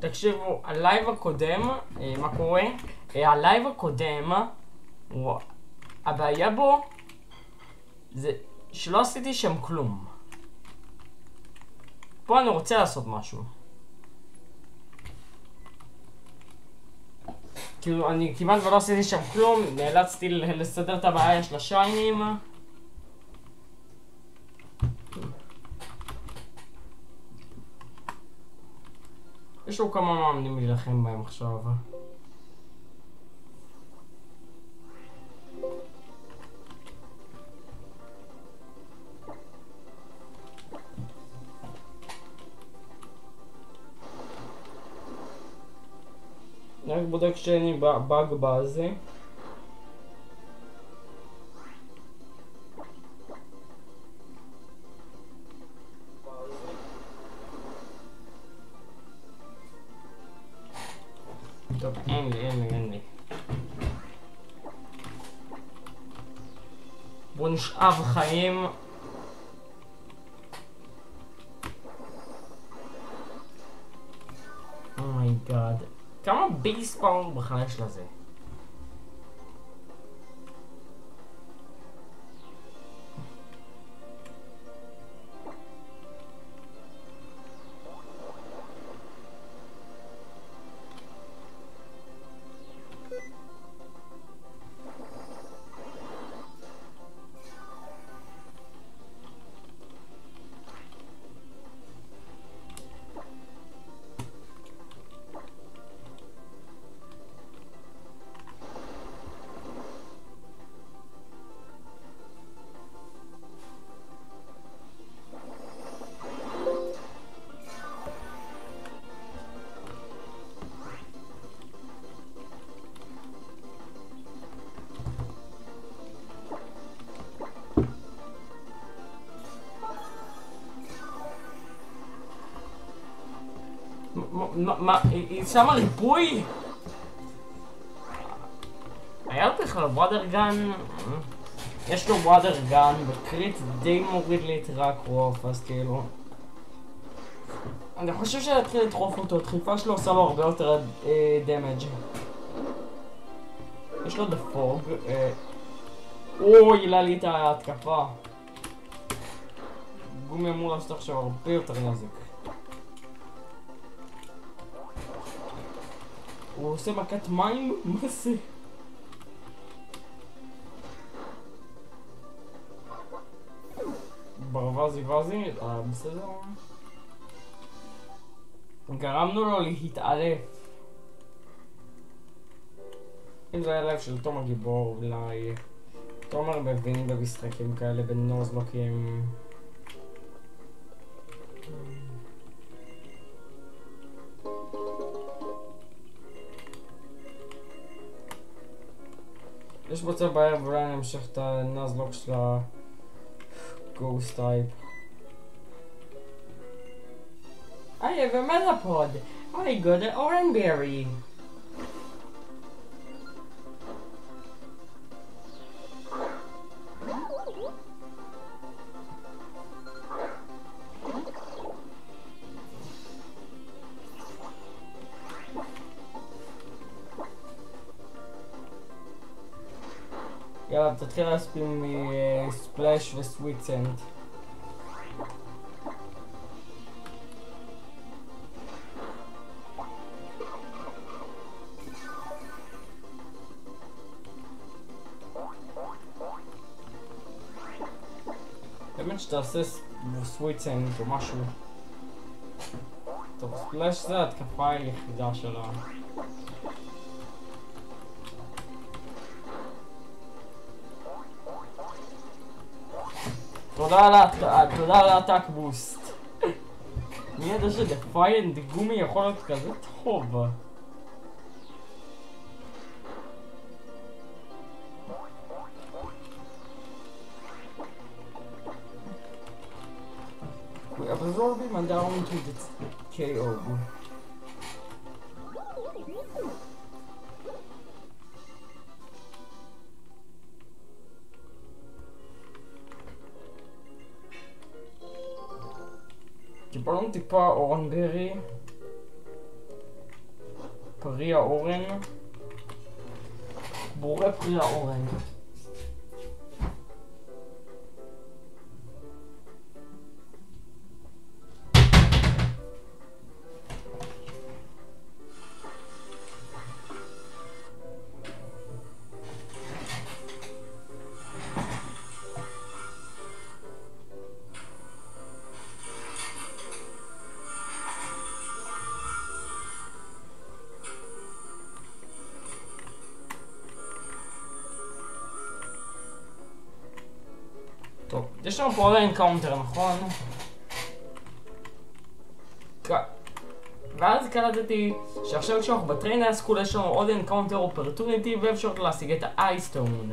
תקשיבו, הלייב הקודם, מה קורה? הלייב הקודם, הבעיה בו זה שלא עשיתי שם כלום. פה אני רוצה לעשות משהו. כאילו, אני כמעט ולא עשיתי שם כלום, נאלצתי לסדר את הבעיה של השיינים. יש לו כמה מאמנים להילחם בהם עכשיו. אני רק בודק שאין לי באג בזה. טוב, אין לי. בוא נשאב חיים. אומייגאד. כמה בייס פאוור בכלל יש לזה? מה? היא שמה ריפוי? היה לו בכלל וואדר גן? יש לו וואדר גן, בקריט די מוריד לי את רק רוף, אז כאילו... אני חושב שנתחיל לדחוף אותו, הדחיפה שלו עושה לו הרבה יותר דמג'. יש לו דפוג. העלה לי את ההתקפה. גומי אמור לעשות עכשיו הרבה יותר נזק. הוא עושה מכת מים? מה זה? ברווזי, אתה בסדר? גרמנו לו להתעלף. אם זה היה לב של תום הגיבור, אולי... תומר מבין במשחקים כאלה בנוזלוקים. יש מצב בעיה ואולי אני אמשיך את הנוזלוק של הגוסט טייפ. I have a metapod. I got an orangeberry. יאללה, תתחיל להספים מספלאש וסוויט סנט. באמת שתעשה סוויט סנט או משהו. טוב, ספלאש זה התקפה היחידה שלה. תודה על הטאק בוסט. מי ידע שדפיינט גומי יכול להיות כזה טוב? We absorb him and down to the KO. קיבלנו טיפה אורנברי. פרי האורן. בורא פרי האורן. טוב, יש לנו פה עוד אנקאונטר, נכון? ואז קלטתי שעכשיו כשאנחנו בטריין הסקול יש לנו עוד אנקאונטר אופרטוניטי ואפשר להשיג את האייסטון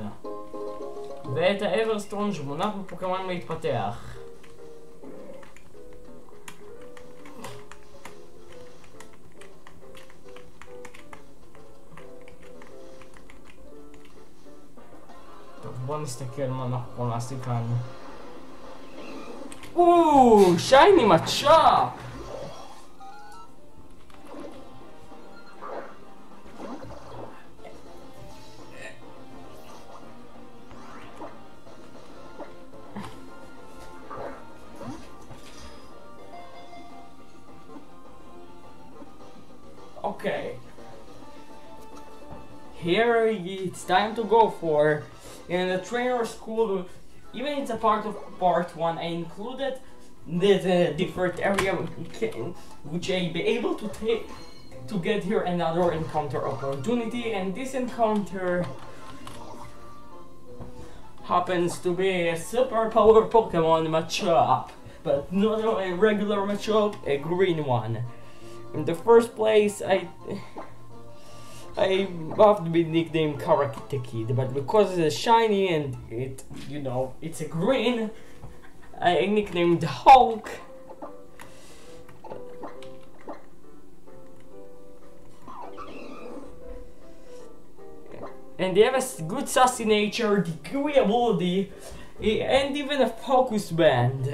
ואת האברסטון שמונח בפוקמון להתפתח. טוב, בואו נסתכל מה אנחנו יכולים להשיג כאן. שייני מצ'אפ! Okay. Here it's time to go for. In the trainer school, even it's a part of part 1, I included the different area which I be able to take to get here another encounter opportunity, and this encounter happens to be a super power Pokemon Machop, but not a regular Machop, a green one. In the first place, I have to be nicknamed Karate Kid, but because it's shiny and it, you know, it's a green, I nicknamed Hulk. And they have a good sassy nature, degree ability, and even a focus band.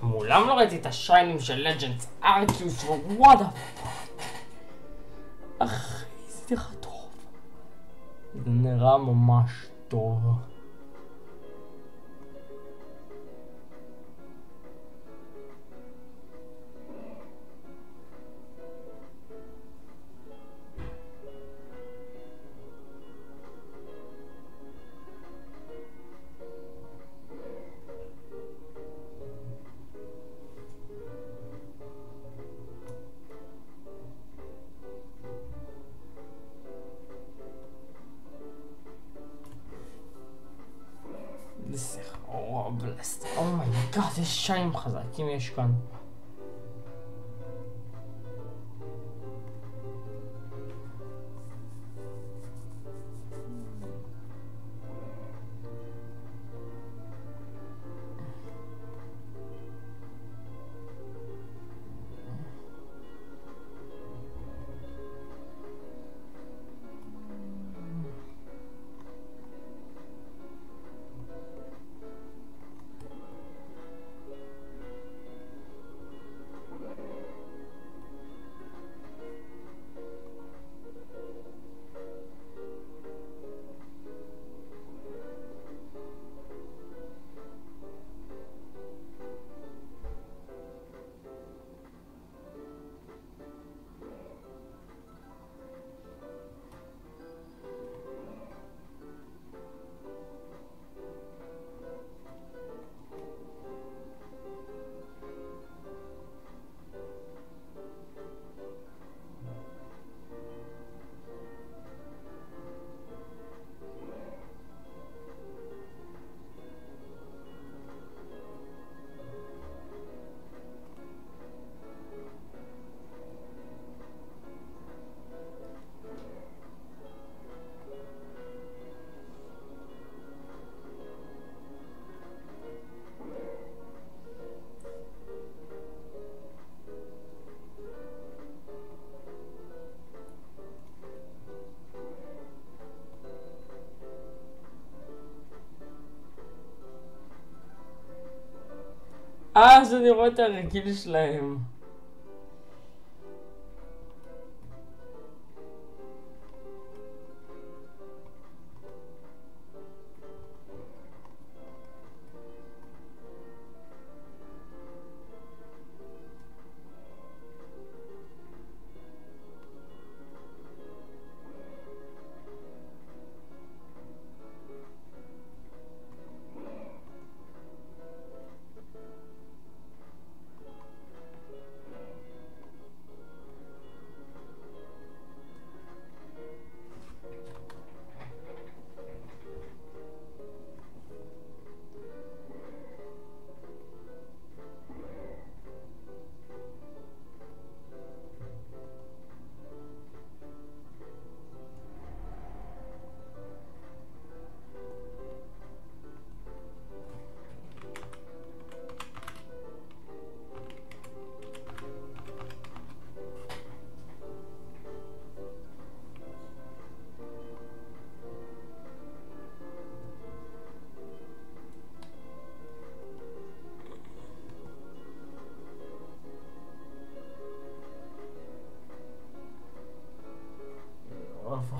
מעולם לא ראיתי את השיינים של לג'נדס ארקיוס ווואדה. אחי, זה נראה טוב. זה נראה ממש טוב. זה בלסט. אומייגאד, איזה שיינים חזקים יש כאן. זה לראות את הרגיל שלהם.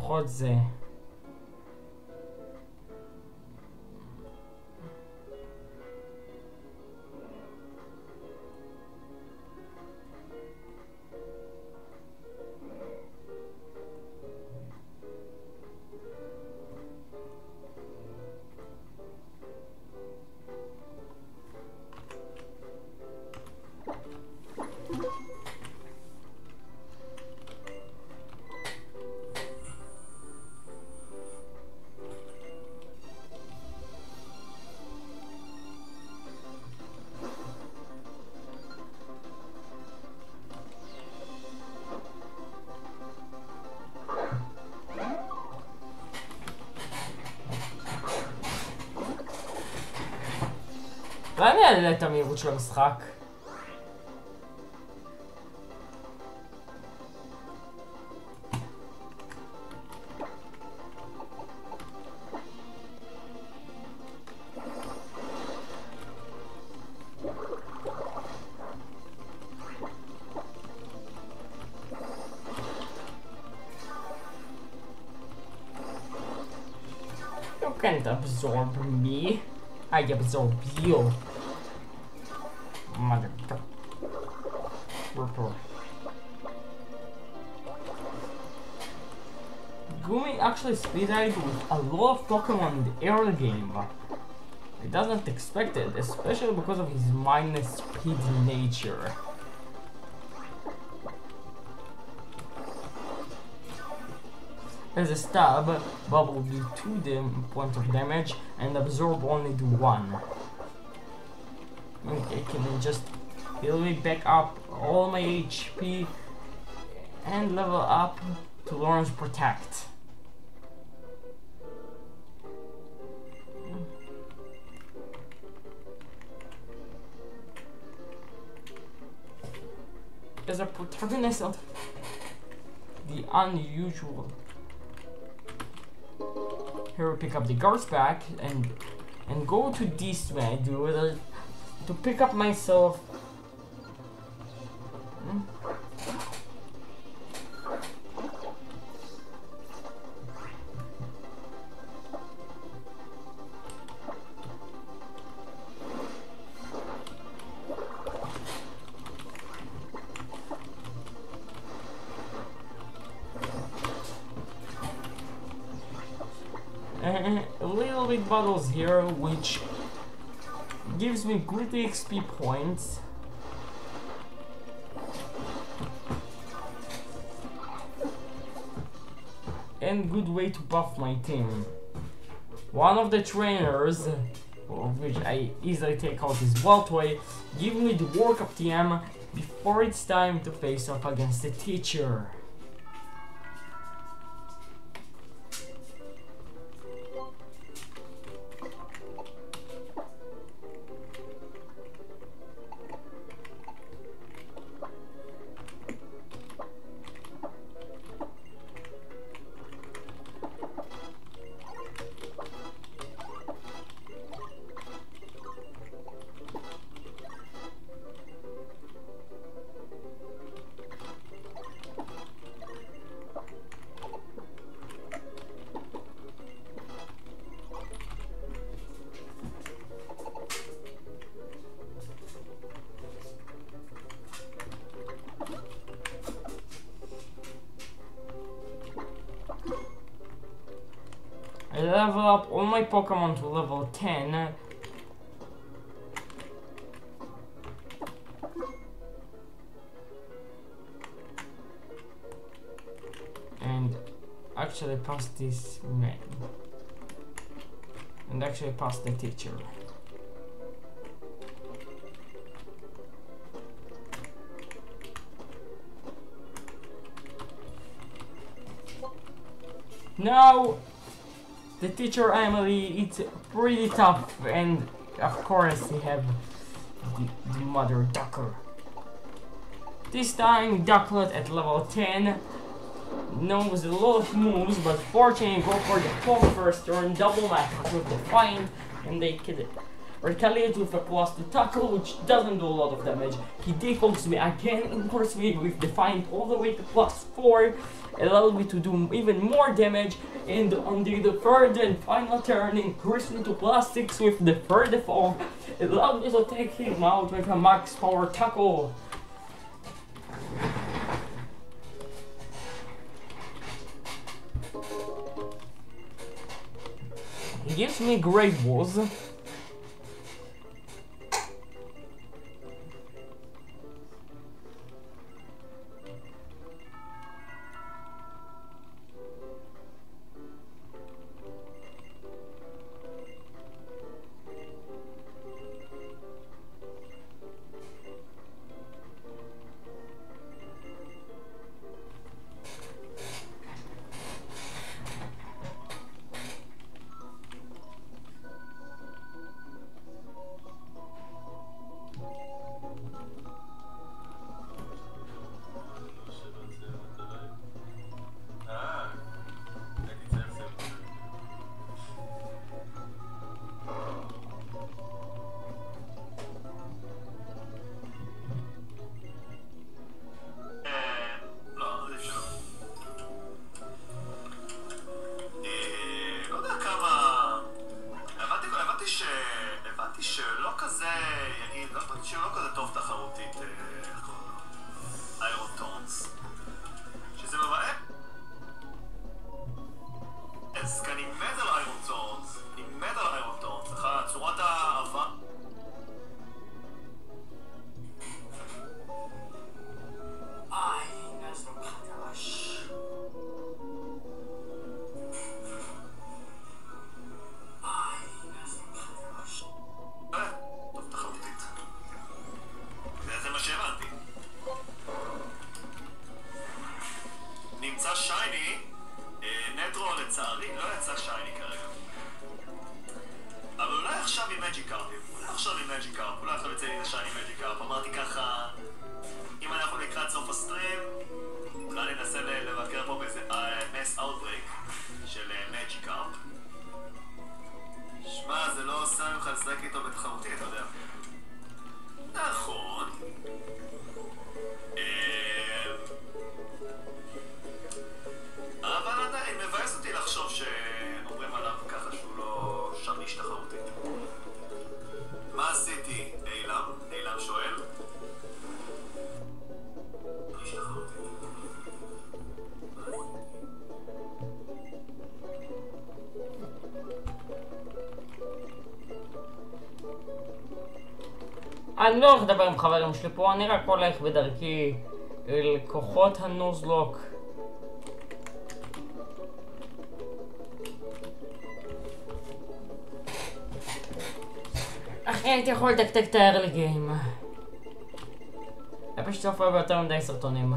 לפחות זה. אולי אני אעלה את המהירות של המשחק. You can't absorb me. I absorb you. Motherfucker. Gumi actually speed-eyed with a lot of Pokemon in the early game. I doesn't expect it, especially because of his mindless speed nature. As a stab, Bubble do 2 points of damage and Absorb only do 1. I can just heal me back up all my HP and level up to Lawrence Protect. As a protagonist of the unusual, here we pick up the guards back and go to this way to pick up myself. A little bit bottles here, which gives me good XP points. And good way to buff my team. One of the trainers, of which I easily take out his Waltway, give me the workup TM before it's time to face off against the teacher. level up all my Pokemon to level 10. And actually pass this man. And actually pass the teacher. Now, the teacher Emily, it's pretty tough, and of course we have the mother Ducker. This time Ducklet at level 10 knows a lot of moves, but fortunately go for the fall first turn, double attack with Defiant, and they can retaliate with a +2 tackle, which doesn't do a lot of damage. He defaults me again, and force me with Defiant all the way to +4, allowed me to do even more damage, and on the third and final turn increased me to +6 with the third default, allowed me to take him out with a max power tackle. He gives me Great Balls. אני לא הולך לדבר עם חברים שלי פה, אני רק הולך בדרכי אל כוחות הנוזלוק. אחי, הייתי יכול לדקדק את הארלי גיים. היה פשוט צופה ביותר מדי סרטונים.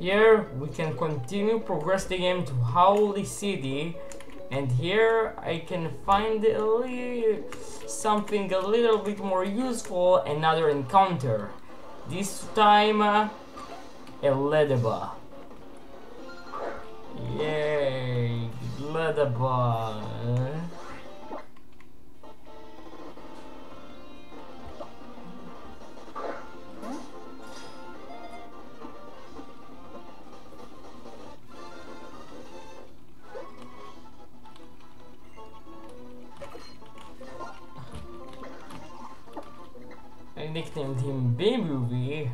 Here we can continue progress the game to Holy City, and here I can find something a little bit more useful, another encounter. This time a Ledaba. Yay, Ledaba. I nicknamed him B-Movie.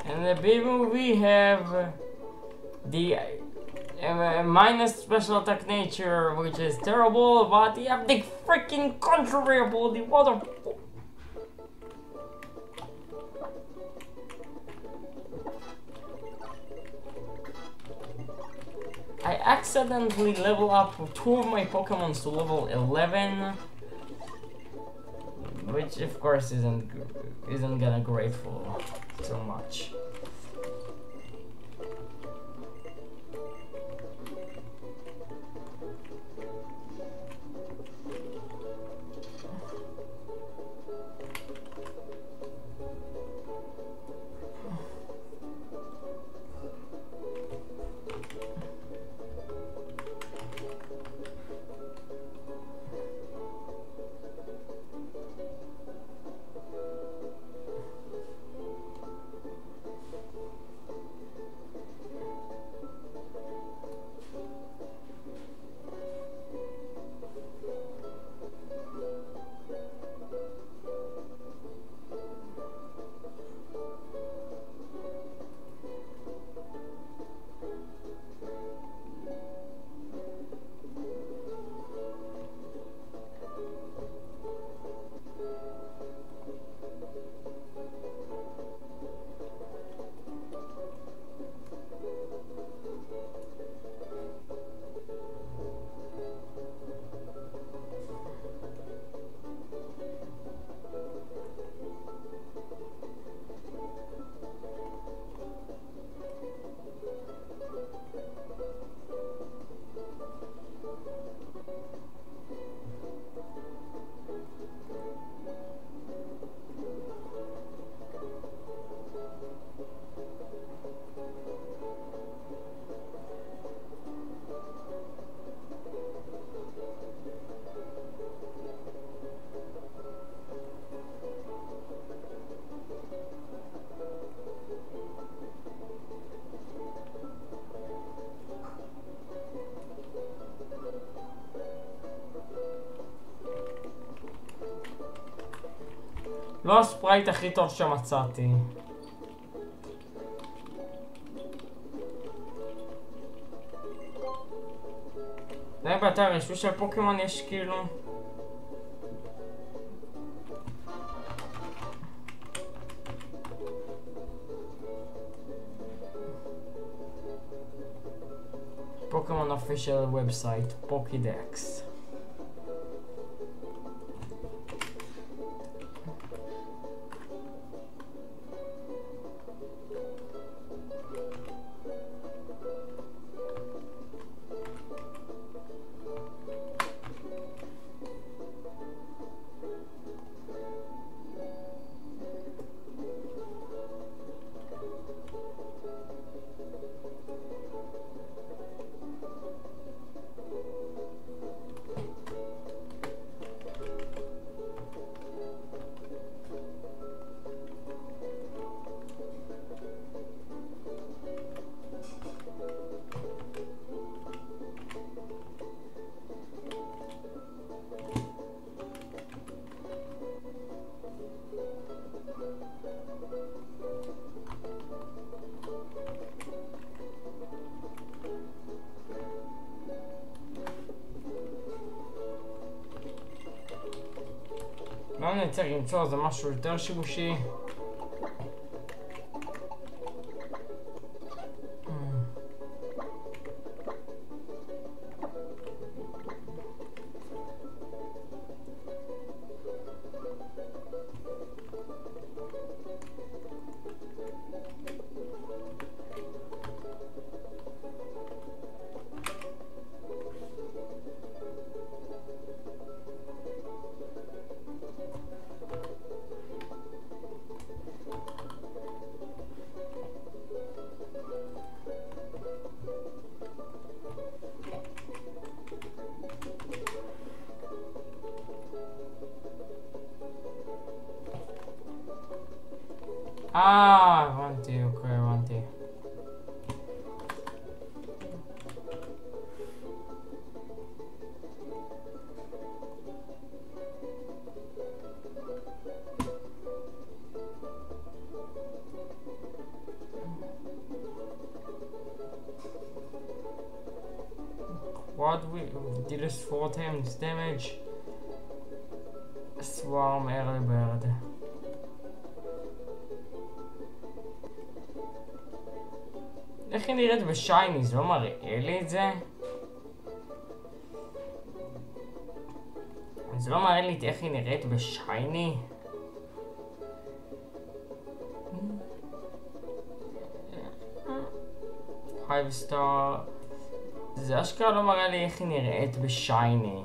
And the B-Movie have the minus special attack nature, which is terrible, but you have the freaking contrary ability. What the I accidentally level up 2 of my Pokemons to level 11, which of course isn't gonna grateful so much. לא הספרייט הכי טוב שמצאתי. זה באתר רישוי של פוקימון יש כאילו... פוקימון official website, Pokédex. לא נצטרך למצוא, זה משהו יותר שימושי. Ah, 1-2, okay, 1-2. What we did us 4 times damage. Swarm early bird. איך היא נראית בשייני? זה לא מראה לי את זה? זה לא מראה לי את איך היא נראית בשייני? Five star. זה אשכרה לא מראה לי איך היא נראית בשייני.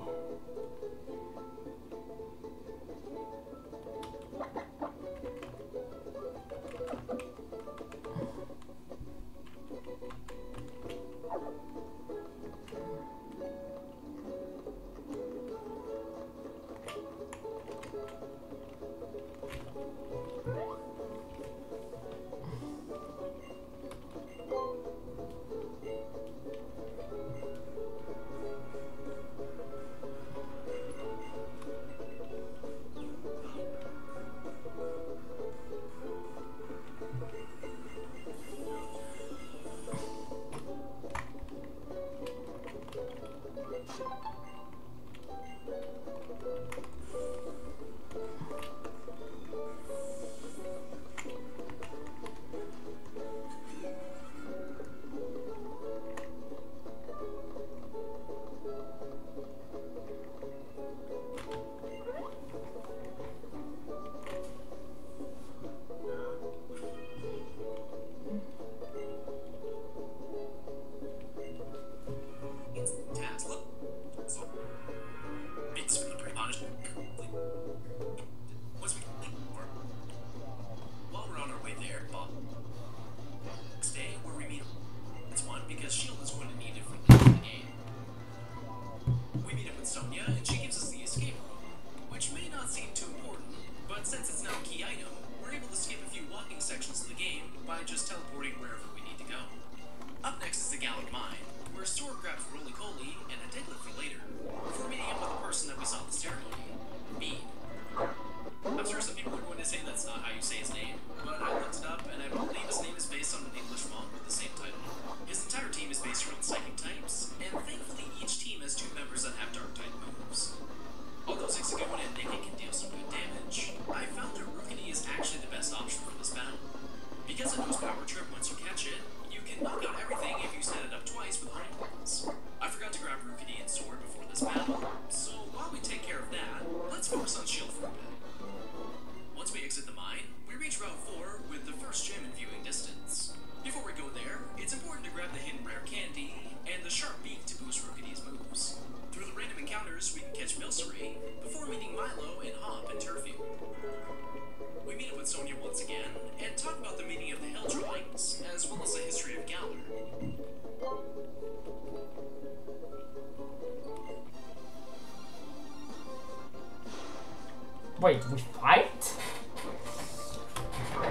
Wait, we fight?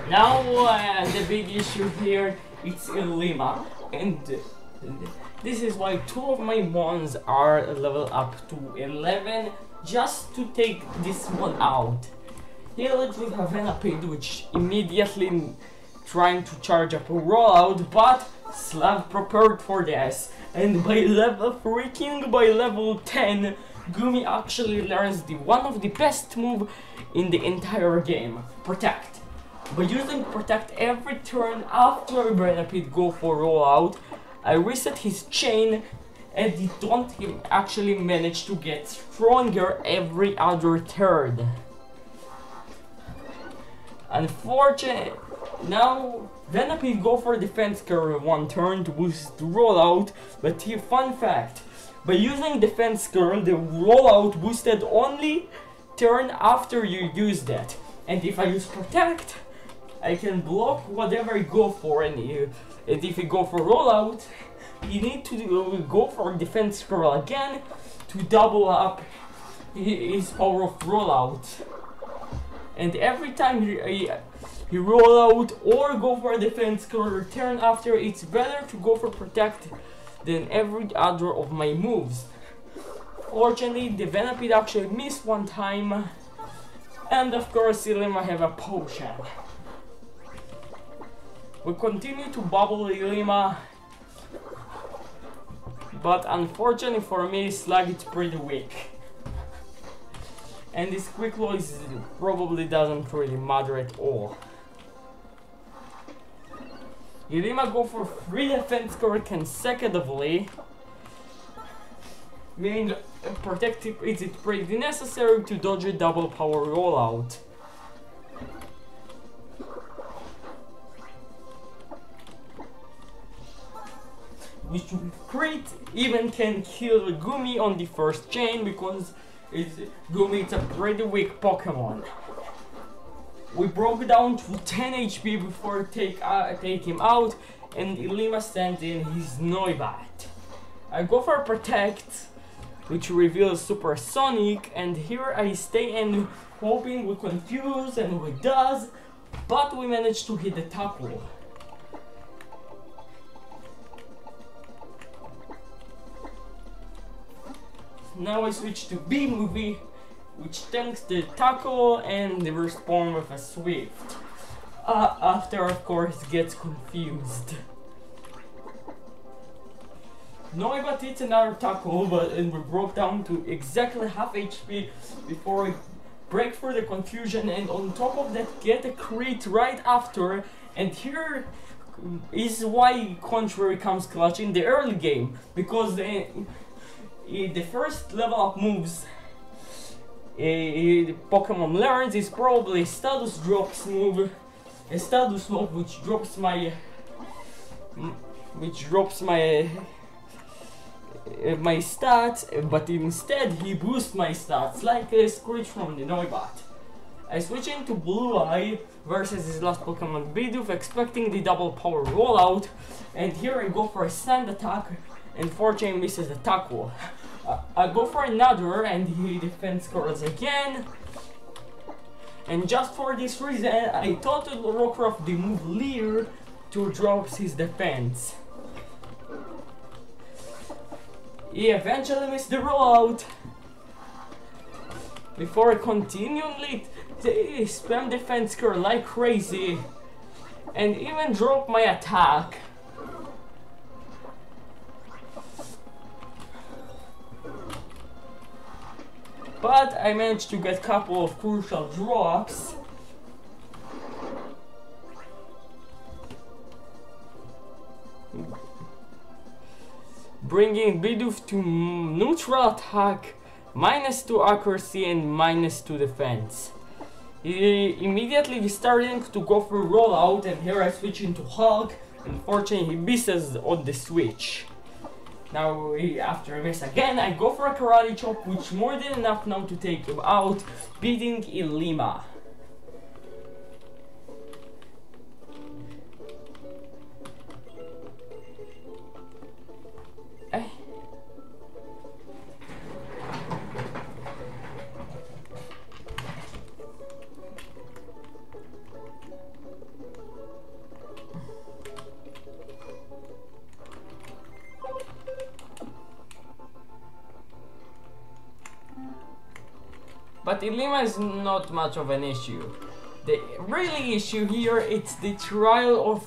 Now the big issue here it's Lima, and this is why 2 of my mons are level up to 11 just to take this one out. Here we have Venapid, which immediately trying to charge up a rollout, but Slav prepared for this, and by level 10, Gumi actually learns one of the best move in the entire game, Protect. By using Protect every turn after Venapid go for rollout, I reset his chain and he don't actually manage to get stronger every other turn. Unfortunately, now Venapid go for defense curve 1 turn to boost the rollout, but here, fun fact, by using defense curl, the rollout boosted only turn after you use that. And if I use Protect, I can block whatever I go for, and if you go for rollout, you need to go for defense curl again to double up his power of rollout. And every time he roll out or go for a defense core turn after. It's better to go for protect than every other of my moves. Fortunately, the Venipede actually missed one time, and of course Ilima have a potion. We continue to bubble Ilima, but unfortunately for me, Slug is pretty weak. And this quick law is probably doesn't really matter at all. Ilima go for 3 defense core consecutively, meaning protective is it pretty necessary to dodge a double power rollout. Which crit even can kill Gumi on the first chain because Gumi is a pretty weak Pokemon. We broke down to 10 HP before take him out, and Ilima sends in his Noibat. I go for Protect, which reveals Supersonic, and here I stay and hoping we confuse, and we does, but we manage to hit the tackle. Now I switch to B-Movie, which tanks the tackle and the respawn with a Swift. After of course gets confused. Noibat hits another tackle, and we broke down to exactly half HP before we break through the confusion, and on top of that get a crit right after, and here is why Contrary comes clutch in the early game, because the first level up moves the Pokemon learns is probably status drops move, a status move which drops my my stats, but instead he boosts my stats like a Screech from the Noibat. I switch into Blue Eye versus his last Pokemon Bidoof, expecting the double power rollout, and here I go for a sand attack, and Fortune misses the tackle. I go for another, and he defense scores again. And just for this reason, I total Rockruff the move Leer to drop his defense. He eventually missed the rollout. Before I continually spam defense score like crazy, and even drop my attack. But I managed to get a couple of crucial drops. Bringing Bidoof to neutral attack, -2 accuracy and -2 defense. He immediately starting to go for rollout, and here I switch into Hulk. Unfortunately, he misses on the switch. Now, after I miss again, I go for a Karate Chop, which more than enough now to take him out, beating Ilima. But Ilima is not much of an issue. The really issue here is the trial of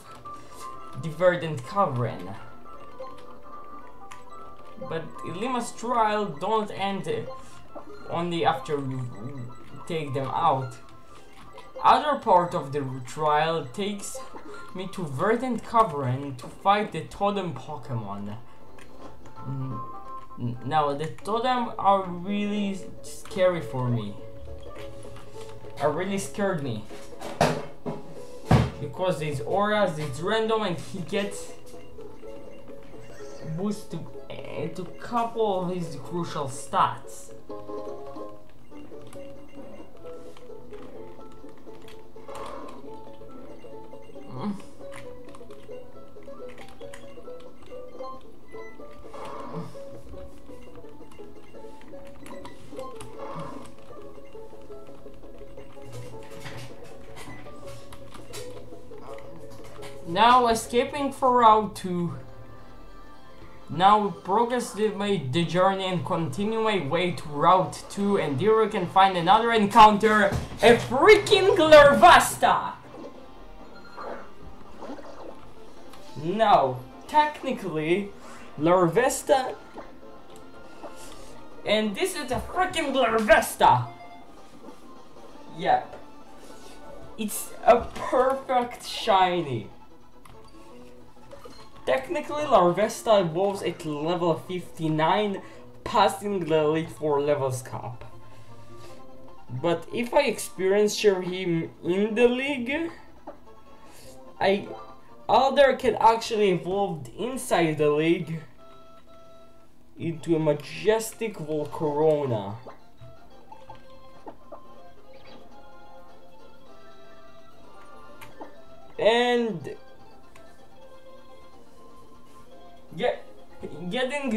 the Verdant Cavern. But Ilima's trial don't end only after you take them out. Other part of the trial takes me to Verdant Cavern to fight the Totem Pokemon. Now, the Totem are really scary for me. Are really scared me. Because these auras, it's random, and he gets boost to couple of his crucial stats. Now escaping for Route 2. Now progress the journey and continue my way to Route 2, and here we can find another encounter, a freaking Larvasta! Now, technically, Larvesta, and this is a freaking Larvesta! Yep. It's a perfect shiny. Technically, Larvesta evolves at level 59, passing the Elite Four levels cap. But if I experience share him in the league, Alder can actually evolve inside the league into a majestic Volcarona. And getting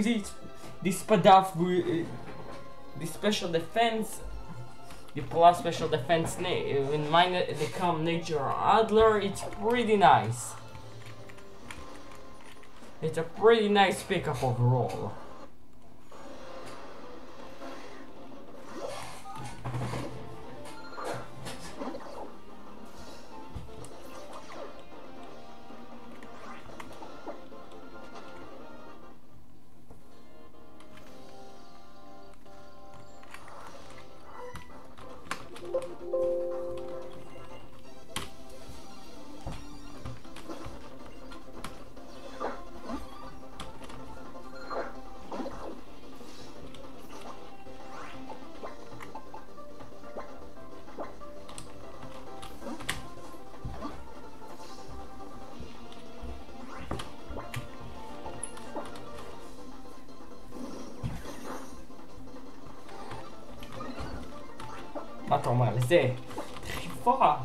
this Padaf with the special defense, the plus special defense in mine become Nature Adler, it's pretty nice. It's a pretty nice pickup overall. מה אתה אומר לזה? דחיפה!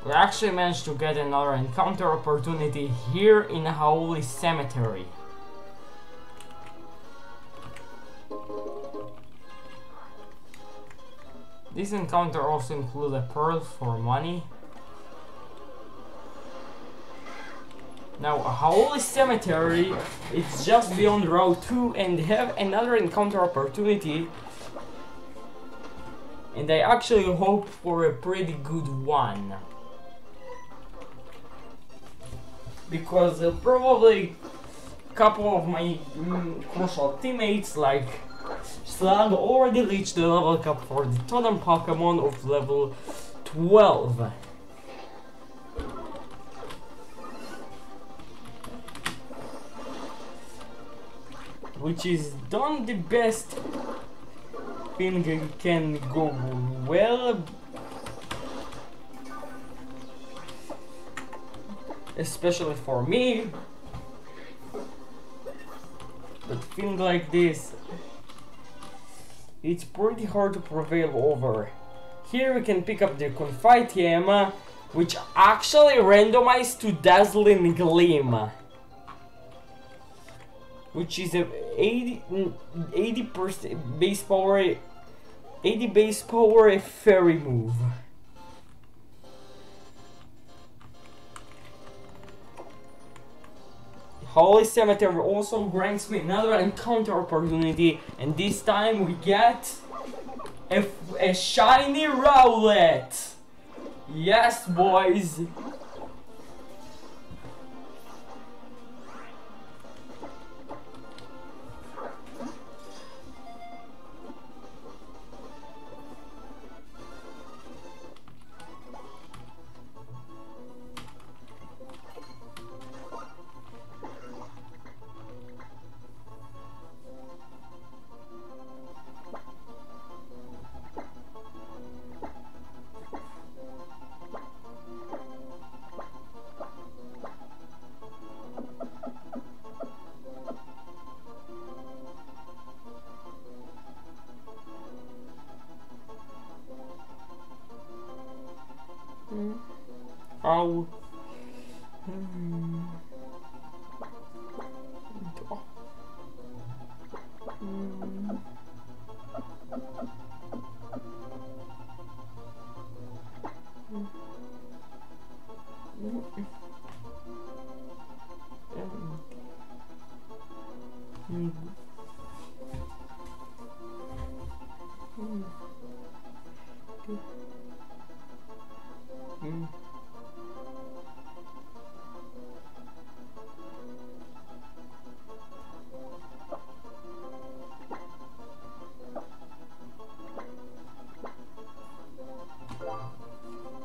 We actually managed to get another encounter opportunity here in a Holy Cemetery. This encounter also includes a pearl for money. Now, a Holy Cemetery, it's just beyond Route 2 and have another encounter opportunity. And I actually hope for a pretty good one. Because probably a couple of my crucial teammates like Slug already reached the level cap for the totem Pokemon of level 12. Which is not the best thing can go well. Especially for me, but things like this, it's pretty hard to prevail over. Here we can pick up the Confitium, which actually randomized to Dazzling Gleam, which is a 80% base power, 80 base power fairy move. Holy Cemetery also grants me another encounter opportunity, and this time we get a shiny Rowlet! Yes, boys! Ow.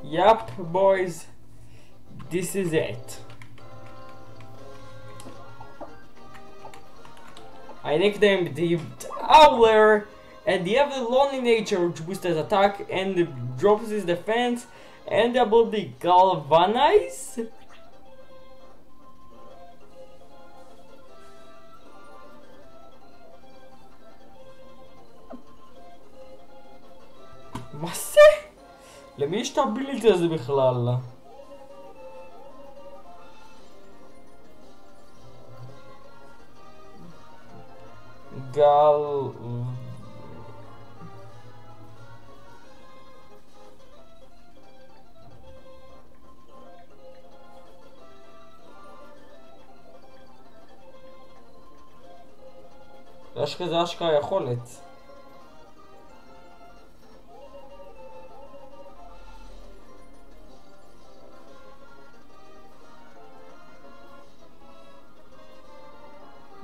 Yup, boys, this is it. I nicknamed the Owler, and they have the lonely nature which boosts his attack and drops his defense and the ability Galvanize. מה זה? למי יש את הביליטי הזה בכלל? גל... יש כזה אשכרה יכולת.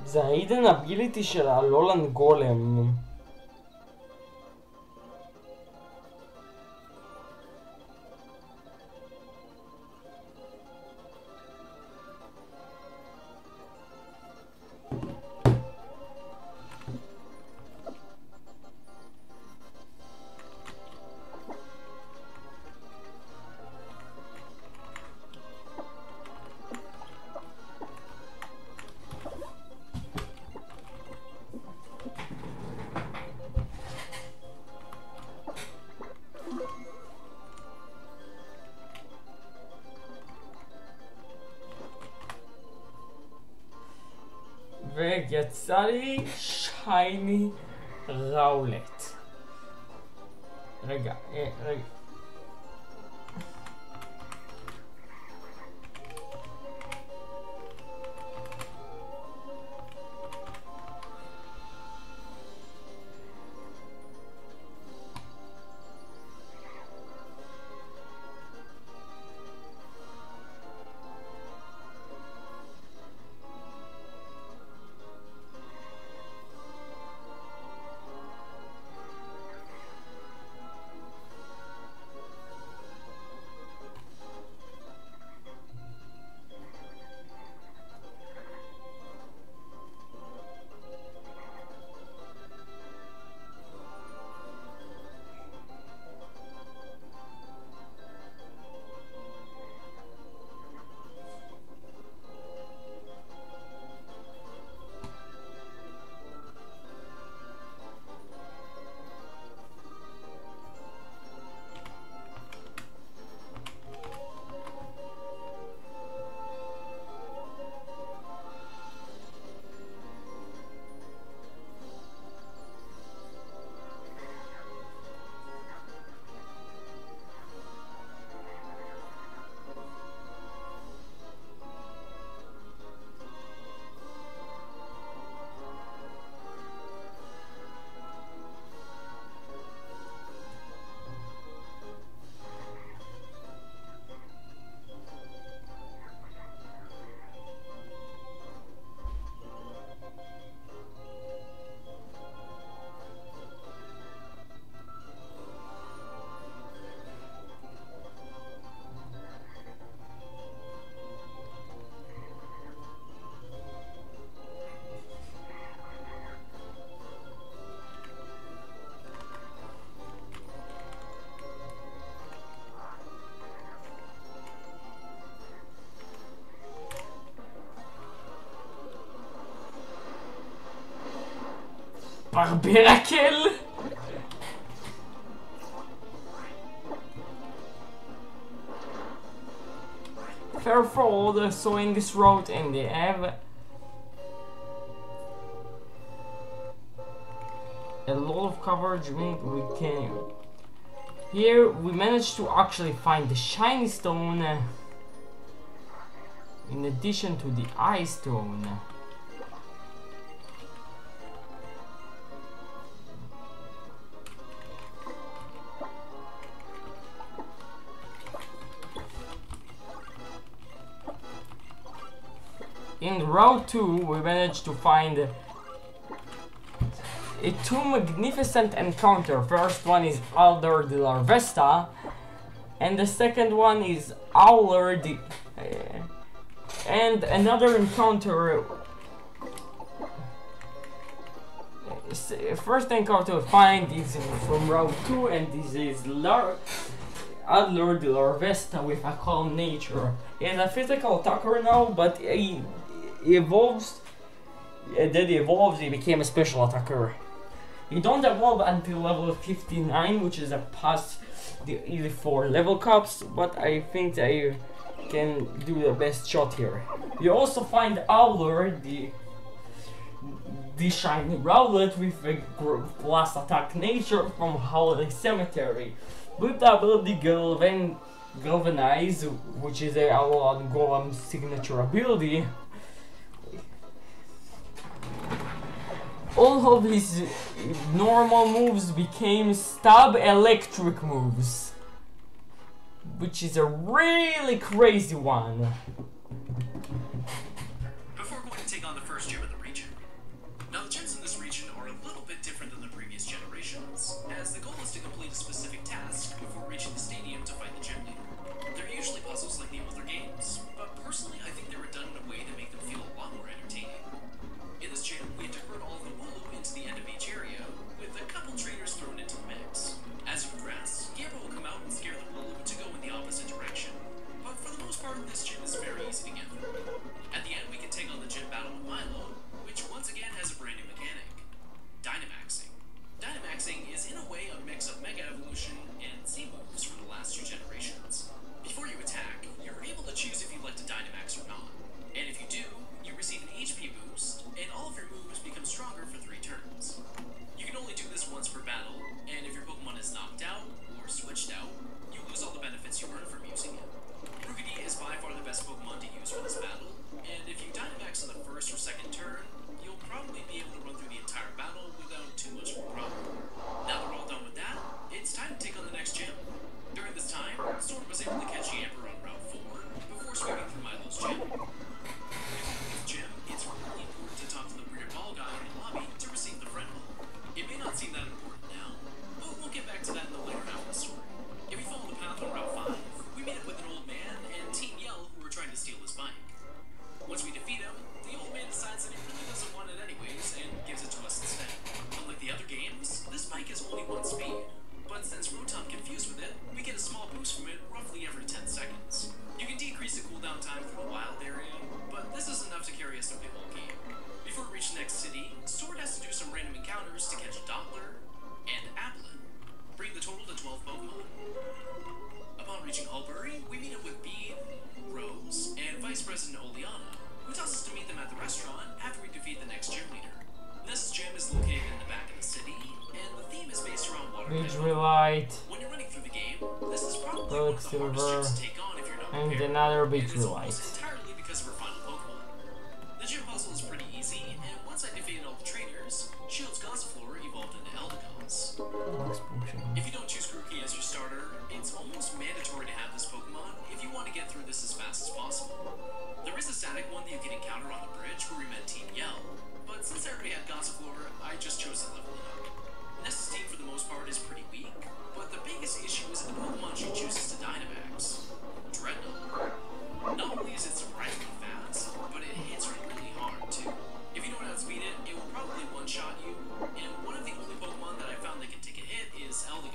זה ההידן אביליטי של הלולן גולם. ויצא לי שייני ראולט. רגע. ברברקל? careful so in this road, and they have a lot of coverage. We can. Here we managed to actually find the shiny stone in addition to the ice stone. In Route 2 we managed to find two magnificent encounters. First one is Alder de la Vesta, and the second one is Owler de... and another encounter... First encounter we find is from Route 2, and this is Adler de la Vesta with a calm nature. He is a physical attacker now, but he evolves. Then he evolves, he became a special attacker. You don't evolve until level 59, which is a past the 4 level caps, but I think I can do the best shot here. You also find Owler, the shiny Rowlet with a blast attack nature from Holiday Cemetery, with the ability Galvanize, which is a Golem signature ability. All of his normal moves became stab electric moves, which is a really crazy one. Before going to take on the first gym in the region. Now the gyms in this region are a little bit different than the previous generations, as the goal is to complete a specific task before reaching the stadium to fight the gym leader. They're usually puzzles like the older games, but personally I think they were done in a way to make them feel a lot more entertaining. In this gym, we integrate all of the Wooloo into the end of each area, with a couple trainers thrown into the mix. As you progress, Gamma will come out and scare the Wooloo to go in the opposite direction. But for the most part, this gym is very easy to get through. At the end, we can take on the gym battle with Milo, which once again has a brand new mechanic: Dynamaxing. Dynamaxing is in a way a mix of Mega Evolution and Z moves from the last 2 generations. Before you attack, you're able to choose if you like to Dynamax or not. And if you do, you receive an HP boost, and all of your moves become stronger for 3 turns. You can only do this once per battle, and if your Pokemon is knocked out or switched out, you lose all the benefits you earn from using it. Rookidee is by far the best Pokemon to use for this battle, and if you Dynamax on the first or second turn, you'll probably be able to run through the entire battle without too much of a problem. Now that we're all done with that, it's time to take on the next gym. During this time, Sword was able to catch Yamper on Route 4 before sweeping through Milo's gym. It's really important to talk to the weird ball guy in the lobby to receive the friend ball. It may not seem that important now, but we'll get back to that in the later half of the story. If we follow the path on Route 5, we meet up with an old man and Team Yell who are trying to steal his bike. Once we defeat him, the old man decides that he really doesn't want it anyways and gives it to us instead. Unlike the other games, this bike has only 1 speed, but since Rotom confused with it, we get a small boost from it roughly every 10 seconds. You can decrease the cooldown time through the wild area, but this is enough to carry us through the whole game. Before we reach the next city, Sword has to do some random encounters to catch Doppler and Applin, bring the total to 12 Pokemon. Upon reaching Albury, we meet up with Bede, Rose, and Vice President Oleana, who tells us to meet them at the restaurant after we defeat the next gym leader. This gym is located in the back of the city, and the theme is based around water. Vigilite. When you're running through the game, this is probably one of the hardest gyms to take on if you're not and prepared. another And it's Vigilite. almost entirely because of her final Pokemon. The gym puzzle is pretty easy, and once I defeated all the trainers, Shield's Gossifleur evolved into Eldegoss. If you don't choose Grookey as your starter, it's almost mandatory to have this Pokemon if you want to get through this as fast as possible. There is a static one that you can encounter on the bridge where we met Team Yell, but since I already had Gossifleur, I just chose to level it up. Nessa's team for the most part is pretty weak, but the biggest issue is the Pokemon she chooses to Dynamax. Dreadnought. Not only is it surprisingly fast, but it hits really hard too. If you don't outspeed it, it will probably one-shot you, and one of the only Pokemon that I found that can take a hit is Eldegoss.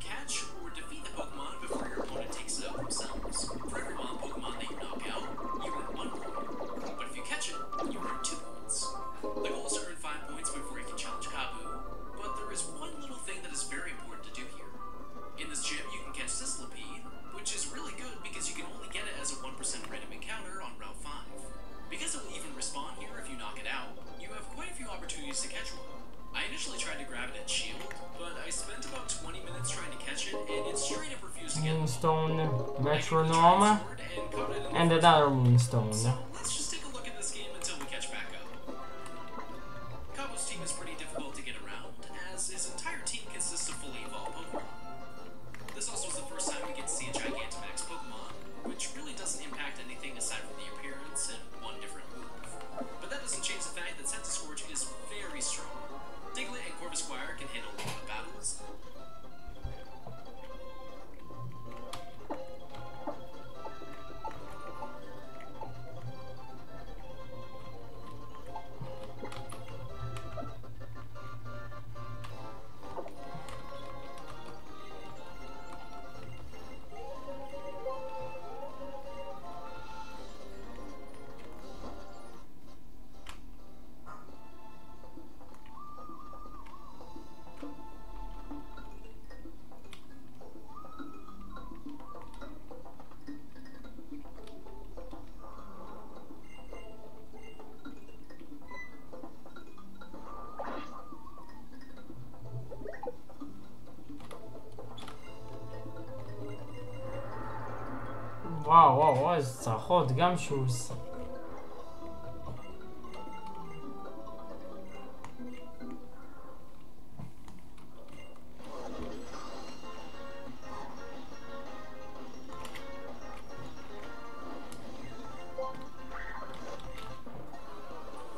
catch or defeat the Pokemon before your opponent takes it out themselves. For every wild Pokemon that you knock out, you earn 1 point. But if you catch it, you earn 2 points. The goal is to earn 5 points before you can challenge Kabu, but there is one little thing that is very important to do here. In this gym, you can catch Sizzlipede, which is really good because you can only get it as a 1% random encounter on Route 5. Because it will even respawn here if you knock it out, you have quite a few opportunities to catch one. I initially tried to grab it at Shield, but I spent about 20 minutes trying to catch it, and it straight up refused to get Moonstone, Metronome, and another Moonstone. So let's just take a look at this game until we catch back up. Kabu's team is pretty difficult to get around, as his entire team consists of fully evolved Pokemon. This also is the first time we get to see a Gigantamax Pokemon, which really doesn't impact anything aside from the appearance and one different move. But that doesn't change the fact that Centiskorch is very strong. Diglett and Corvisquire can handle a lot of battles. Wow, it's a hot gumshoes.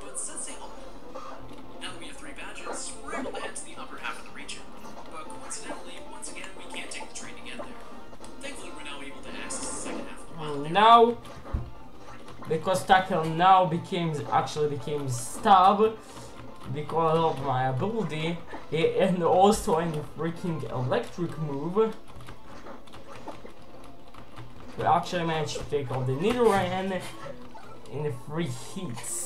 But since they all now that we have 3 badges, we're able to head to the upper half of the region. But coincidentally, once again, we can't take the train to get there. Thankfully, we're now able to access the second half of the mile. Now, because Tackle now became Stab because of my ability, and also a freaking electric move, we actually managed to take out the Nidoran in 3 hits.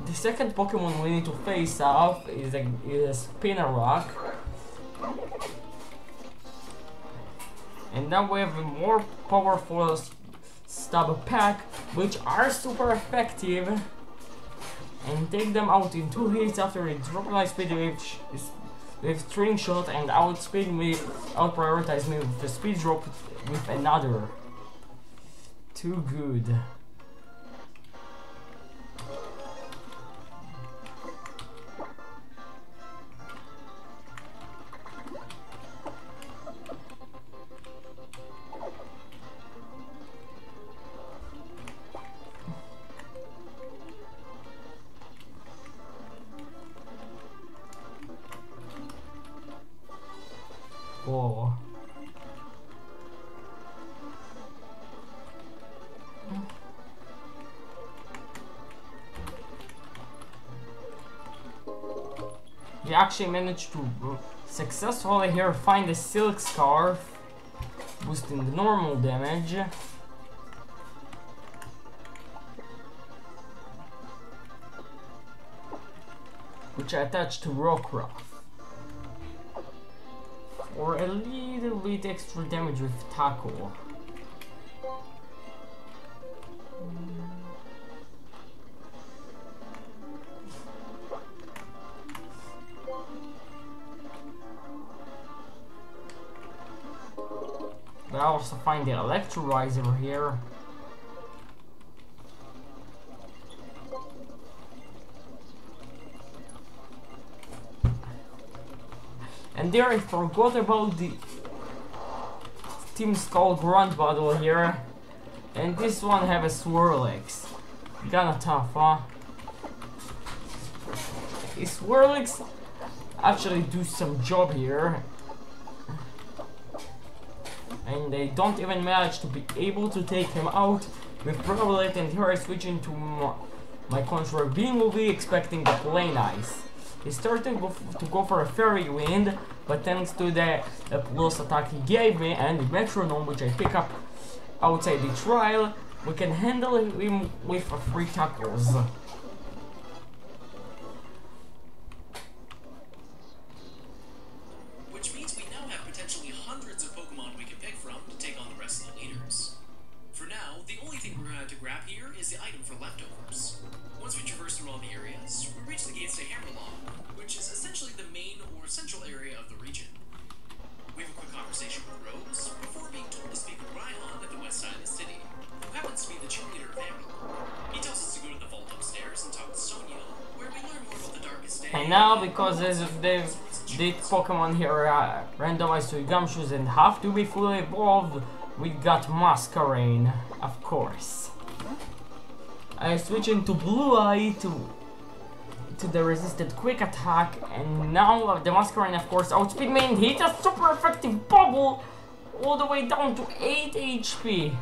The second Pokemon we need to face off is a Spinarak. And now we have a more powerful Stab Pack, which are super effective, and take them out in 2 hits after a drop my speed with String Shot and outspeed me, out-prioritize me with the speed drop with another. Too good. Whoa. We actually managed to successfully here find a Silk Scarf, boosting the normal damage. Which I attached to Rockruff. Or a little bit extra damage with Tackle. But I also find the Electrolyzer here. And there I forgot about the Team Skull Grunt battle here. And this one have a Swirlix. Kinda tough, huh? His Swirlix actually do some job here. And they don't even manage to be able to take him out with Rowlet, and here I switch into My controller B-movie expecting the play nice. He started to go for a fairy wind, but thanks to the plus attack he gave me and the metronome which I pick up outside the trial, we can handle him with 3 tackles. Which means we now have potentially hundreds of Pokemon we can pick from to take on the rest of the leaders. For now, the only thing we're going to have to grab here is the item for leftovers. Once we traverse through all the areas, we reach the gates to Hammerlock, which is essentially the main or central area of the region. We have a quick conversation with Rose before being told to speak with Ryan at the west side of the city, who happens to be the cheerleader of Hammerlock. He tells us to go to the vault upstairs and talk to Sonia, where we learn more about the darkest day. And now, because as of the Pokemon here are randomized to Gumshoes and have to be fully evolved, we got Masquerain, of course. I switch into Blue Eye to the resisted quick attack, and now the Masquerain, of course, outspeed me and hit a super effective bubble all the way down to 8 HP.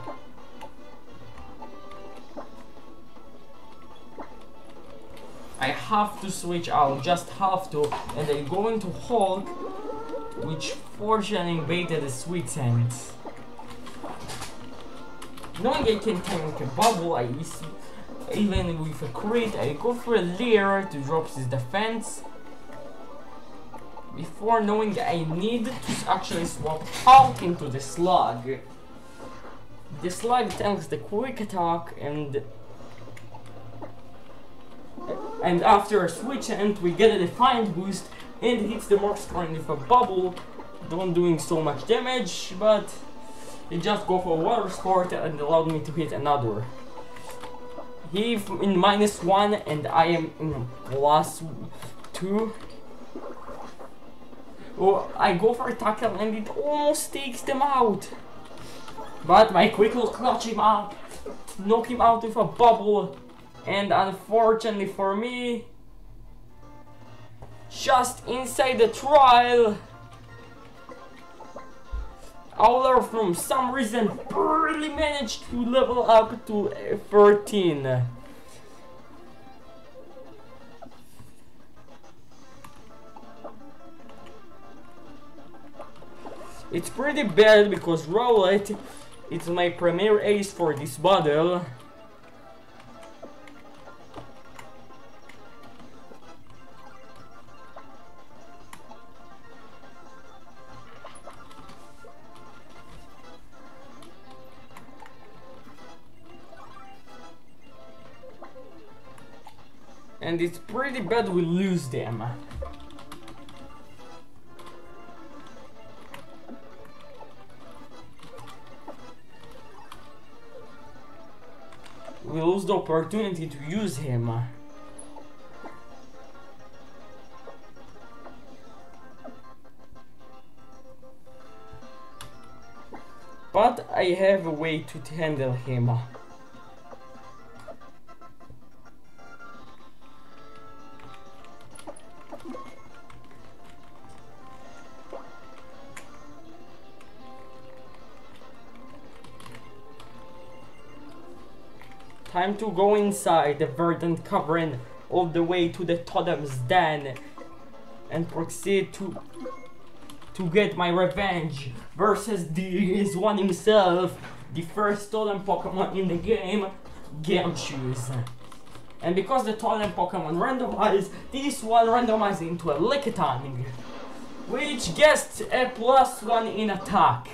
I have to switch out, just have to, and I go into Hulk, which fortunately invaded the Sweet Sense. Knowing I can tank a bubble, even with a crit, I go for a Leer to drop his defense. Before knowing that I need to actually swap out into the Slug. The Slug tanks the quick attack and after a switch and we get a Defiant boost and hits the Masquerain with a bubble, don't doing so much damage, but it just go for a water sport and allowed me to hit another. He in -1 and I am in +2. Oh, I go for a tackle and it almost takes them out. But my quick will clutch him up, knock him out with a bubble. And unfortunately for me, just inside the trial, Owler from some reason barely managed to level up to 13. It's pretty bad because Rowlet is my premier ace for this battle. And it's pretty bad we lose them. We lose the opportunity to use him. But I have a way to handle him. Time to go inside the verdant cavern all the way to the totem's den and proceed to get my revenge versus this one himself, the first totem Pokemon in the game, Gumshoes. And because the totem Pokemon randomized, this one randomized into a Lickitung, which gets a +1 in attack.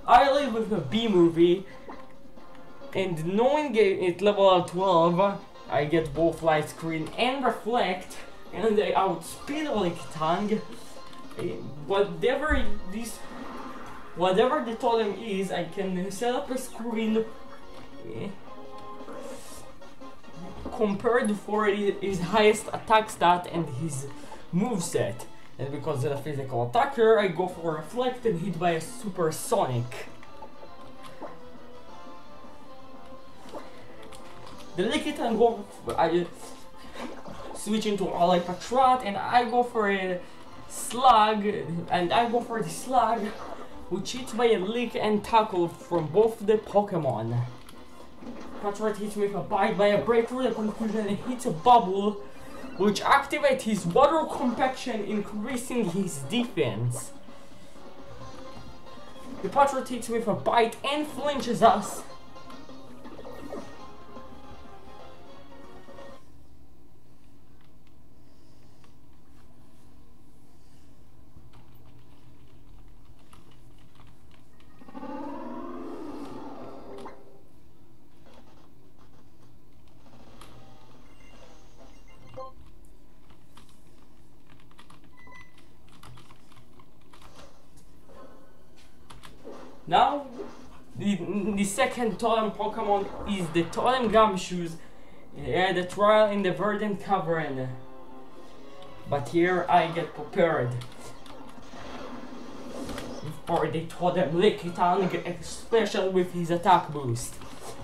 I live with a B-movie. And knowing it level 12, I get both Light Screen and Reflect, and I outspeed Lickitung. Whatever the totem is, I can set up a screen compared for his highest attack stat and his moveset. And because of the physical attacker, I go for Reflect and hit by a Supersonic. The Lickitung I switch into Ally Patrat and I go for a Slug, and I go for the Slug, which hits by a Lick and Tackle from both the Pokemon. Patrat hits me with a bite by a break through the confusion and hits a bubble, which activates his water compaction, increasing his defense. The Patrat hits me with a bite and flinches us. Now, the second totem Pokemon is the Totem Gumshoes, the trial in the Verdant Cavern. But here I get prepared for the Totem Lickitung, especially with his attack boost.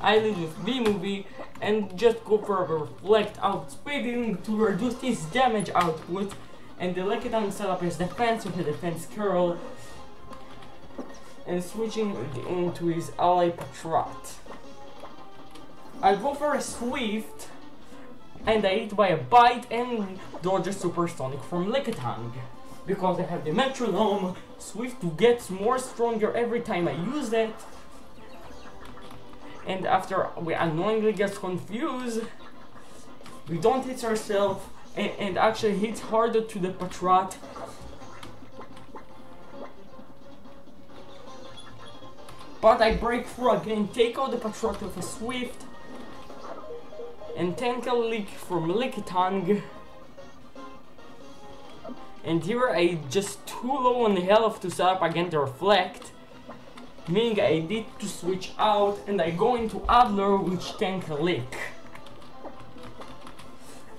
I lead with V-Movie and just go for a Reflect outspeeding to reduce his damage output, and the Lickitung setup his defense with a Defense Curl, and switching into his ally Patrat. I go for a Swift, and I hit by a bite and dodge a Supersonic from Lickitung. Because I have the Metronome, Swift gets more stronger every time I use it. And after we annoyingly gets confused, we don't hit ourselves and actually hits harder to the Patrat. But I break through again, take out the Patrat with a Swift, and tank a Leak from Lickitung. And here I just too low on the health to set up again the Reflect, meaning I need to switch out, and I go into Adler, which tank a Leak.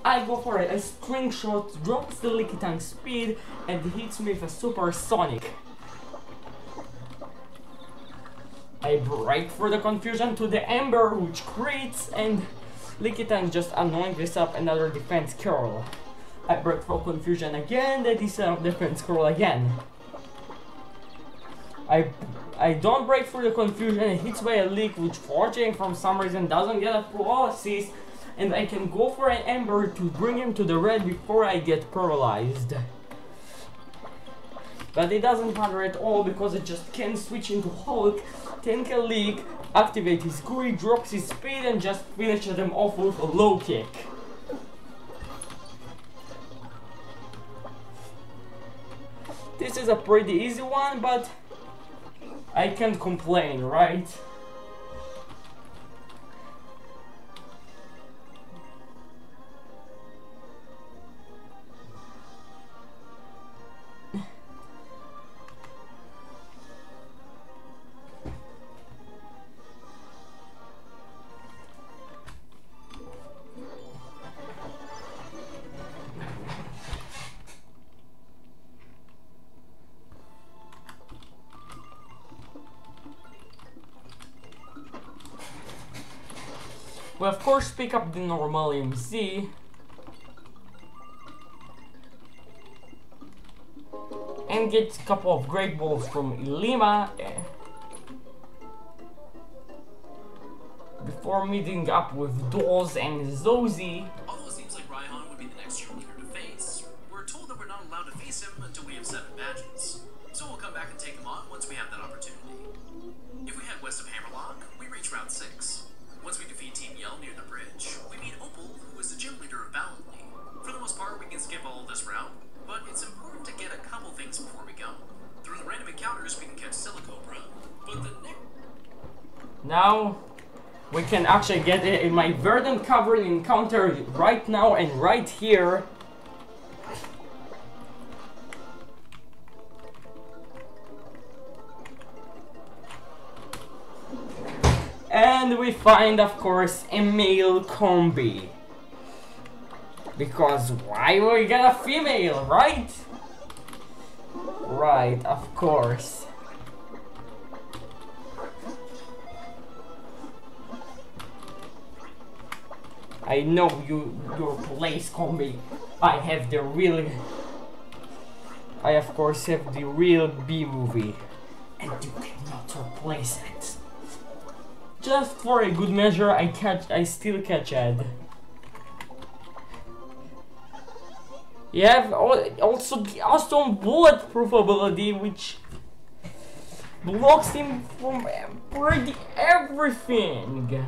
I go for a String Shot, drops the Lickitung speed, and hits me with a Supersonic. I break through the confusion to the Ember, which crits, and Lickitung just annoyingly set up another Defense Curl. I break through confusion again, then he set up Defense Curl again. I don't break through the confusion, it hits by a Leak, which fortunately from some reason doesn't get a paralysis, and I can go for an Ember to bring him to the red before I get paralyzed. But it doesn't matter at all because it just can switch into Hulk, tank a Leak, activate his Guri, drops his speed, and just finishes them off with a low kick. This is a pretty easy one, but I can't complain, right? We of course pick up the normal MC and get a couple of Great Balls from Ilima before meeting up with Dawes and Zozie. Although it seems like Raihan would be the next cheerleader to face, we're told that we're not allowed to face him until we have 7 badges. So we'll come back and take him on once we have that opportunity. If we head west of Hammerlock, we reach Route 6. Once we defeat Team Yell near the bridge, we meet Opal, who is the gym leader of Ballanly. For the most part, we can skip all of this route, but it's important to get a couple things before we go. Through the random encounters, we can catch Silicobra, but the next... Now, we can actually get it in my Verdant Cavern encounter right now and right here. And we find, of course, a male combi. Because why would we get a female, right? Right, of course. I know your place, combi. I of course have the real B movie. And you cannot replace it. just for a good measure, I still catch Ed. You have also the awesome bulletproof ability, which blocks him from pretty everything.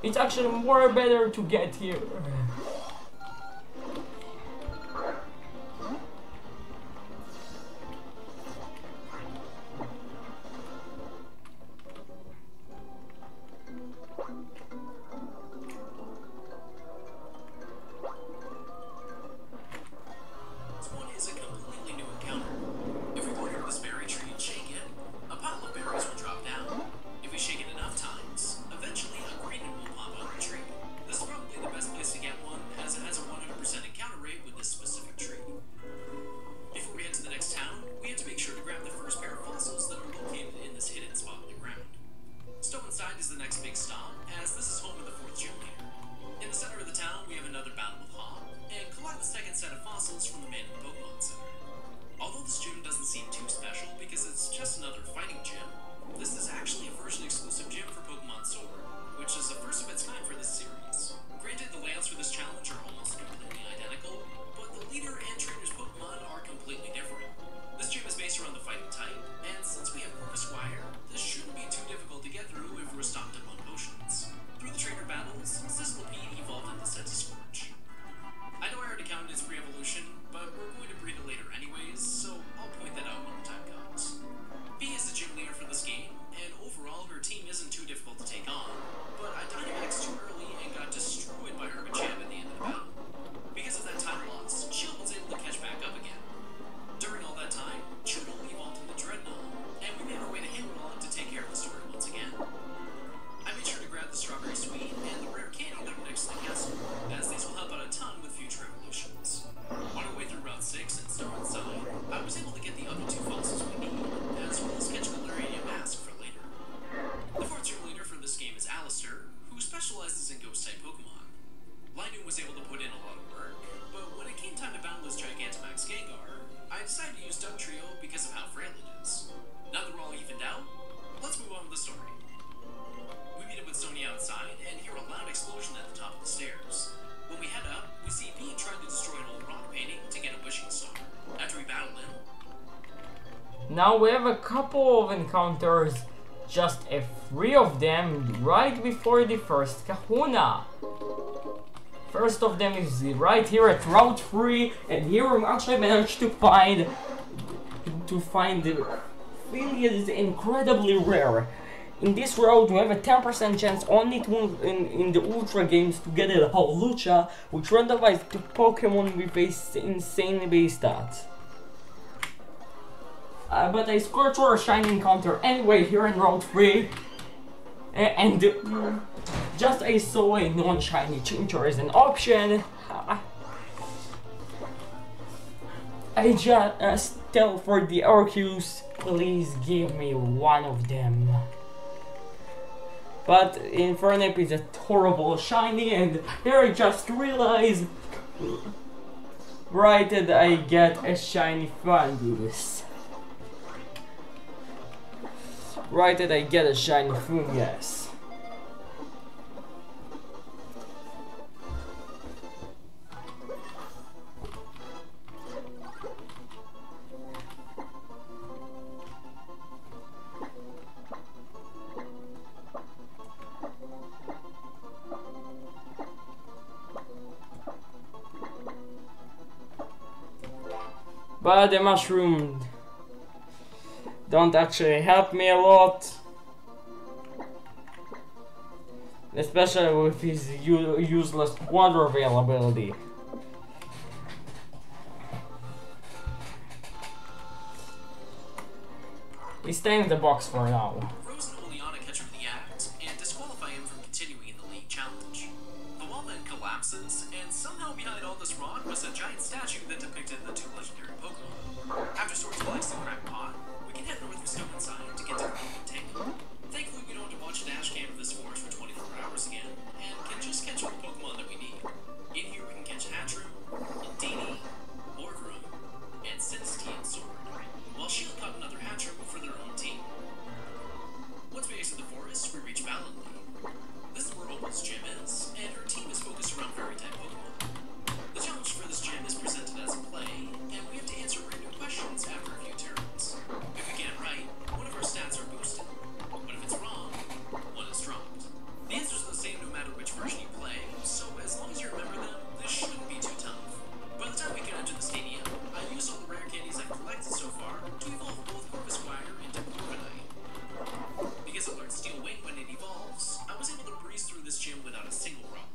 It's actually more better to get here. Now we have a couple of encounters, just a 3 of them right before the first kahuna. First of them is right here at Route 3, and here we actually managed to find the thing is incredibly rare. In this road we have a 10% chance only in the Ultra games to get a Hawlucha, which randomized to Pokemon with a insane base stats. But I scored for a shiny encounter anyway here in Route 3, and just I saw a non-shiny Chinchor as an option. I just tell for the Arceus, please give me one of them. But Infernape is a horrible shiny, and here I just realized right that I get a shiny Fungus. Right that I get a shiny Fungus. But the mushroom don't actually help me a lot, especially with his useless water availability. He's staying in the box for now. Rose and Oleana catch him in the act and disqualify him from continuing in the league challenge. The wall then collapses, and somehow behind all this rock was a giant statue that depicted the 2 legendary Pokemon. After Swords collects the cracked pot, we can head north of Stone Inside to get to Pokemon Tangle. Thankfully, we don't have to watch a dash cam of this forest for 24 hours again, and can just catch all the Pokemon that we need. In here, we can catch Hatchrim, Indini, Morgrim, and Sinistea and Sword, while Shield caught another Hatchrim for their own team. this gym is, and her team is focused around fairy-type Pokemon. The challenge for this gym is presented as a play, and we have to answer random questions after a few turns. If we get it right, one of our stats are boosted, but if it's wrong, one is dropped. The answers are the same no matter which version you play, so as long as you remember them, this shouldn't be too tough. By the time we get into the stadium, I've used all the rare candies I've collected so far to evolve both Corvisquire into Corviknight. Because I learned Steel Wing when it evolves, I was able to breeze through this gym without a single problem.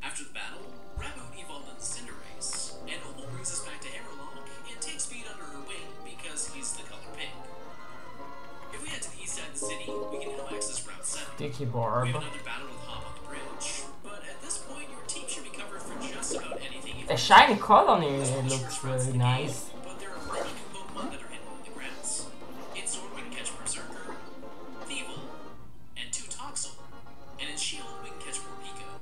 After the battle, Raboot evolved into Cinderace, and Opal brings us back to Aerolonk and takes speed under her wing because he's the color pink. If we head to the east side of the city, we can now access Route 7. Sticky Barb. We have another battle with Hop on the bridge, but at this point, your team should be covered for just about anything. The shiny colony looks really nice. But there are many new Pokemon that are hidden in the grass. In Sword, we can catch Berserker, Thievul, and 2 Toxel. And in Shield, we can catch Morpeko.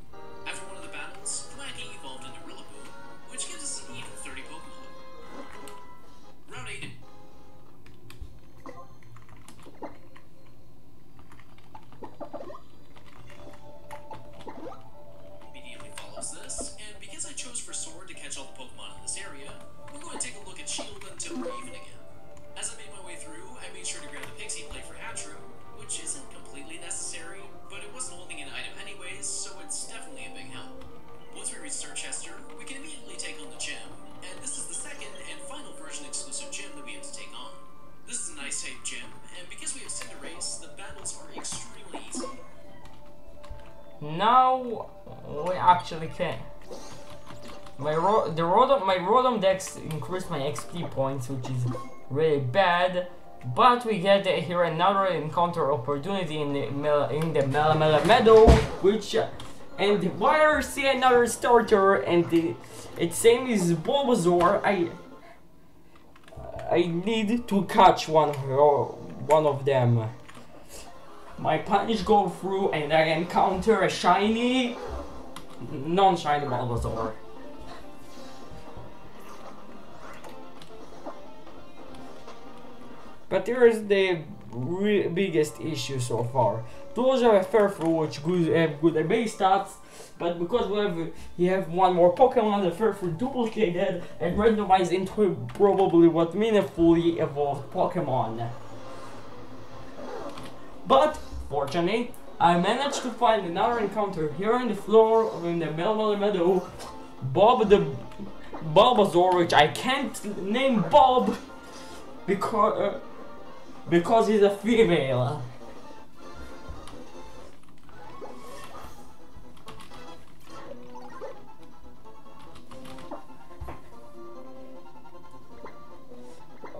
After one of the battles, Thwackey evolved into Rillaboom, which gives us an even 30 Pokemon. Route 8. Immediately follows this, and because I chose for Sword to catch all the Pokemon in this area, we're going to take a look at Shield until we're even again. As I made my way through, I made sure to grab the Pixie Plate for Hatchroom, which isn't completely necessary, but it wasn't holding an item anyways, so it's definitely a big help. Once we reach Sirchester, we can immediately take on the gym, and this is the second and final version exclusive gym that we have to take on. This is an Ice-type gym, and because we have Cinderace, the battles are extremely easy. Now we actually can. My Rotom Dex increased my XP points, which is really bad. But we get here another encounter opportunity in the Melamela Meadow, which and where I see another starter, and it's same as Bulbasaur. I need to catch one of them. My punch go through, and I encounter a shiny, non-shiny Bulbasaur. But here's the biggest issue so far. Those are a Fairful, which have good base stats, but because we have one more Pokemon, the Fairful duplicated and randomized into probably what meaningfully evolved Pokemon. But fortunately, I managed to find another encounter here in the floor in the Melamela Meadow. Bob the Bulbasaur, which I can't name Bob because he's a female.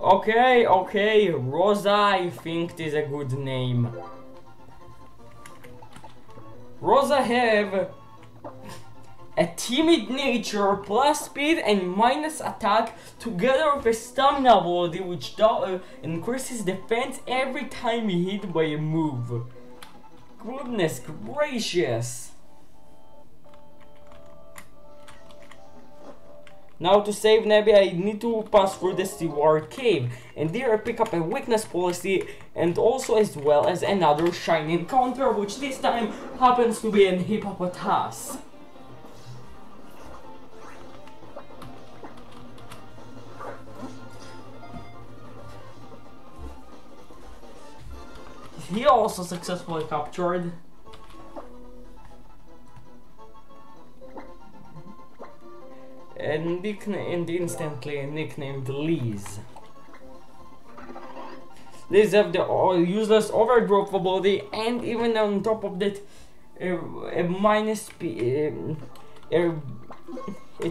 Okay, Rosa, I think is a good name. Rosa have a timid nature, plus speed and minus attack, together with a stamina ability which increases defense every time hit by a move. Goodness gracious! Now to save Nebby, I need to pass through the Seaward Cave, and there I pick up a weakness policy, and also as well as another shiny encounter, which this time happens to be an hippopotas. He also successfully captured. And instantly nicknamed Liz. Liz have the useless overdrop ability, and even on top of that, a minus a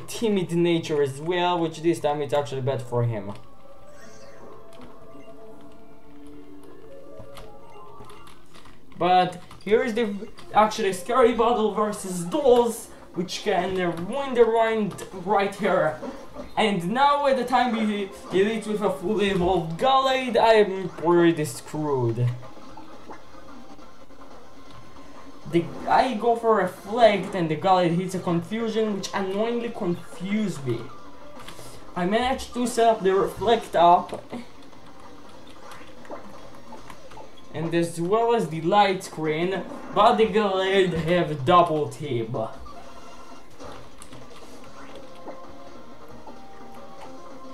timid nature as well, which this time it's actually bad for him. But here is the actually scary battle versus dolls, which can ruin the round right here. And now at the time he leads with a fully evolved Gallade, I'm pretty screwed. I go for Reflect and the Gallade hits a Confusion, which annoyingly confused me. I managed to set up the Reflect up, and as well as the light screen, but the glade have double tip.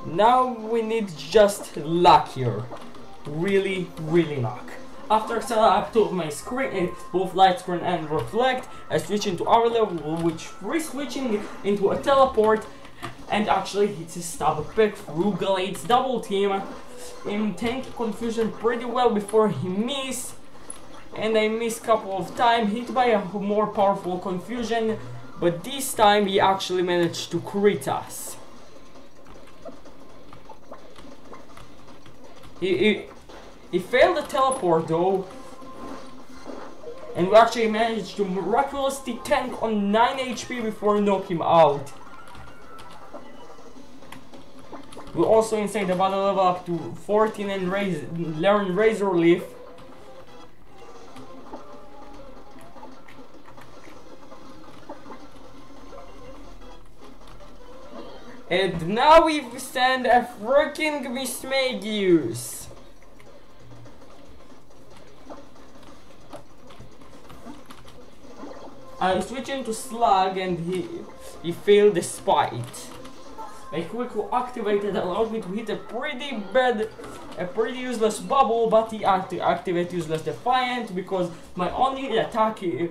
Now we need just luck here. Really luck. After setting up two of my screen, both light screen and reflect, I switch into Overlevel, which re-switching into a teleport, and actually hits a stab pick through Glade's double team. Him tank confusion pretty well before he miss, and I miss couple of times, hit by a more powerful confusion, but this time he actually managed to crit us. He failed the teleport though, and we actually managed to miraculously tank on 9 HP before knock him out. We also inside the battle level up to 14 and learn Razor Leaf. And now we send a freaking Mismagius. I switch into Slug and he failed the Spite. My quick activated allowed me to hit a pretty useless bubble, but he activated useless Defiant because my only attack, a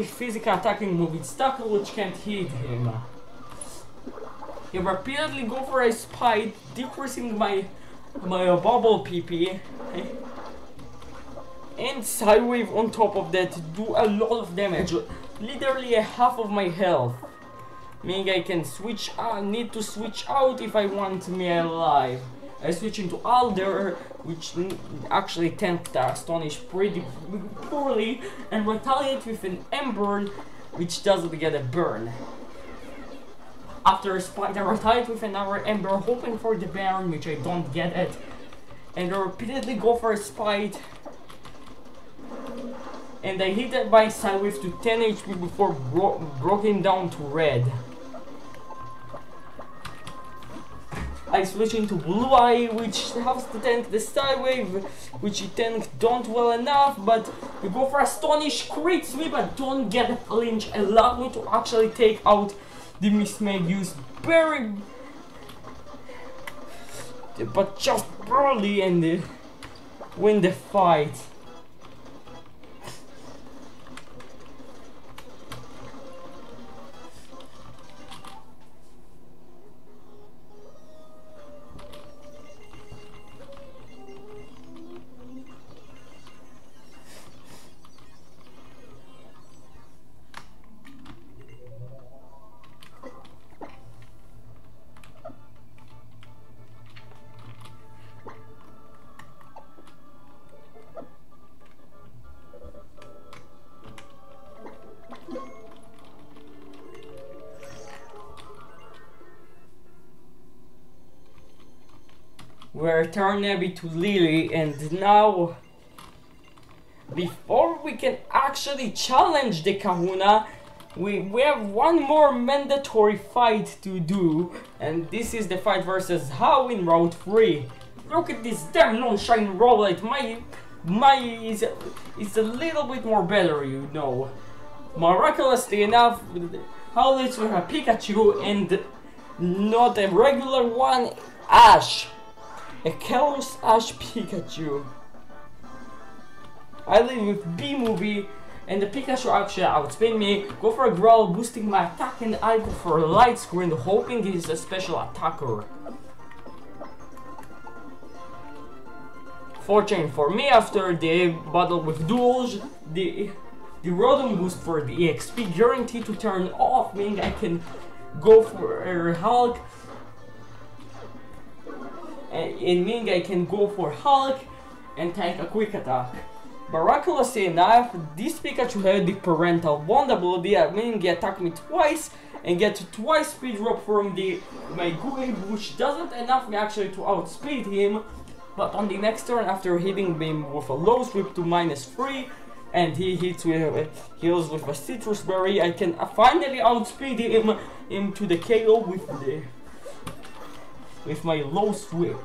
physical attacking move is Tackle, which can't hit him. He repeatedly go for a Spite, decreasing my bubble PP. And Sidewave on top of that do a lot of damage, literally a half of my health. Meaning I can switch out, need to switch out if I want me alive. I switch into Alder, which actually tanked the Astonish pretty poorly, and retaliate with an Ember, which doesn't get a burn. After a Spite, I retaliate with another Ember, hoping for the burn, which I don't get it. And I repeatedly go for a Spite. And I hit it by Sidewave to 10 HP before broke him down to red. I switch into Blue Eye, which helps to tank the Sidewave, which he tanked don't well enough, but we go for Astonish crit sweep and don't get a flinch, allow me to actually take out the Mismagius very, but just barely, and win the fight. We're turning to Lily, and now, before we can actually challenge the Kahuna, we have one more mandatory fight to do, and this is the fight versus How in Route 3. Look at this damn non-shine rollet, it's a little bit more better, you know. Miraculously enough, How lives with a Pikachu and not a regular one, Ash. A Kalos Ash Pikachu. I live with B-Movie, and the Pikachu actually outspin me, go for a Growl, boosting my attack, and I go for a Light Screen, hoping he's a special attacker. Fortunate for me, after the battle with Duels, the Rodon boost for the EXP guaranteed to turn off, meaning I can go for Hulk. And meaning I can go for Hulk and take a quick attack. Miraculously enough, this Pikachu had the parental bond ability, meaning he attacked me twice and get twice speed drop from my Gooey, which doesn't enough me actually to outspeed him. But on the next turn, after hitting him with a low sweep to -3, and he heals with a Citrus Berry, I can finally outspeed him to the KO with with my low sweep.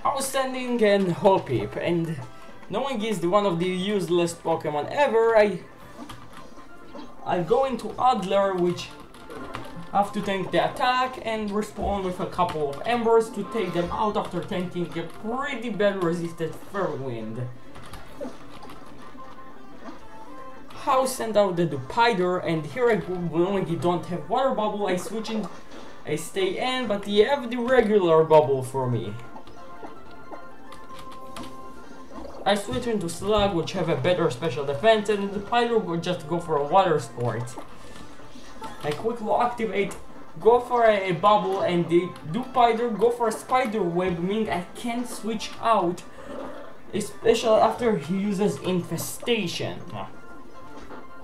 Outstanding and Hoppip, and knowing he's one of the useless Pokemon ever, I go into Adler, which have to tank the attack and respond with a couple of Embers to take them out after tanking a pretty bad resisted Fairwind. How send out the Dupider, and here I go, knowing you don't have Water Bubble, I switch in, I stay in, but they have the regular bubble for me. I switch into Slug, which have a better special defense, and the Dupider will just go for a Water Sport. I quickly activate, go for a bubble, and the Dupider go for a Spider Web, meaning I can't switch out, especially after he uses Infestation.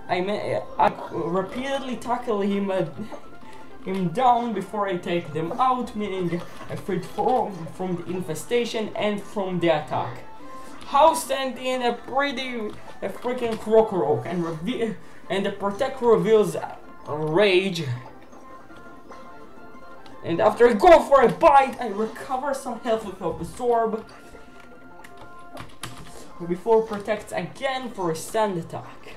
I repeatedly tackle him down before I take them out, meaning I freed from the Infestation and from the attack. House sent in a freaking Krokorok, and the Protect reveals Rage. And after I go for a bite, I recover some health with Absorb before Protects again for a Sand attack.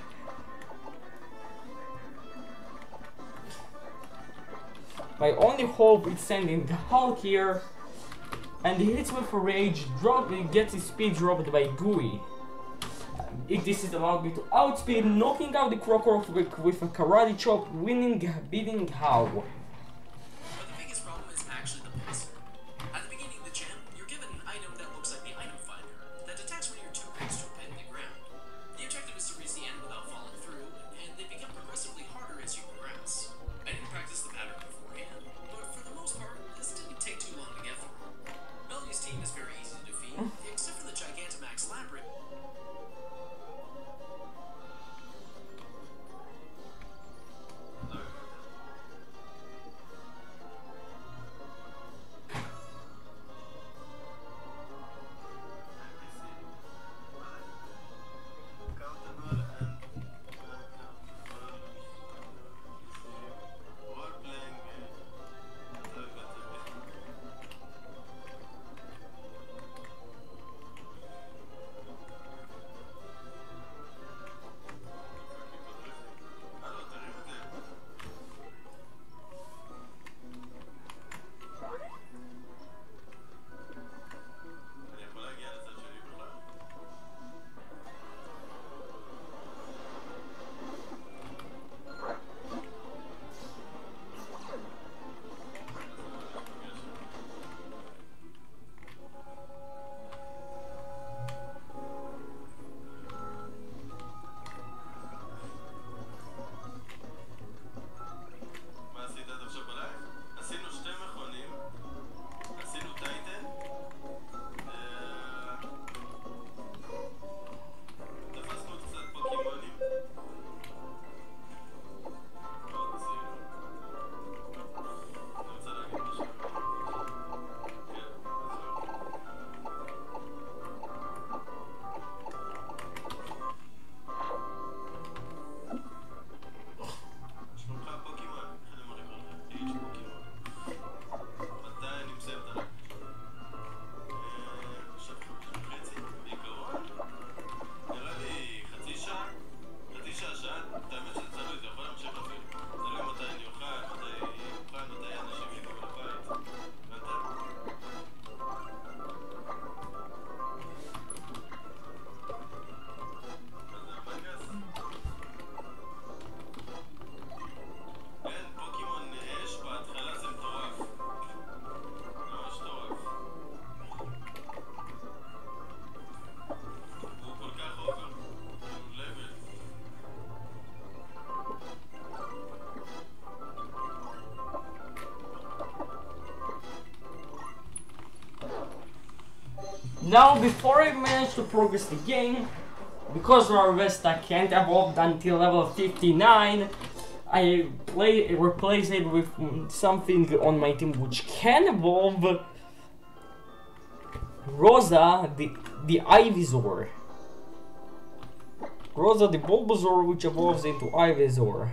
My only hope is sending the Hulk here, and he hits with a Rage, gets his speed dropped by Gooey. If this is allowed me to outspeed, knocking out the Krokorok with a Karate Chop, beating How. But the biggest problem is actually the pacer. At the beginning of the gym, you're given an item that looks like the item finder that detects when your toothpicks drop in the ground. The objective is to reach the end without falling through, and they become progressively harder as you progress. I didn't practice the pattern beforehand, but for the most part, this didn't take too long to get through. Melody's team is very easy to defeat, except for the Gigantamax Labyrinth. Now, before I manage to progress the game, because Larvesta can't evolve until level 59, I replace it with something on my team which can evolve. Rosa, the Ivysaur. Rosa, the Bulbasaur, which evolves into Ivysaur.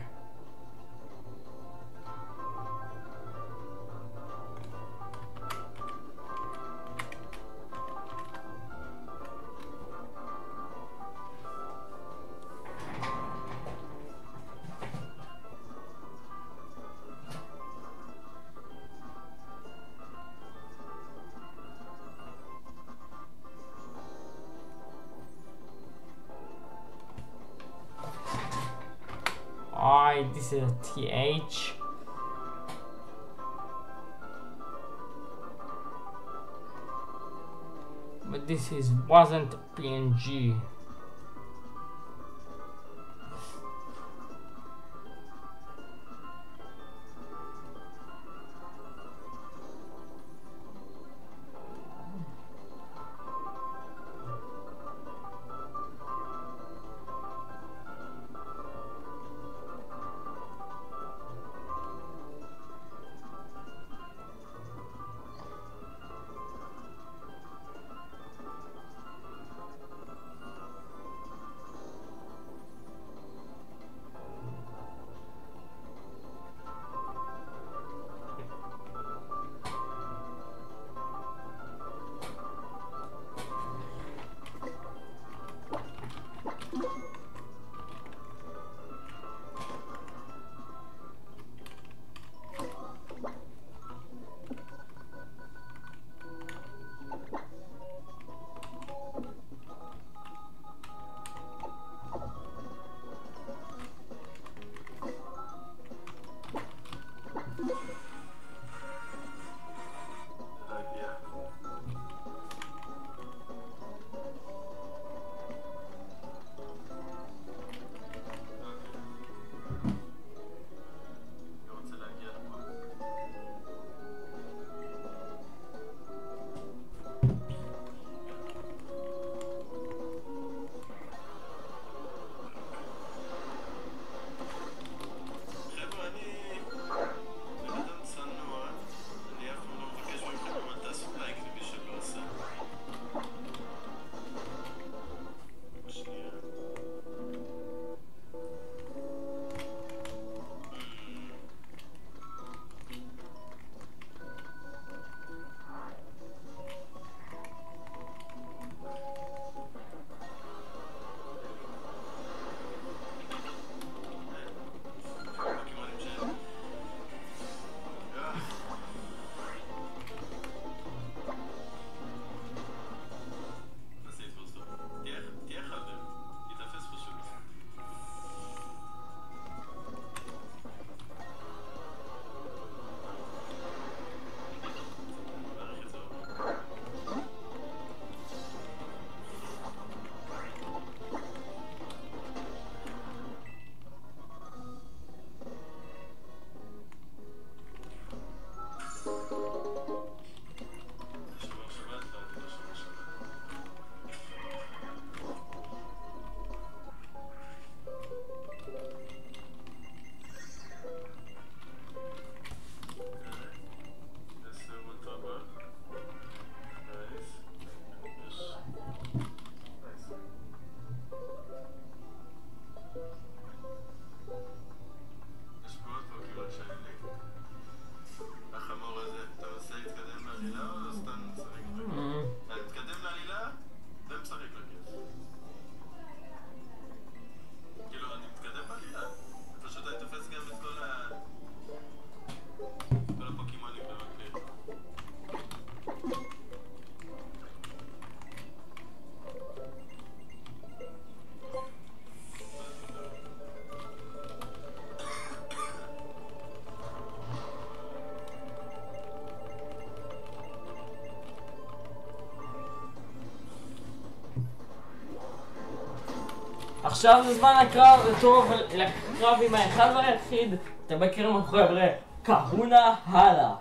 why this is a TH. But this wasn't PNG. עכשיו זה זמן הקרב, טוב, לקרב עם האחד והיחיד. אתם מכירים אותו חבר'ה, קהונה הלאה.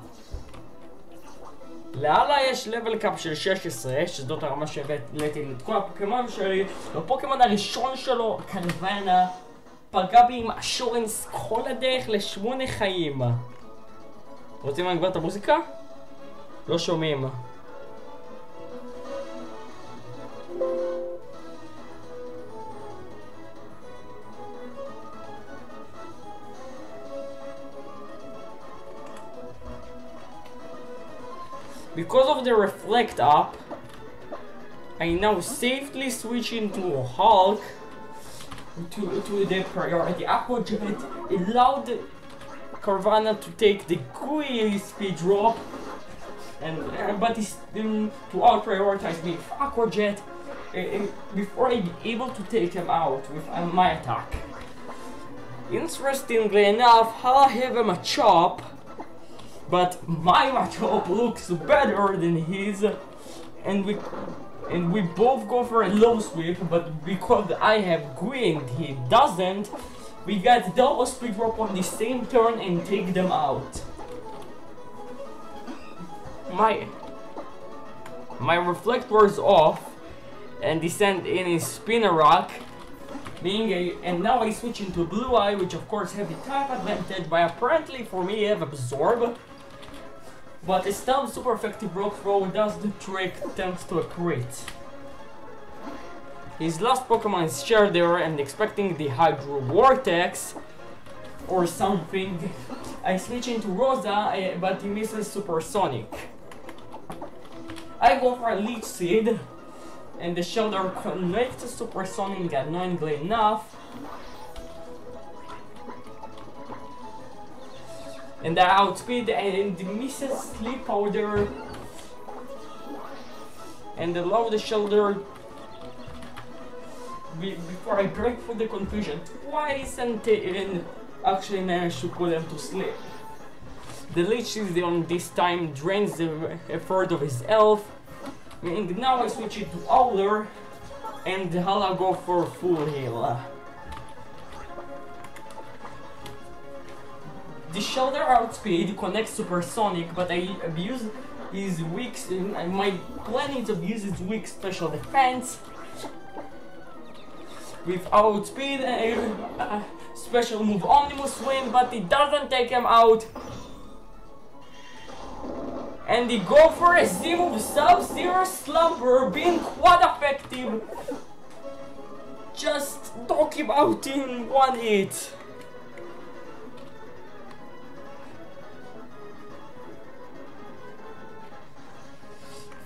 להלאה יש לבל קאפ של 16, שזאת הרמה שהבאתי את כל הפוקימון שלי. הפוקימון הראשון שלו, קרוונה, פגע בי עם אשורנס כל הדרך ל8 חיים. רוצים להגביר את המוזיקה? לא שומעים. Because of the reflect up, I now safely switch into Hulk to the priority aquajet. Allowed Carvana to take the GUI speed drop, but to out prioritize me for aquajet before I be able to take him out with my attack. Interestingly enough, I have a Machop, but my Machop looks better than his, and we both go for a low sweep, but because I have green and he doesn't, we get double speed drop on the same turn and take them out. My reflector is off and descend in his spinner rock, and now I switch into Blue Eye, which of course have the type advantage, but apparently for me I have Absorb. But a still super effective rock throw does the trick thanks to a crit. His last Pokemon is Shredder, and expecting the Hydro Vortex or something, I switch into Rosa, but he misses Supersonic. I go for a Leech Seed, and the Shredder connects to Supersonic annoyingly enough. And I outspeed and misses Sleep Powder, and allow the Shredder before I break through the confusion twice and actually manage to put him to sleep. The Leech Seed on this time drains a third of his health, and now I switch it to Owler, and I'll go for full heal. The Shredder outspeed connects Supersonic, but I abuse his weak. My plan is to abuse his weak special defense with outspeed and special move Omnibus Swing, but it doesn't take him out. And he go for a Z-move Sub-Zero Slumber, being quite effective. Just knock him out in one hit.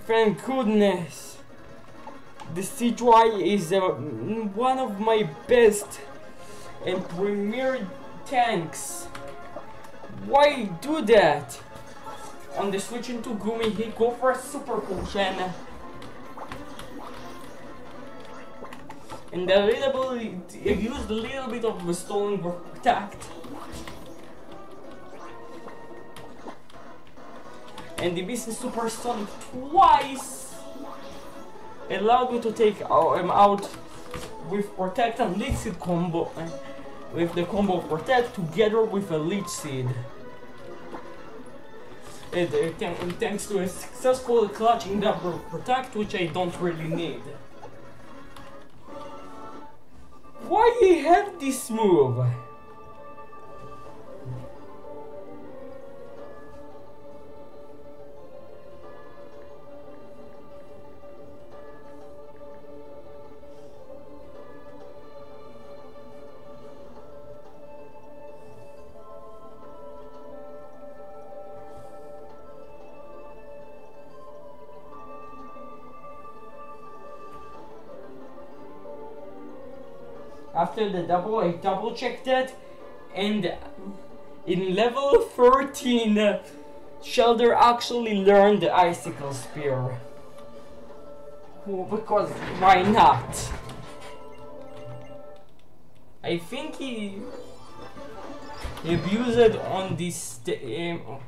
Thank goodness. The C-Dry is one of my best and premier tanks. Why do that? On the switch into Gumi, he go for a Super Potion. And he used a little bit of the Stolen for Protect. And the misses Supersonic twice. Allowed me to take him out with Protect and Leech Seed combo. With the combo of Protect together with a Leech Seed. Thanks to a successful clutching double Protect, which I don't really need. Why he have this move? After the double, I double checked it, and in level 13, Shredder actually learned the Icicle Spear. Because why not? I think he abused it on this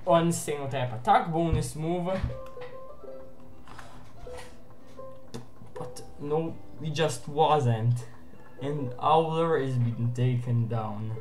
on single type attack bonus move. But no, he just wasn't. And Owler is being taken down.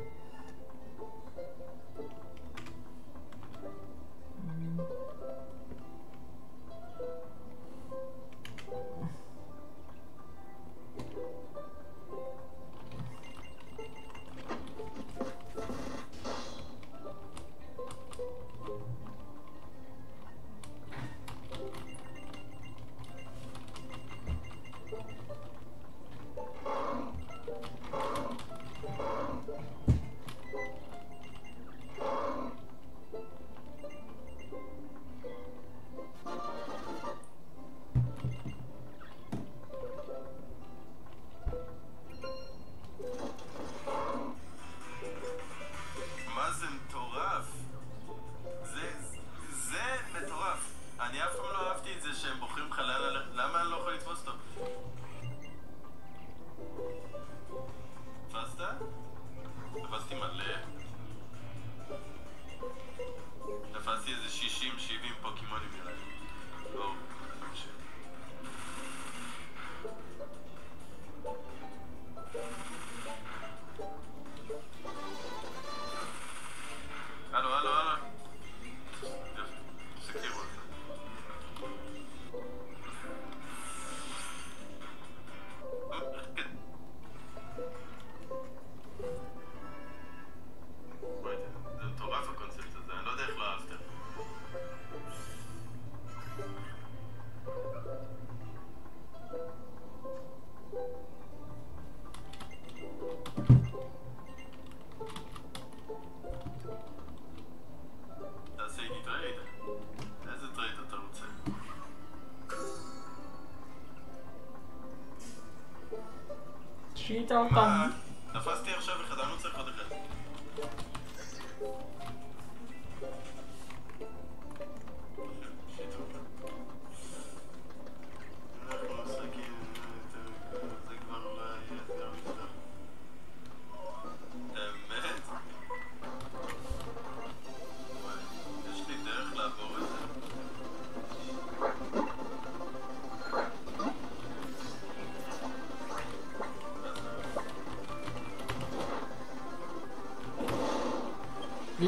שיטה אותם. תפסתי עכשיו אחד, אני לא צריך עוד אחד.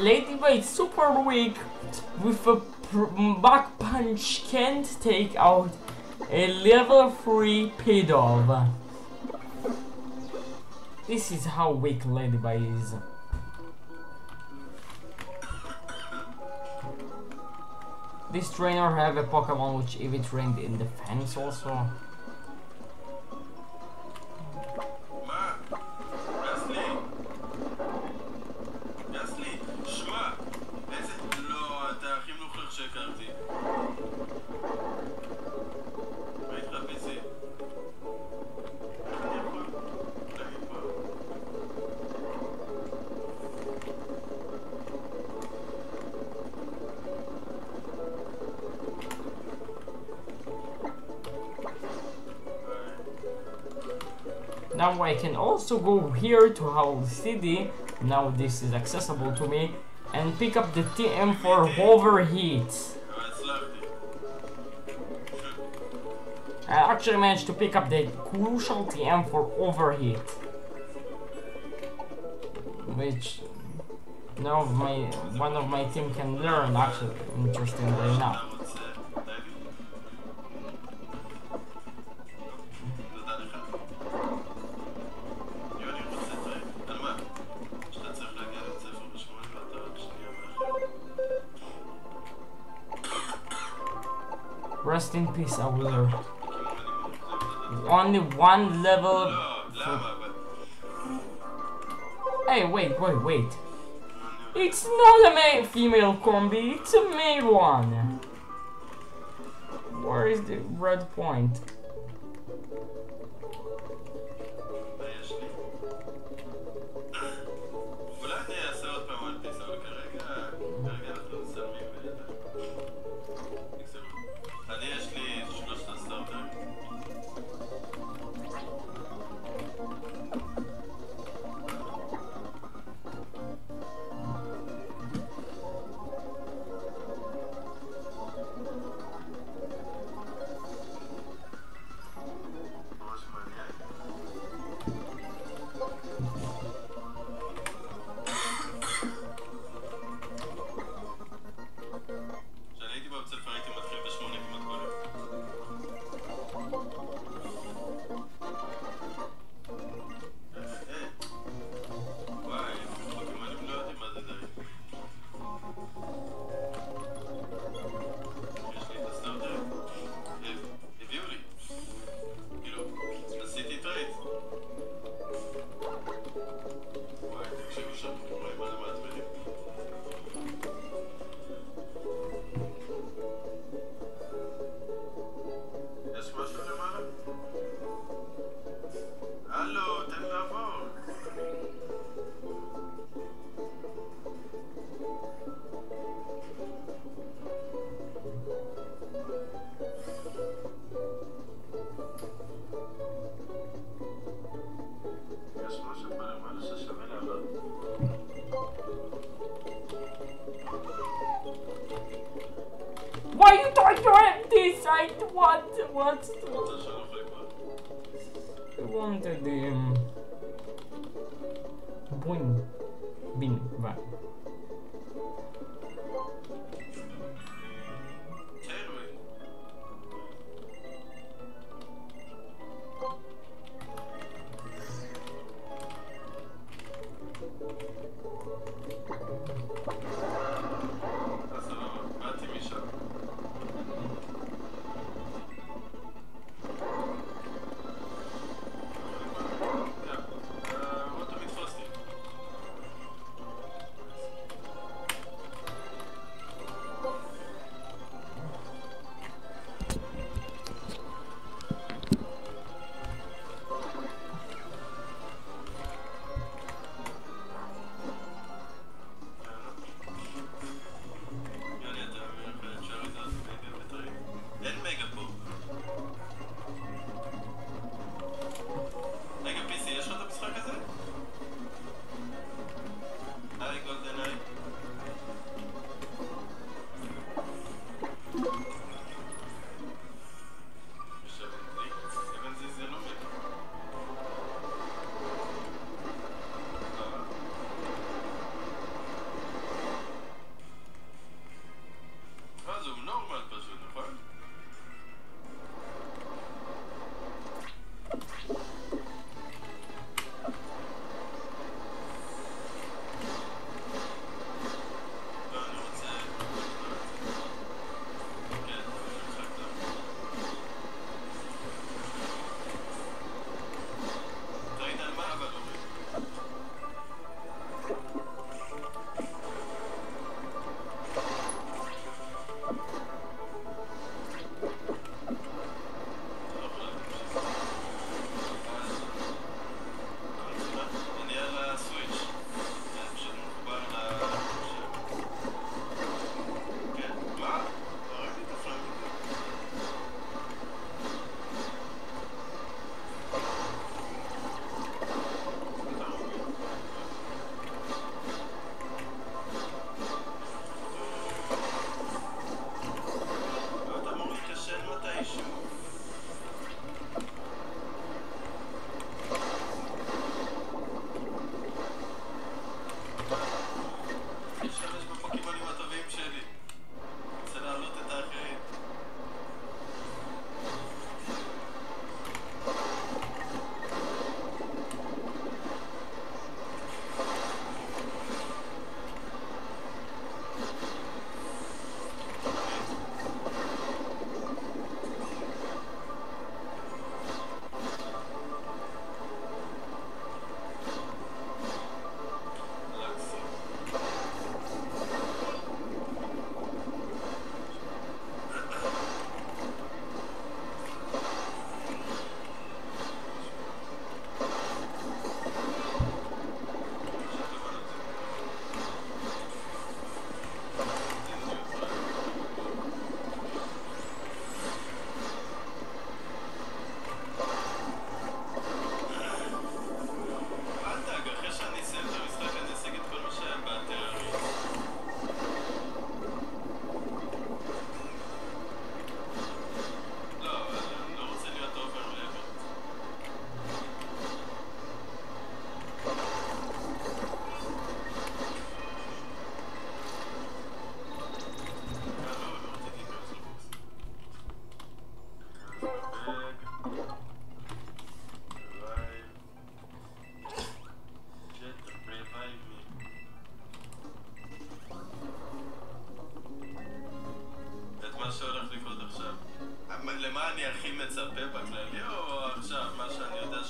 Ladybite super weak with a back punch can't take out a level 3 Pidove. This is how weak Ladybite is. This trainer have a Pokemon which EV trained in defense also. Now I can also go here to Howl City, now this is accessible to me, and pick up the TM for overheat. I actually managed to pick up the crucial TM for overheat, which one of my team can learn actually, interestingly enough. Rest in peace, Awler. Only one level. Hey, wait. It's not a female combi, it's a male one. Where is the red point? Why you don't want this? I want I wanted the bin right.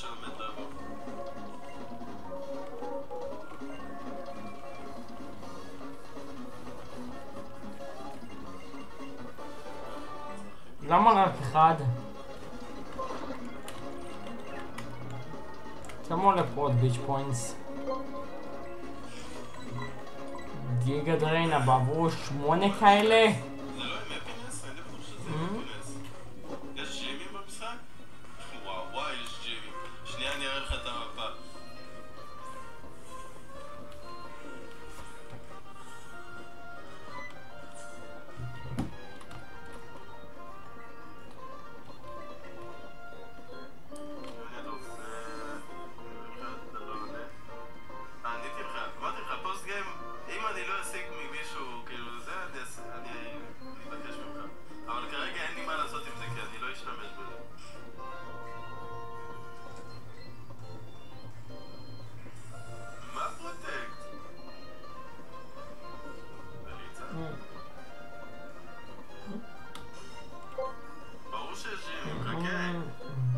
שעכשיו מת לעבור. למה רק אחד? כמה עולה פה עוד ביץ' פוינטס? גיגה דריינה בעבור 8 כאלה? זה לא עם אפינס? אני בטוח שזה עם אפינס. יש ג'ימים במשחק? וואו, יש ג'ימים. שנייה אני אראה לך את המפה.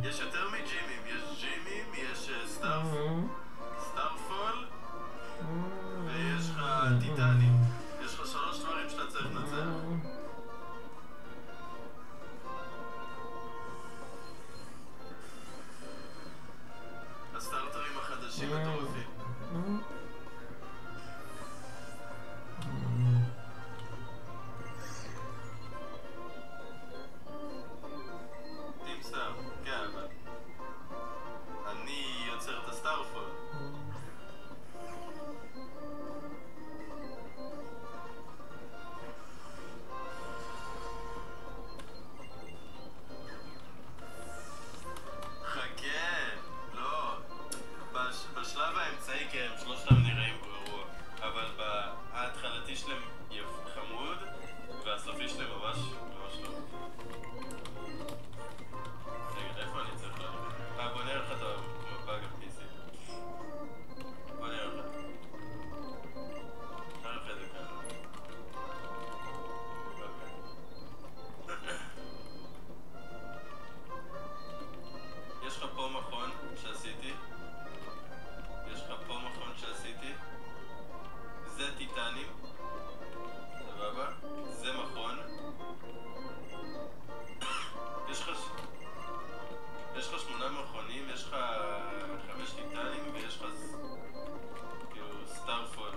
יש יותר מג'ימים, יש ג'ימים, יש סטארפול ויש לך טיטנים. יש לך 3 דברים שאתה צריך לנצח. הסטארטרים החדשים מטורפים. בשלב האמצעי כן, שלושתם נראים גרוע, אבל ההתחלתי שלהם חמוד, והסופי שלהם ממש לא. רגע, איפה אני צריך ללכת? בוא נראה לך את המפה גם PC. בוא נראה לך. נראה לך את זה כאן. יש לך פה מכון שעשיתי. זה טיטנים, סבבה? זה מכון. יש לך 8 מכונים, יש לך 5 טיטנים ויש לך כאילו סטארפול.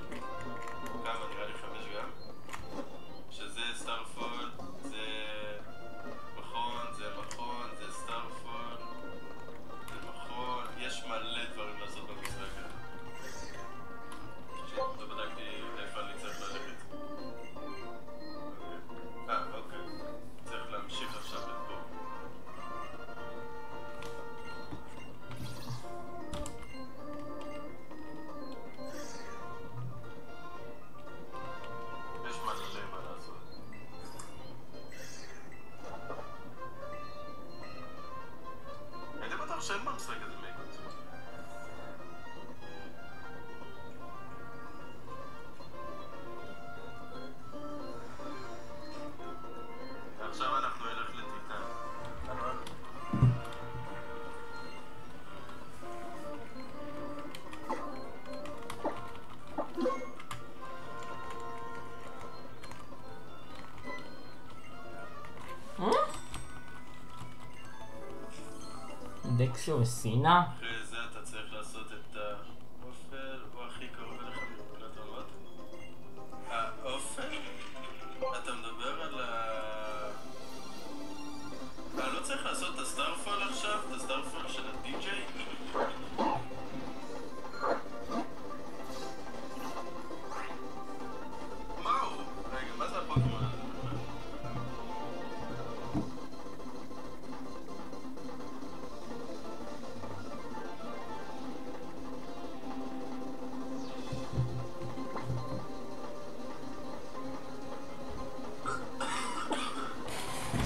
כמה? נראה לי 5 גם. שזה סטארפול, זה מכון, זה סטארפול, זה מכון. יש מלא דברים לעשות במשחק הזה. לא בדקתי איפה אני צריך ללכת. אוקיי. צריך להמשיך עכשיו את פה. יש מלא מה לעשות. הייתי בטוח שאין במשחק הזה מייקות. עכשיו אנחנו נלך לטיטן. דקסו וסינה? אחרי זה אתה צריך לעשות את האופל, הוא הכי קרוב אליך מבחינת רמות. האופל? אתה מדבר על לא צריך לעשות את הסטארפול עכשיו? את הסטארפול של הדי-ג'יי? מהו? רגע, מה זה הפוקימון הזה?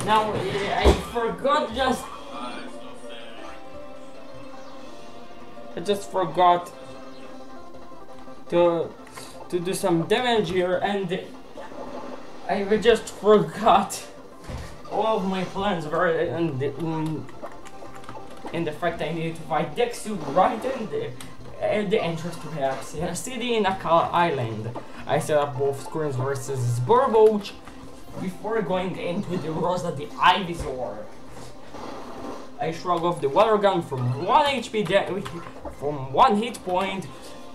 Now, I forgot just... I just forgot to do some damage here, and I just forgot all of my plans. and the fact I needed to fight Dexu right at the entrance to the city in Akala Island. I set up both screens versus Burboach before going into the Rosa the Ivysaur. I shrug off the water gun from 1 HP from 1 hit point,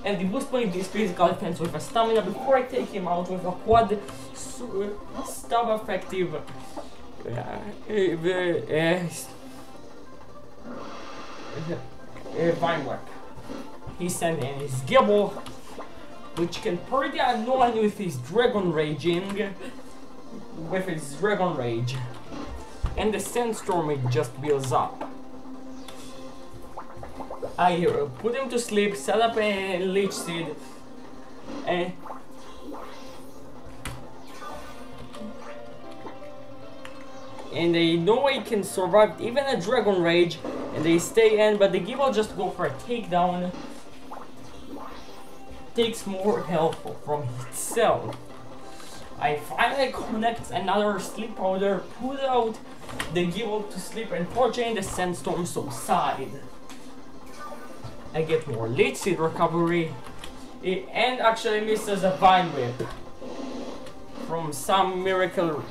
and the boost point is physical defense with a stamina before I take him out with a quad stab effective Vine Whip. He sent in his Gibble, which can pretty annoy with his Dragon Raging, and the Sandstorm it just builds up. I put him to sleep, set up a Leech Seed, and they know I can survive even a Dragon Rage, and they stay in, but the Gibble just go for a takedown. Takes more health from itself. I finally connect another sleep powder, put out the Gibble to sleep, and fortunately the Sandstorm subside. I get more Leech Seed recovery, and actually misses a Vine Whip from some miracle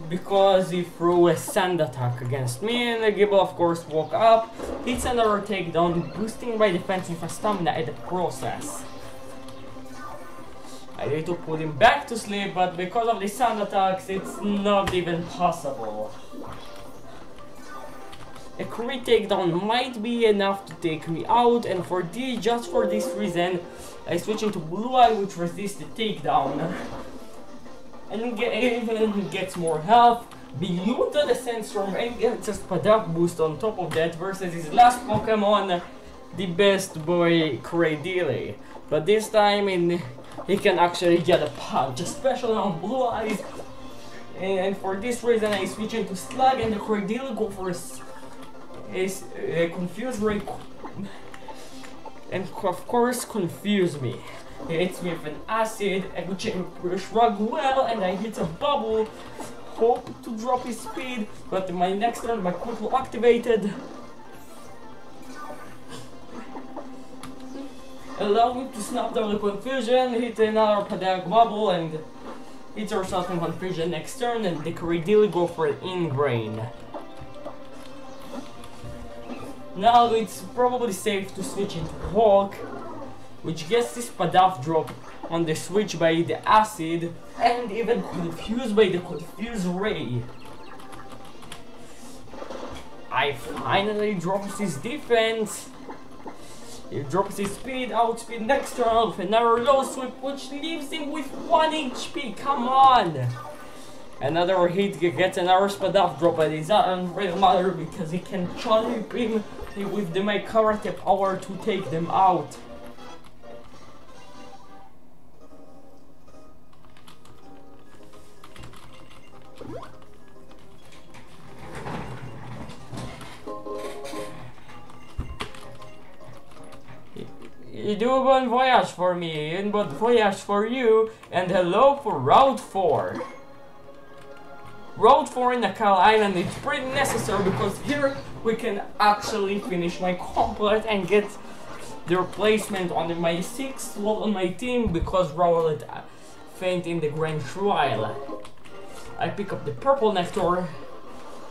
because he threw a sand attack against me, and the Gibble of course woke up, hits another takedown, boosting my defense with a stamina at the process. I need to put him back to sleep, but because of the sand attacks, it's not even possible. A crit takedown might be enough to take me out, and just for this reason, I switch into Blue Eye, which resists the takedown. And even gets more health, beyond the Sandstorm, and gets a Spadaf boost on top of that versus his last Pokemon, the best boy Cradily. But this time he can actually get a punch, especially on Blue Eyes. And for this reason I switch into Slug, and the Cradily go for a Confuse Ray, and of course confuse me. He hits me with an acid, which I shrug well, and I hit a bubble, hope to drop his speed, but in my next turn my quickly activated. Allow me to snap down the confusion, hit another Padak bubble, and hit yourself in confusion next turn, and the Cradily go for an Ingrain. Now it's probably safe to switch into Hawk, which gets this Padaf drop on the switch by the acid, and even confused by the Confuse Ray. I finally drops his defense. He drops his speed, outspeed next turn with another low sweep, which leaves him with 1 HP, come on! Another hit gets another Spadaf drop, but it doesn't really matter because he can chomp him with the my karate power to take them out. You do bon voyage for me, and bon voyage for you, and hello for Route 4. Route 4 in Akala Island is pretty necessary because here we can actually finish my complete and get the replacement on my 6th slot on my team because Rowlet faint in the Grand Trial. I pick up the purple nectar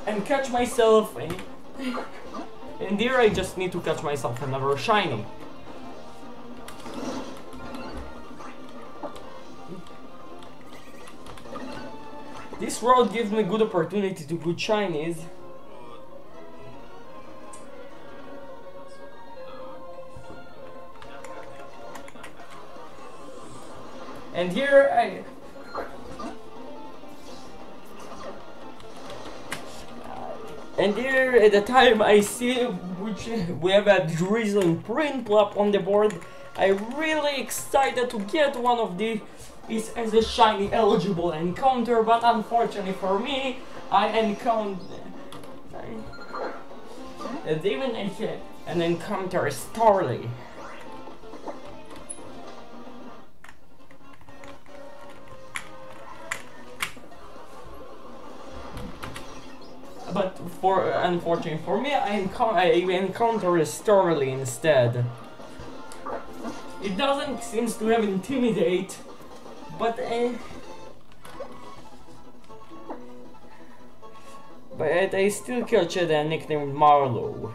and catch myself, and here I just need to catch myself another shiny. This road gives me good opportunity to good shinies. And here at the time I see which we have a Drizzling Prinplup on the board, I'm really excited to get one of these as a shiny eligible encounter, but unfortunately for me, I encounter an encounter Starly. But unfortunately for me, I encounter a Starly instead. It doesn't seem to have Intimidate, but I still catch the nickname Marlowe.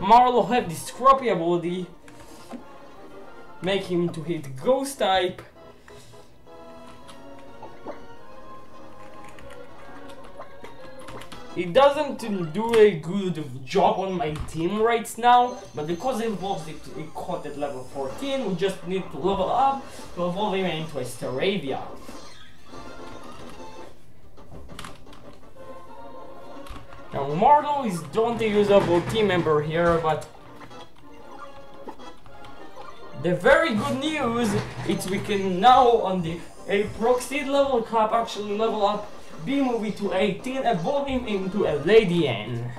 Marlowe have this scrappy ability, make him to hit Ghost type. It doesn't do a good job on my team right now, but because it evolves it caught at level 14, we just need to level up to evolve him into a Staravia. Now Marlowe is not a usable team member here, but the very good news is we can now on the Proxy level cap actually level up B-Movie to 18, evolve him into a Lady N.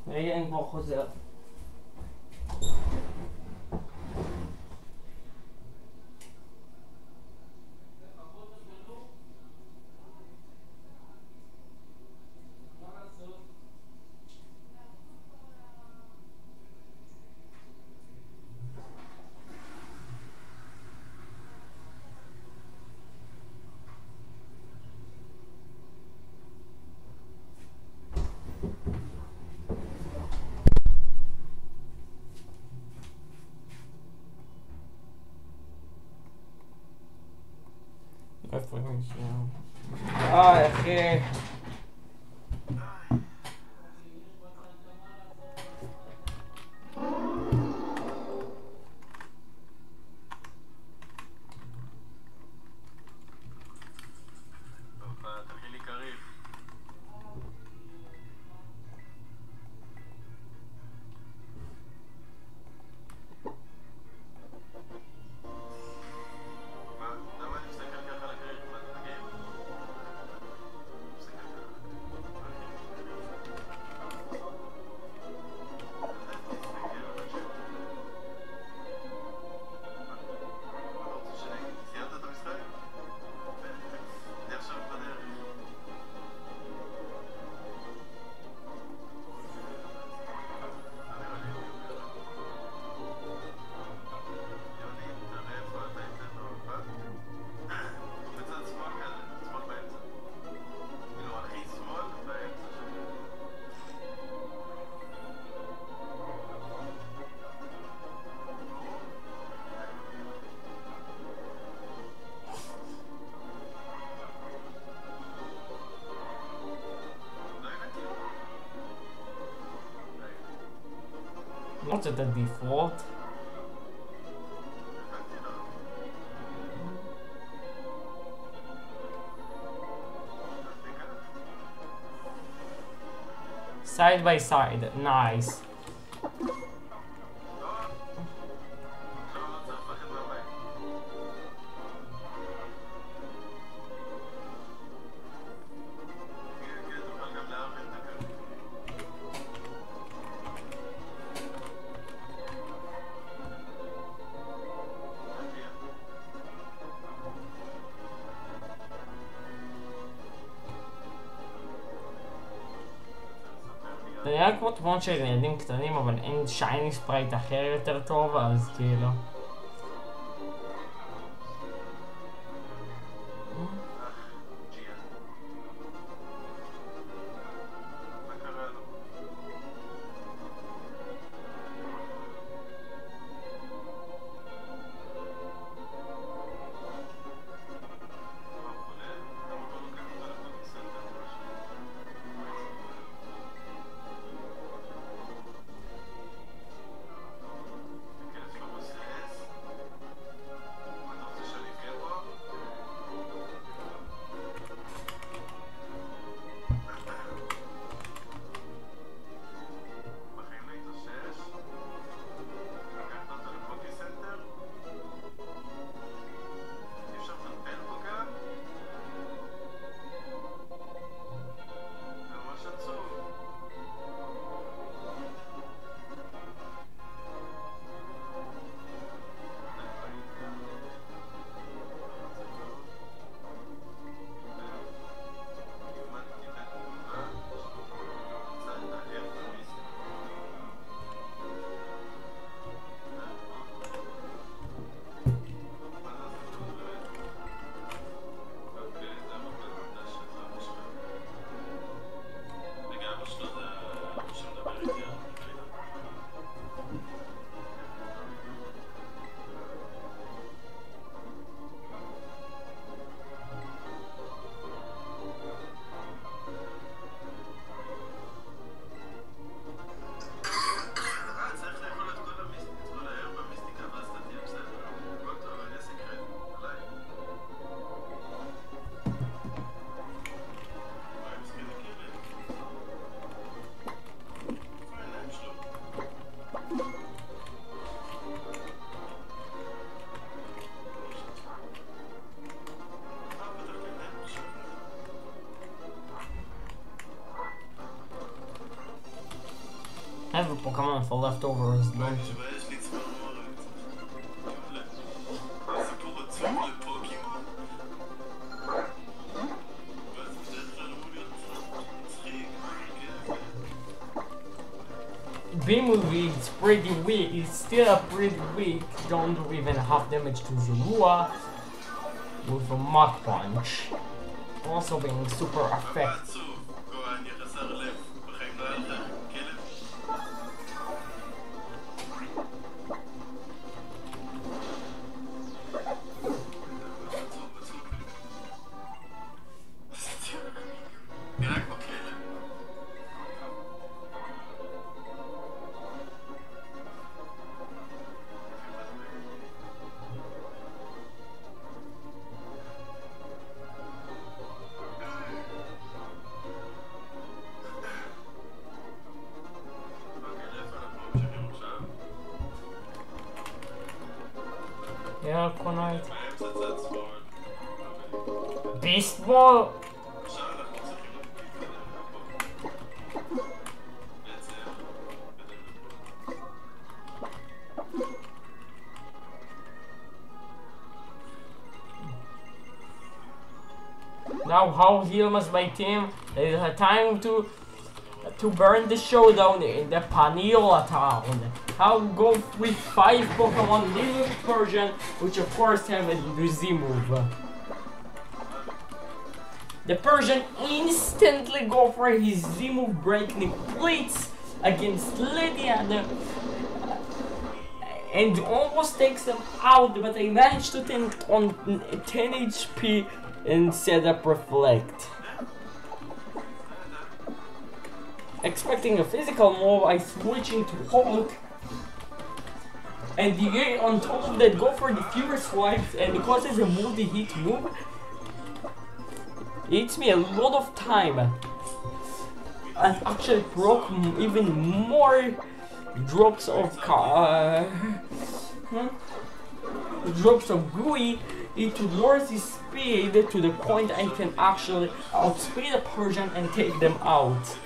רגע, אני כבר חוזר. אחי. Not at the default. Side by side, nice. זה נראה כמו תמונות של ילדים קטנים, אבל אין שייני ספרייט אחר יותר טוב, אז כאילו... Pokemon for leftovers, don't you? יש לי צמרמורת. הסיפור עצוב לפוקימון. ואז בדרך כלל אמור להיות מצחיק. B-movie, it's pretty weak, it's still pretty weak, don't do even half damage to Zulua with a Mach Punch, also being super effective. עצוב. גואן יחסר לב. בחיים לא היה לך כלב? עצוב. נראה כמו כלב. Yeah, Conite. באמצע צד שמאל. Beast Ball! עכשיו אנחנו צריכים להתקדם לפה. בעצם, Now how heals my team? It is a time to burn the showdown in the Paniola town. I'll go with 5 Pokemon living Persian, which of course have a Z move. The Persian instantly go for his Z move breaking Blitz against Lydia and almost takes them out, but I managed to tank on 10 HP and set up Reflect. Expecting a physical move, I switch into Hulk, and on top of that go for the Fury Swipes, and because it's a multi-hit move, it eats me a lot of time. I've actually broke even more drops of drops of gooey into Morris's speed to the point I can actually outspeed a Persian and take them out.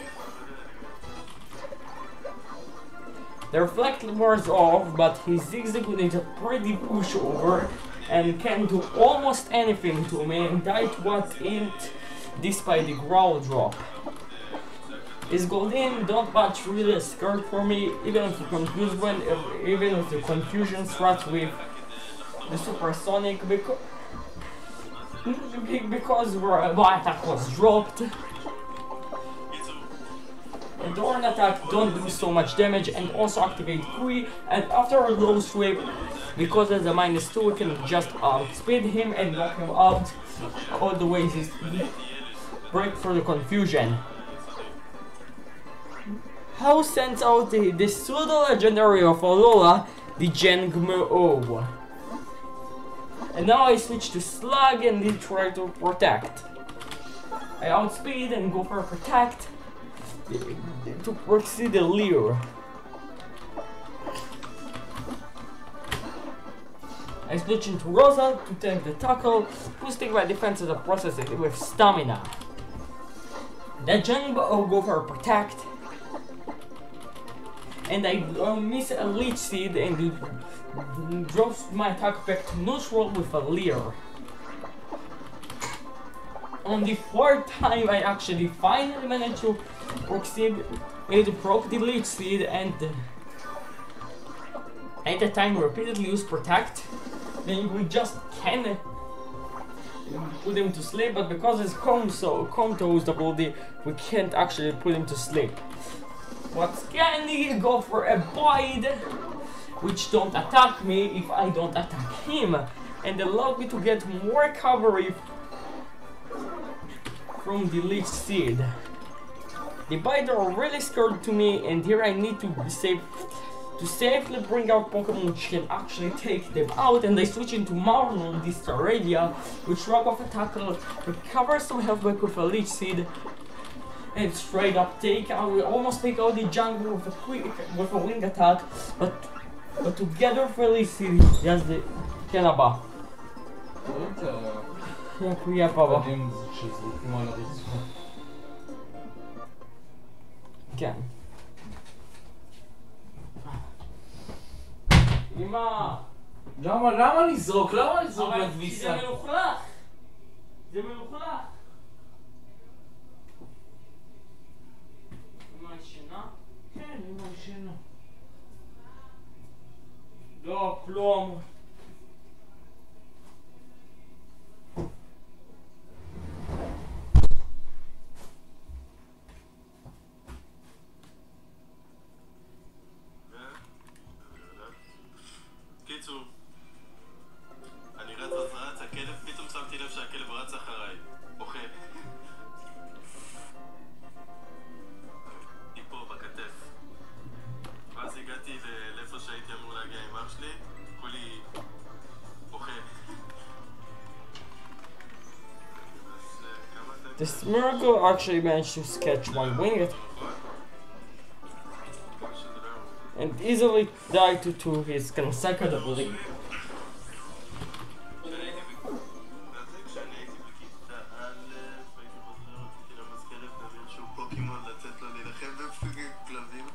The reflect wears off, but his zigzag is a pretty pushover and can do almost anything to me, and that what ain't despite the growl drop. His Goldeen don't much really scared for me, even if the confusion starts with the supersonic because my attack was dropped. And Dorn attack don't do so much damage and also activate Kui, and after a low sweep, because there's a -2, we can just outspeed him and knock him out all the way to break for the confusion. How sends out the pseudo-legendary of Alola, the Jangmo-O. And now I switch to Slug and they try to protect. I outspeed and go for protect to proceed the lure. I switch into Rosa to tank the tackle, boosting my defense as a process with stamina. The Jangmo-O go for protect, and I miss a Leech Seed and drops my attack back to neutral with a Leer. On the 4th time I actually finally managed to proc the Leech Seed, and at the time repeatedly use protect, then we just can put him to sleep, but because it's comatose ability, we can't actually put him to sleep. But can he go for a Bite, which don't attack me if I don't attack him, and allow me to get more coverage from the Leech Seed. The Bite are really scared to me, and here I need to safely bring out Pokemon which can actually take them out, and I switch into Marlon, this Staravia, which drop off a tackle, recover some health back with a Leech Seed, and straight up almost take out the jungle with a wing attack, but together for Leech Seed, just the Kenaba. Yeah, Papa. כן. אמא! למה לזרוק? למה לזרוק אבל לכביסה? זה מלוכלך! זה מלוכלך! אמא ישנה? כן, אמא ישנה. לא, כלום. קיצור, אני רץ, הכלב, פתאום שמתי לב שהכלב רץ אחריי, בוכה. היא פה, בכתף. ואז הגעתי לאיפה שהייתי אמור להגיע עם אח שלי, כולי בוכה. This miracle actually managed to sketch one winged and easily died to his consecutively. כשאני הייתי בכיתה א', הייתי חוזר, רציתי למזכרת להבין שהוא פוקימון לצאת לו להילחם בפוגים כלבים.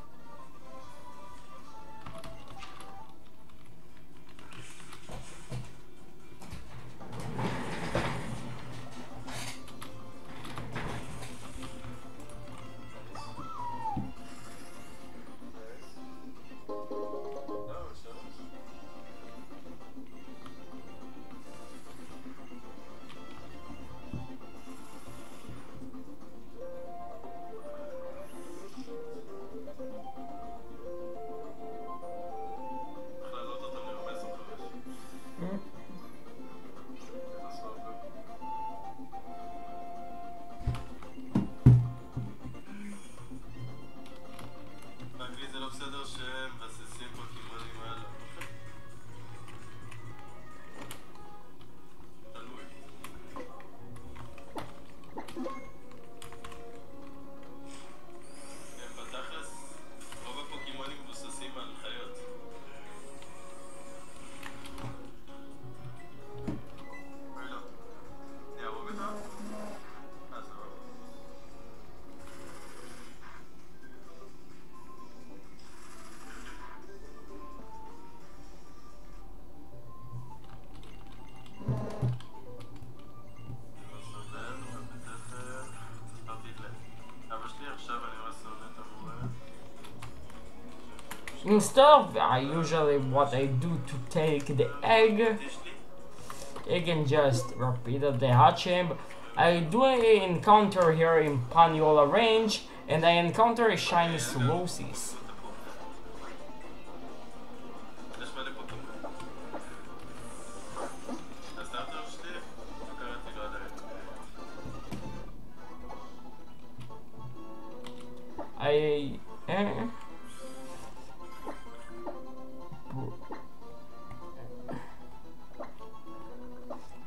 זה לא בסדר שהם מבססים פוקימונים על אוכל? תלוי. כן, בתכלס, רוב הפוקימונים מבוססים על חיות. אוי לא. אני ארוג אותה? סבבה. Instead of usually what I do to take the egg and just repeat the hatching, I do an encounter here in Paniola range and I encounter a shiny Slowsis.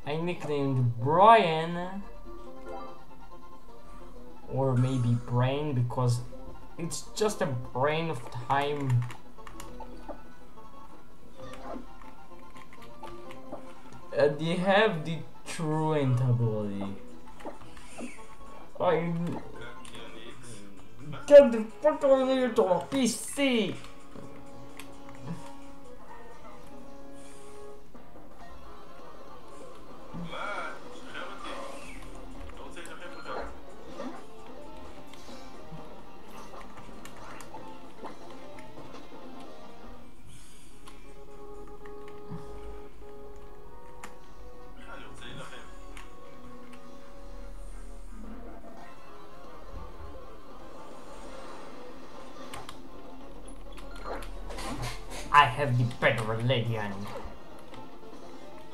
I nicknamed Brian, or maybe Brain, because it's just a brain of time. They have the truant ability. I get the fuck out of here to a PC. I have the better religion.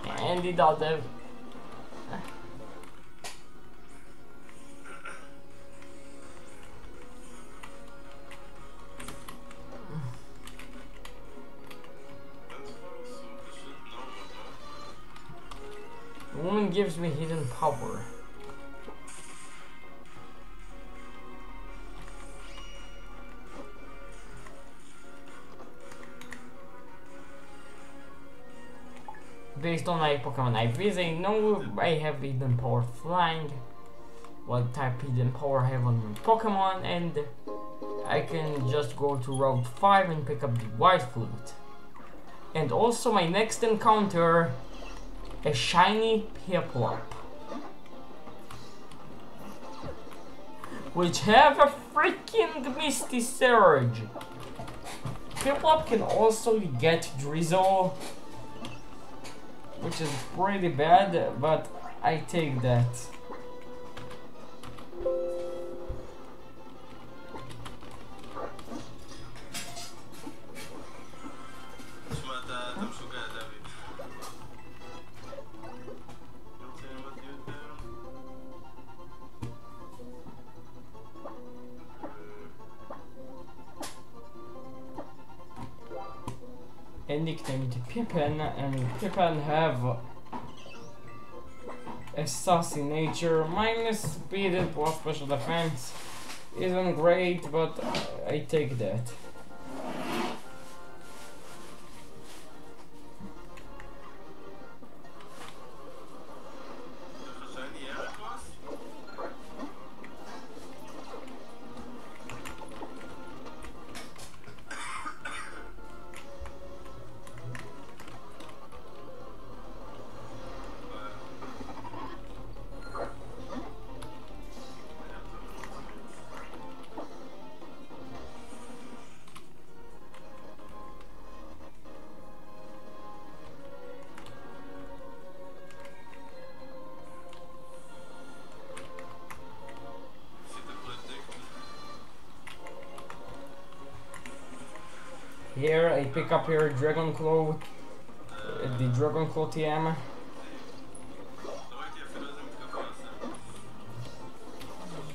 And the other. The woman gives me hidden power. Based on my Pokemon IVs, I know I have hidden power flying, what type hidden power I have on my Pokemon, and I can just go to Route 5 and pick up the White Flute. And also my next encounter, a shiny Piplup, which have a freaking Misty Surge. Piplup can also get Drizzle, which is pretty bad, but I take that. תשמע, אתה משוגע, דוד. אני רוצה לראות יותר. And nicknamed Pippin, and Pippin have a sassy nature, minus speed and plus special defense. Isn't great, but I take that. איך שאני ירקוס? Here I pick up here Dragon Claw, the Dragon Claw TM. לא ראיתי אפילו איזה מתקפה עושה.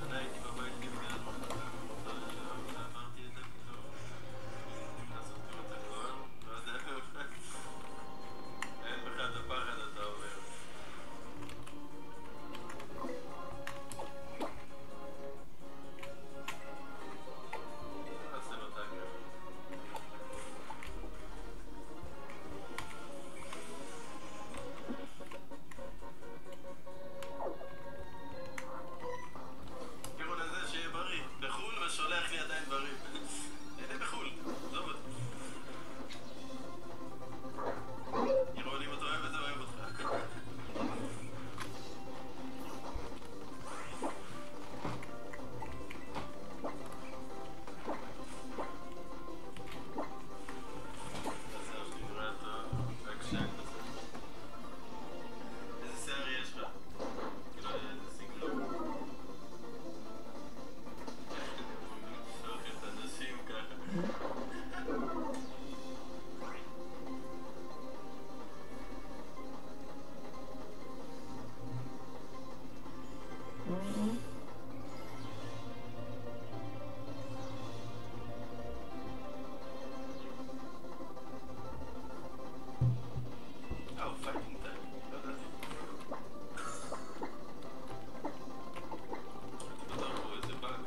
אני הייתי בבית כבגלל עברתי את זה פתאום. לעשות לראות הכל, ואז אין בכלל את הפחד, אתה עובר. נעשה לו את האגרף. פירון הזה שיהיה בריא, בחול ושולח לי עדיין בריא. הנה בחול, עזוב אותי. ירון, אם אתה אוהב את זה, אוהב אותך. השיער שלי נראה טוב, רק שק כזה. איזה שיער יש לך? כאילו, איזה סגנון. שולח את הנשים ככה. פאקינג טיים, לא ידעתי. הייתי בטוח פה איזה באג.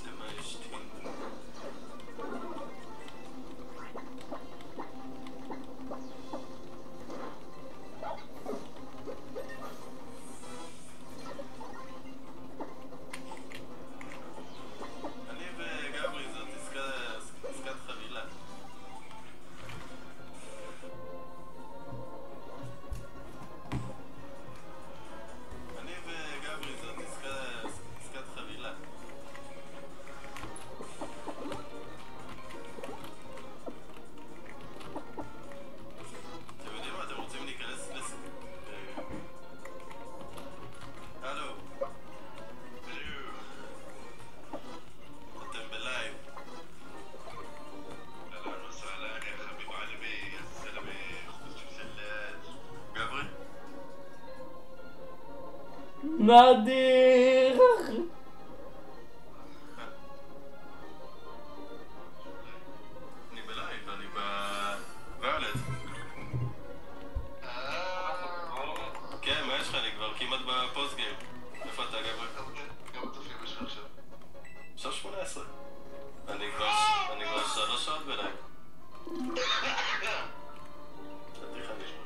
למה יש טינט? אני וגברי זאת עסקת חבילה. אני וגברי זאת עסקת חבילה. אתם יודעים מה? אתם רוצים להיכנס הלו. אתם בלייב. אהלן וסהלן, יא חביב עלמי, יא סלמי, חוץ מסלאת. גברי? Nadir! אני בלייב, אני בוולד. כן, מה יש לך? אני כבר כמעט בפוסט גיים. איפה אתה, גברי? כמה צופים יש לך עכשיו? עכשיו 18. אני כבר 3 שעות בלייב. חתיך אני נשמע.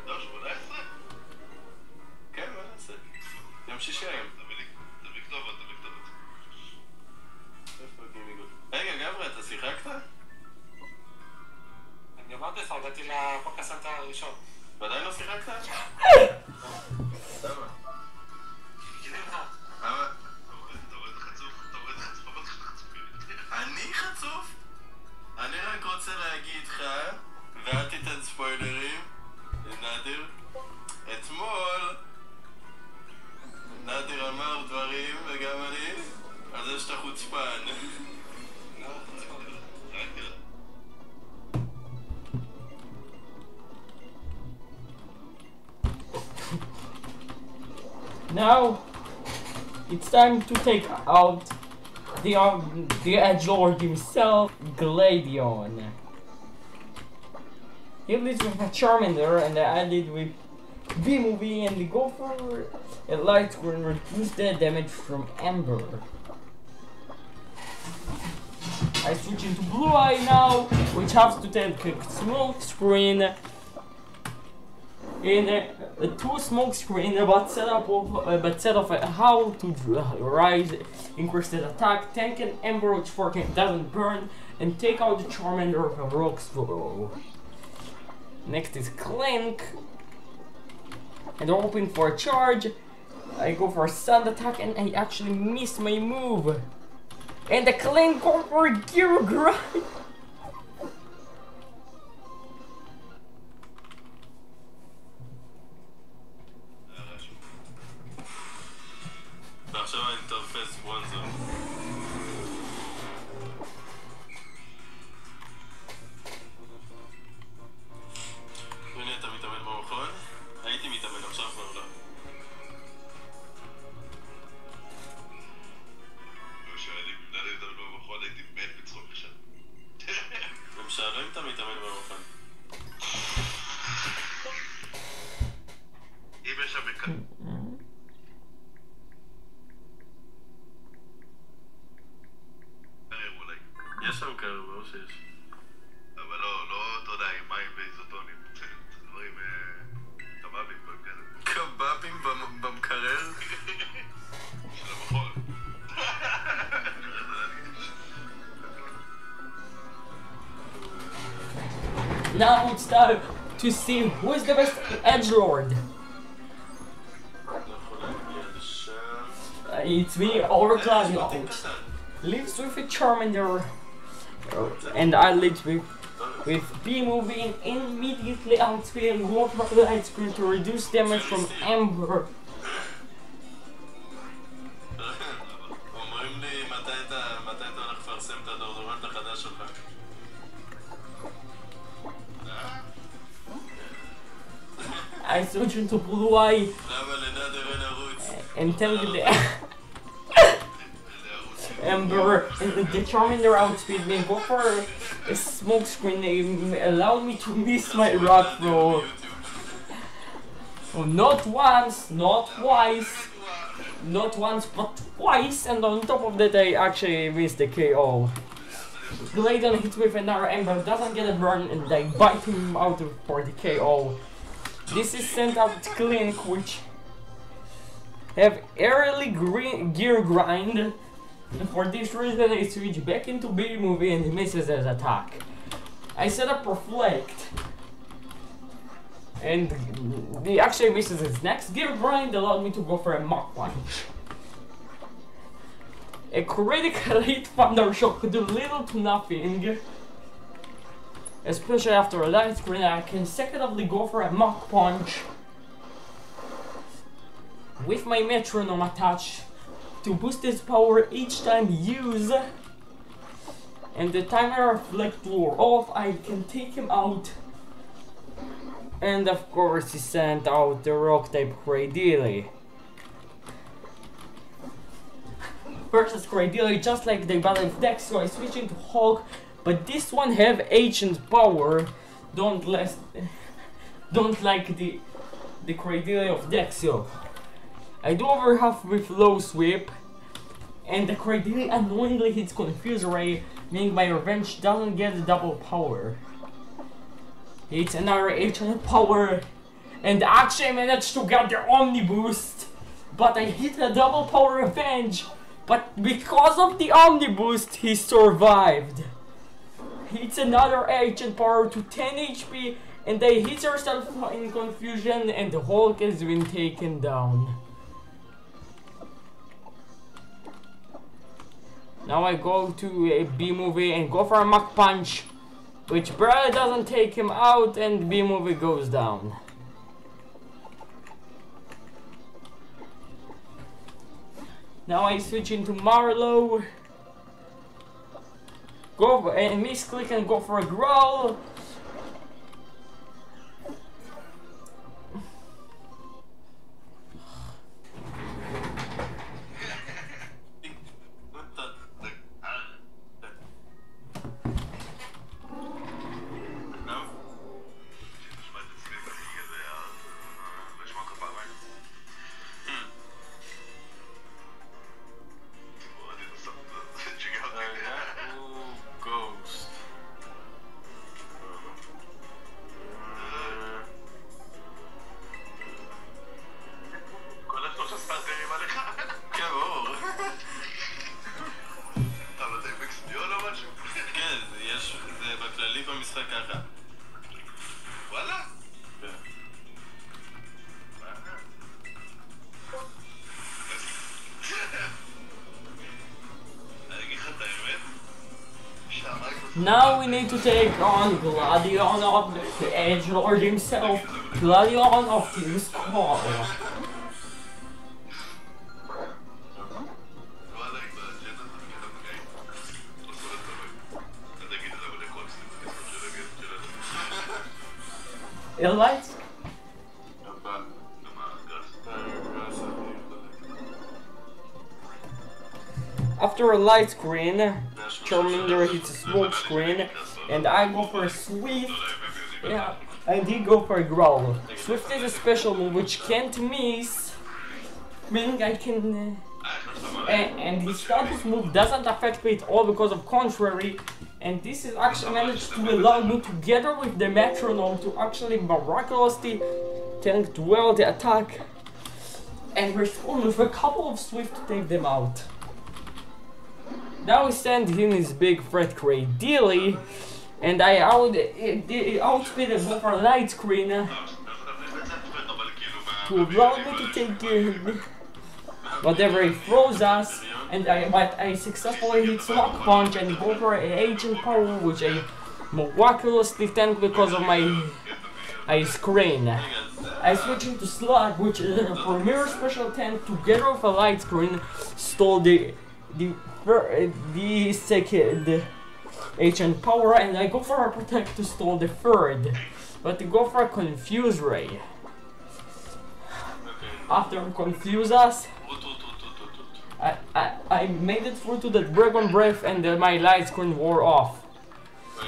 לא, 18? כן, מה נעשה? יום שישי היום. תביא כתובת. לך, הגעתי לפוקסנטר הראשון. ועדיין לא שיחקת? למה? גידי לך. אתה רואה את חצוף? אני חצוף? אני רק רוצה להגיד לך, ואל תיתן ספוילרים, נדיר, אתמול נדיר אמר דברים, וגם אני, על זה שאתה חוצפן. Now it's time to take out the edgelord himself, Gladion. He leads with a Charmander and I added with B-Movie and the Gopher. A light screen reduce the damage from Ember. I switch into Blue Eye now, which has to take a smoke screen. In two smoke screen, but set of how to rise, increase the attack, tank and Ember which fucking doesn't burn, and take out the Charmander of a rock throw. Next is Clink, and hoping for a charge. I go for a sand attack and I actually miss my move. And the Clink go for a gear grind. ועכשיו אני תופס ברונזו. הנה אתה מתאמן במכון? הייתי מתאמן, עכשיו כבר לא. כשאני מתאמן במכון הייתי מת בצחוק עכשיו. הם שאלו אם אתה מתאמן במכון. אם יש שם מקדם. יש שם קרב, לא שיש. אבל לא, אתה יודע, עם מים ואיזוטונים. דברים... קבבים במקרר. קבבים במקרר? של המכון. Now it's time to see who is the best edgelord. It's me, Overleveling. Lives with a Charmander. And I lead with B-Movie and immediately outspeeding Water Light Screen to reduce damage from Ember. אומרים לי מתי אתה הולך לפרסם את הדורדורנט החדש שלך? I switch into Blue Eye למה לנדר אין ערוץ? and tell the Ember and the Charmander outspeed me. Go for a smoke screen. They allowed me to miss my rock throw. Oh, not once, not twice, not once, but twice. And on top of that, I actually missed the KO. Gladion hits with another Ember, doesn't get a burn, and I bite him out for the KO. This is sent out Clink, which have early gear grind. And for this reason I switch back into B-Movie and he misses his attack. I set up Reflect. And he actually misses his next gear grind, allowed me to go for a Mach Punch. A critical hit Thunder Shock could do little to nothing. Especially after a light screen, I can secondly go for a Mach Punch. With my metronome attached. To boost his power each time used, and the timer reflect wore off, I can take him out. And of course he sent out the rock type Cradily. Versus Cradily, just like the battle of Dex, so I switch into Hulk, but this one have ancient power. Don't like the Cradily of Dexio. I do over half with low sweep, and the Cradily annoyingly hits Confuse Ray, meaning my revenge doesn't get a double power. It's another ancient power, and actually I managed to get the Omni Boost, but I hit a double power revenge, but because of the Omni Boost he survived. hits another agent power to 10 HP, and they hit herself in confusion, and the Hulk has been taken down. Now I go to a B-movie and go for a Mach Punch, which barely doesn't take him out, and B-movie goes down. Now I switch into Marlowe. Go and misclick and go for a growl. Now we need to take on Gladion of the Edge Lord himself, Gladion of Team Squall. Lights? After a light screen, Charmander hits a smoke screen, and I go for a Swift. Yeah, I did go for a Growl. Swift is a special move which can't miss, meaning I can... and his status move doesn't affect me at all because of Contrary, and this is actually managed to allow me, together with the Metronome, to actually miraculously tank well the attack and respond with a couple of Swift to take them out. Now we send in his big threat Cradily, and I outspeed and go for a light screen to allow me to take whatever he throws us, but I successfully hit Mach Punch and go for an Agent Power, which I miraculously tank because of my screen. I switch into Slug, which is a premier special tank, together with a light screen, stole the second Agent Power, and I go for a Protect to stall the third, but to go for a Confuse Ray. After Confuse us, I made it through to the Dragon Breath, and my light screen wore off.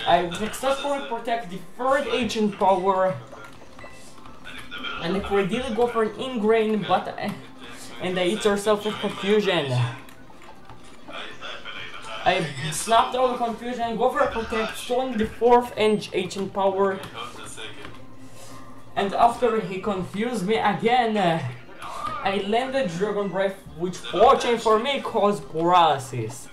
I successfully protect the third Agent Power, and the Cradily go for an Ingrain, and I hit herself with Confusion. I snapped out the Confusion and go for a Protect, showing the fourth Agent Power. And after he confused me again, I landed Dragon Breath, which fortunately for me caused paralysis.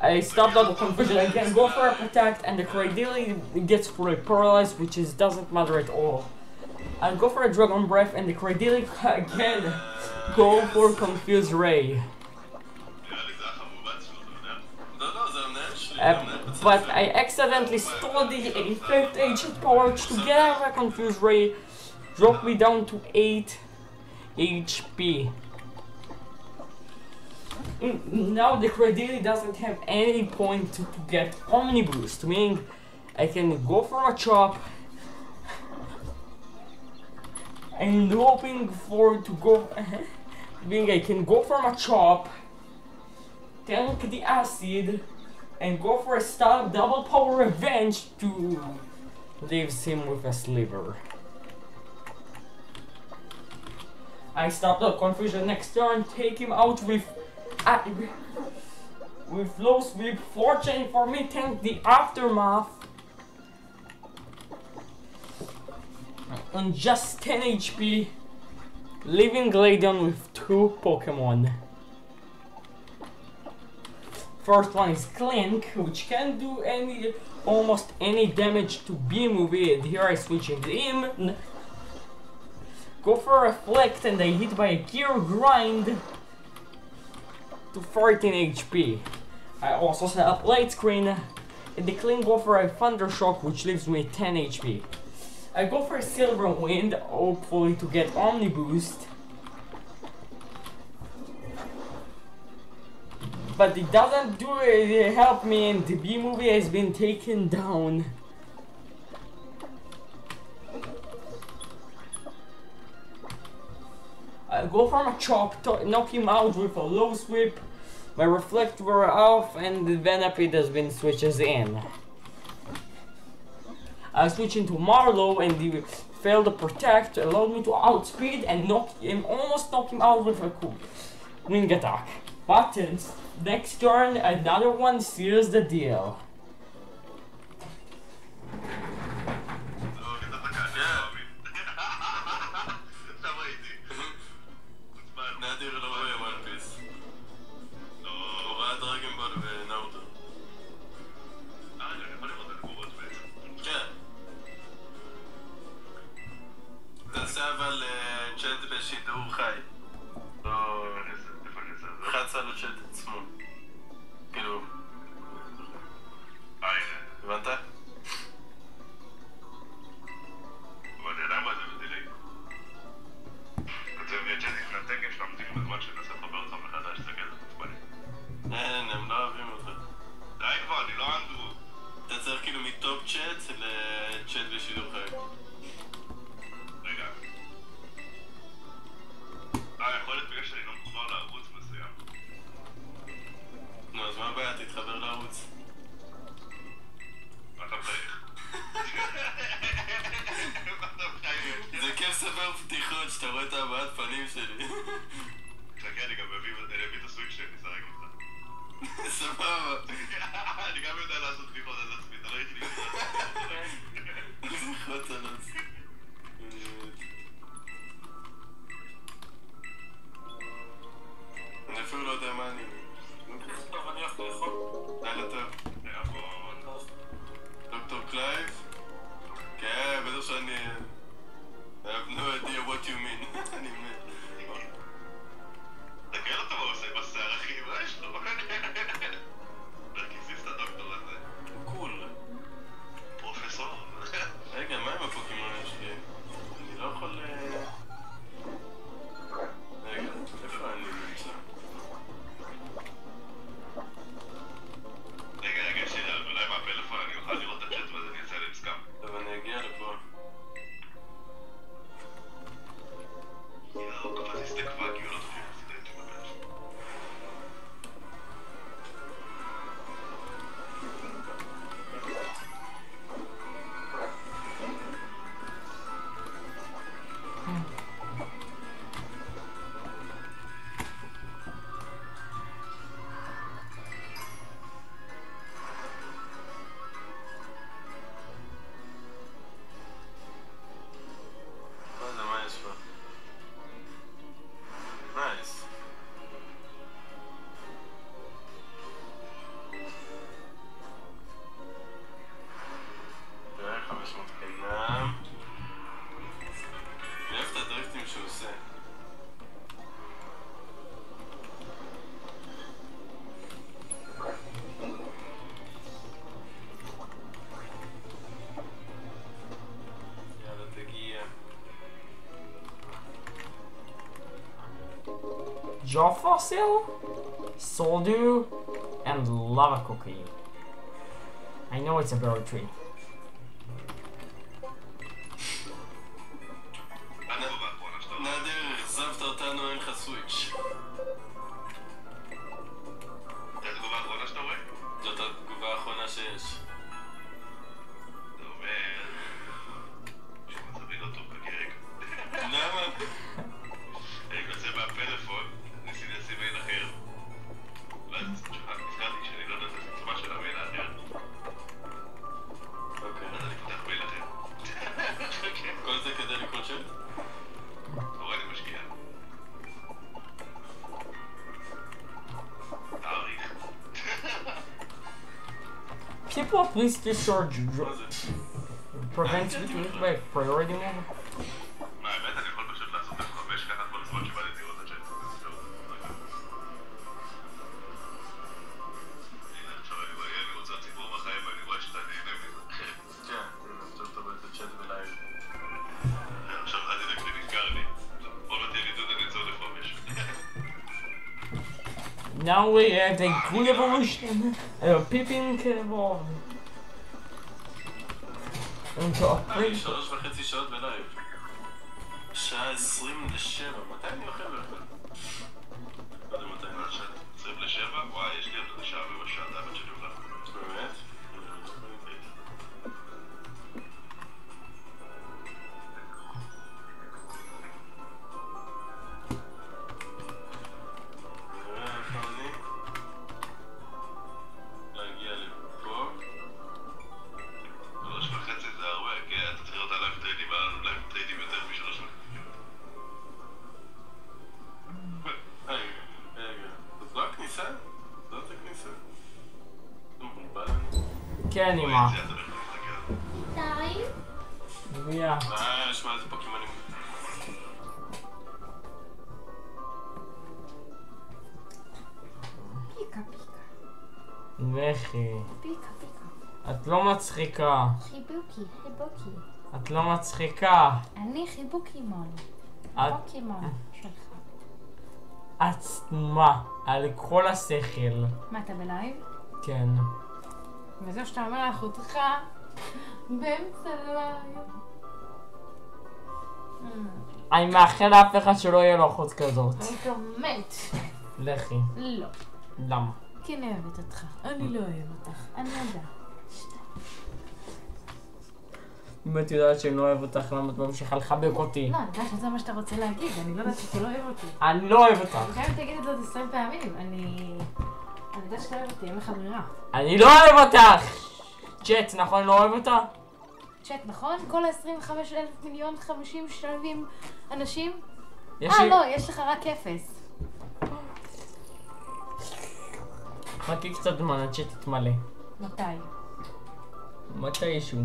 I stopped out the Confusion again, go for a Protect, and the Cradily gets fully paralyzed, which doesn't matter at all. I go for a Dragon Breath, and the Cradily again go for Confuse Ray. But I accidentally stole the 5th Agent Power to get out of a Confuse Ray, drop me down to 8 HP. Now the Cradily doesn't have any point to get Omni Boost, meaning I can go for a Chop, and hoping for to go, meaning I can go for a Chop, tank the Acid, and go for a stab double power revenge to leaves him with a sliver. I stopped the Confusion next turn, take him out with low sweep. Fortunately for me, tank the Aftermath on just 10 HP, leaving Gladion with 2 Pokemon. First one is Clink, which can do almost any damage to B-Movie, and here I switch into him. Go for a Reflect, and I hit by a Gear Grind to 14 HP. I also set up Light Screen, and the Clink go for a Thunder Shock, which leaves me 10 HP. I go for a Silver Wind, hopefully to get Omni Boost. But it doesn't help me, and the B-Movie has been taken down. I'll go for my Chop, knock him out with a Low Sweep. My Reflect were off, and the Venipede has been switches in. I'll switch into Marlowe, and the failed to protect allowed me to outspeed and almost knock him out with a cool wing attack. But next turn, another one seals the deal. נדיר לא רואה וואן פיס. הוא ראה דרגן בול ונאוטו. אני יכול לראות את התגובות בעצם. כן. תעשה אבל צ'אט בשידור חי. לא... חצה לו צ'אט עצמו. כאילו... הבנת? אבל אני יודע מה זה בדילי. כותב לי הצ'אט התנתק, יש להמתין בזמן שנסה לחבר אותך מחדש, זה כזה תצבני. אין, הם לא אוהבים אותך. די כבר, אני לא אנדרו. אתה צריך כאילו מטופ צ'אט לצ'אט בשידור חי. רגע. יכול להיות בגלל שאני לא מחובר לערוץ מסוים. נו, אז מה הבעיה? תתחבר לערוץ. מה אתה מחייך? זה כיף ספר פתיחות שאתה רואה את הבעת פנים שלי. חכה, אני גם מביא את הסוויץ' שלי, נשחק איתך. סבבה. אני גם יודע לעשות בדיחות על עצמי, אתה לא היחידי לעשות. איזה חוץ על עצמי. אני אפילו לא יודע מה אני... טוב, אני הולך לאכול. לילה טוב. דוקטור קלייב? כן, בטח שאני... I have no idea what you mean. אני מת. תקל אותו מה הוא עושה בשיער, אחי, מה יש לו? נרקיסיסט הדוקטור הזה. הוא קול. פרופסור. רגע, מה עם הפוקימונים שלי? אני לא יכול... רגע, איפה אני נמצא? רגע, יש לי אולי מהפלאפון, אני אוכל לראות את הצ'אט ואז אני אעשה להם סקאם. טוב, אני אגיע לפה. יאו, קפץ הסתקפה, כי הוא לא תוכל לסטנטים בבית. מה זה, מה יש פה? נייס. תראה, 500 חינם. אני אוהב את הדריקטים שהוא עושה. יאללה, תגיע. Jaw Fossil, Soldew, and Lava Cookie. I know it's a berry tree. נדיר, אכזבת אותנו, אין לך סוויץ'. זה התגובה האחרונה שאתה רואה? זאת התגובה האחרונה שיש. זה אומר... שמצבי לא טוב בגרג. למה? אני מנסה מהפלאפון, ניסיתי לשים מייל אחר. ואז נזכרתי שאני לא יודע את הסיצומה של המייל האחר. סיפור פריסטי שורג' מה זה? prevents between by priority mode. מה, האמת, אני יכול פשוט לעשות F5 ככה כל הזמן שבא לי לראות את הצ'אט. הנה, עכשיו אני רוצה ציבור בחיים ואני רואה שאתה נהנה מזה. כן, עכשיו אתה רואה את הצ'אט בלייב. עכשיו אל תדאג לי, נזכר לי. בוא לא תהיה לי דוד, אני אצור F5. Now we have a good evolution and a peeping evolve. into a אני print. 3.5 שעות בלייב. שעה 27, מתי אני אוכל בכלל? לא יודע מתי אני אוכל. 27? וואי, יש לי עוד שעה ורבע עד שאני אוכל. באמת? איפה אני? להגיע לפה. 3.5 זה הרבה, כן? אתה צריך לראות הלייב טריידים, היה לנו לייב טריידים יותר מ3.5. רגע, זאת לא הכניסה? זאת הכניסה? זה מבולבל לנו? כן, וואי, אמא. זה אתה הולך להסתכל. גבייה. שמע, איזה פוקימונים. פיקה פיקה. לכי. פיקה פיקה. את לא מצחיקה. חיבוקי, חיבוקי. את לא מצחיקה. אני חיבוקימון. את... פוקימון שלך. את סתומה. על כל השכל. מה, אתה בלייב? כן. וזה שאתה אומר לאחותך באמצע לייב. אני מאחל לאף אחד שלא יהיה לו אחות כזאת. אני כבר מת. לכי. לא. למה? כי אני אוהבת אותך. אני לא אוהב אותך. אני יודעת. אם את יודעת שאני לא אוהב אותך, למה את ממשיכה לחבק אותי? לא, אני יודעת שזה מה שאתה רוצה להגיד. אני לא יודעת שאתה לא אוהב אותי. אני לא אוהב אותך. אני חייבת להגיד את זה עוד 20 פעמים. אני יודעת שאתה אוהב אותי, אין לך ברירה. אני לא אוהב אותך! צ'אט, נכון? לא אוהב אותה? צ'אט, נכון? כל ה-25,000 מיליון 50 שלבים אנשים? יש לי... לא, יש לך רק 0. חכי קצת זמן, הצ'אט יתמלא. מתי? מתישהו.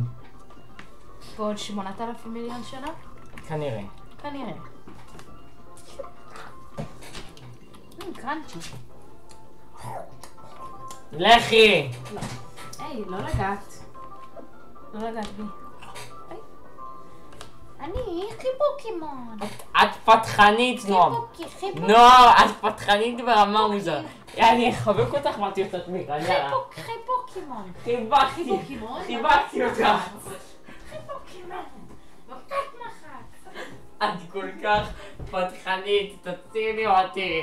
בעוד 8,000 מיליון שנה? כנראה. כנראה. קראנצ'י. לכי! לא. היי, לא לגעת. לא לגעת בי. היי. אני חיבוקימון. את פתחנית, נועם. חיבוקי. נועם, את פתחנית ברמה מוזר. אני אחבק אותך ואתי אותה תמיכה, יאללה. חיבוקימון. חיבקתי. חיבוקימון? חיבקתי אותך. חיבוקימון. מכת מחת. את כל כך פתחנית, תצילי אותי.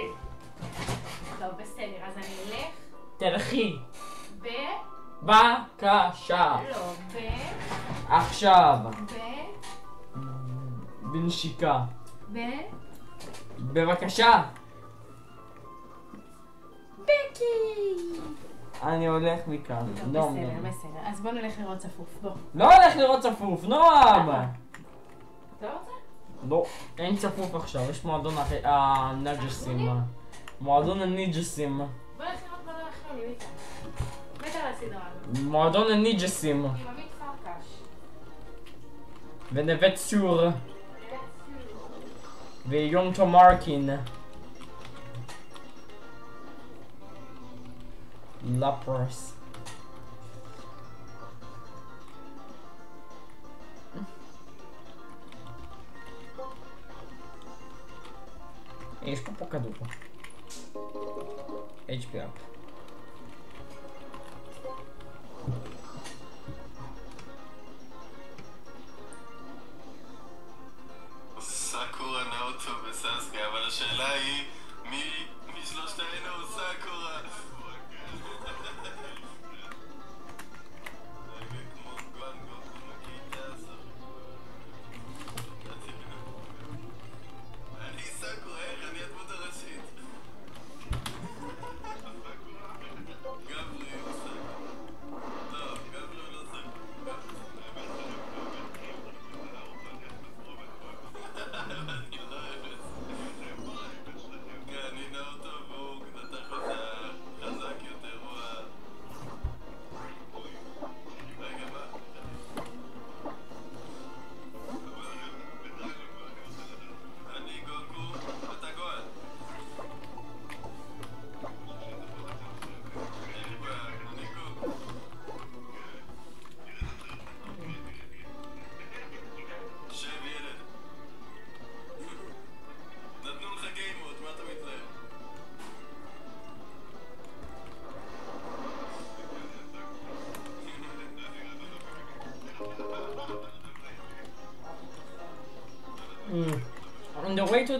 לא, בסדר, אז אני אלך תלכי. ב... בבקשה. לא, עכשיו. בנשיקה. בבקשה. בקי! אני הולך מכאן. לא, בסדר. אז בוא נלך לראות צפוף, בוא. לא הולך לראות צפוף, נועם! אתה לא רוצה? לא, אין צפוף עכשיו, יש מועדון הנג'סים. מועדון הניג'סים. בוא נלך לראות מועדון אחר, אני מתה. מתה על הסדרה הזאת. מועדון הניג'סים. עם עמית פרקש. ונווה צור. ויום תומרקין. לפרס. יש פה כדור. HP up. סאקורה נאוטו וססקה, אבל השאלה היא מי שלושתנו הוא סאקורה? אני סאקורה, איך אני הדמות הראשית?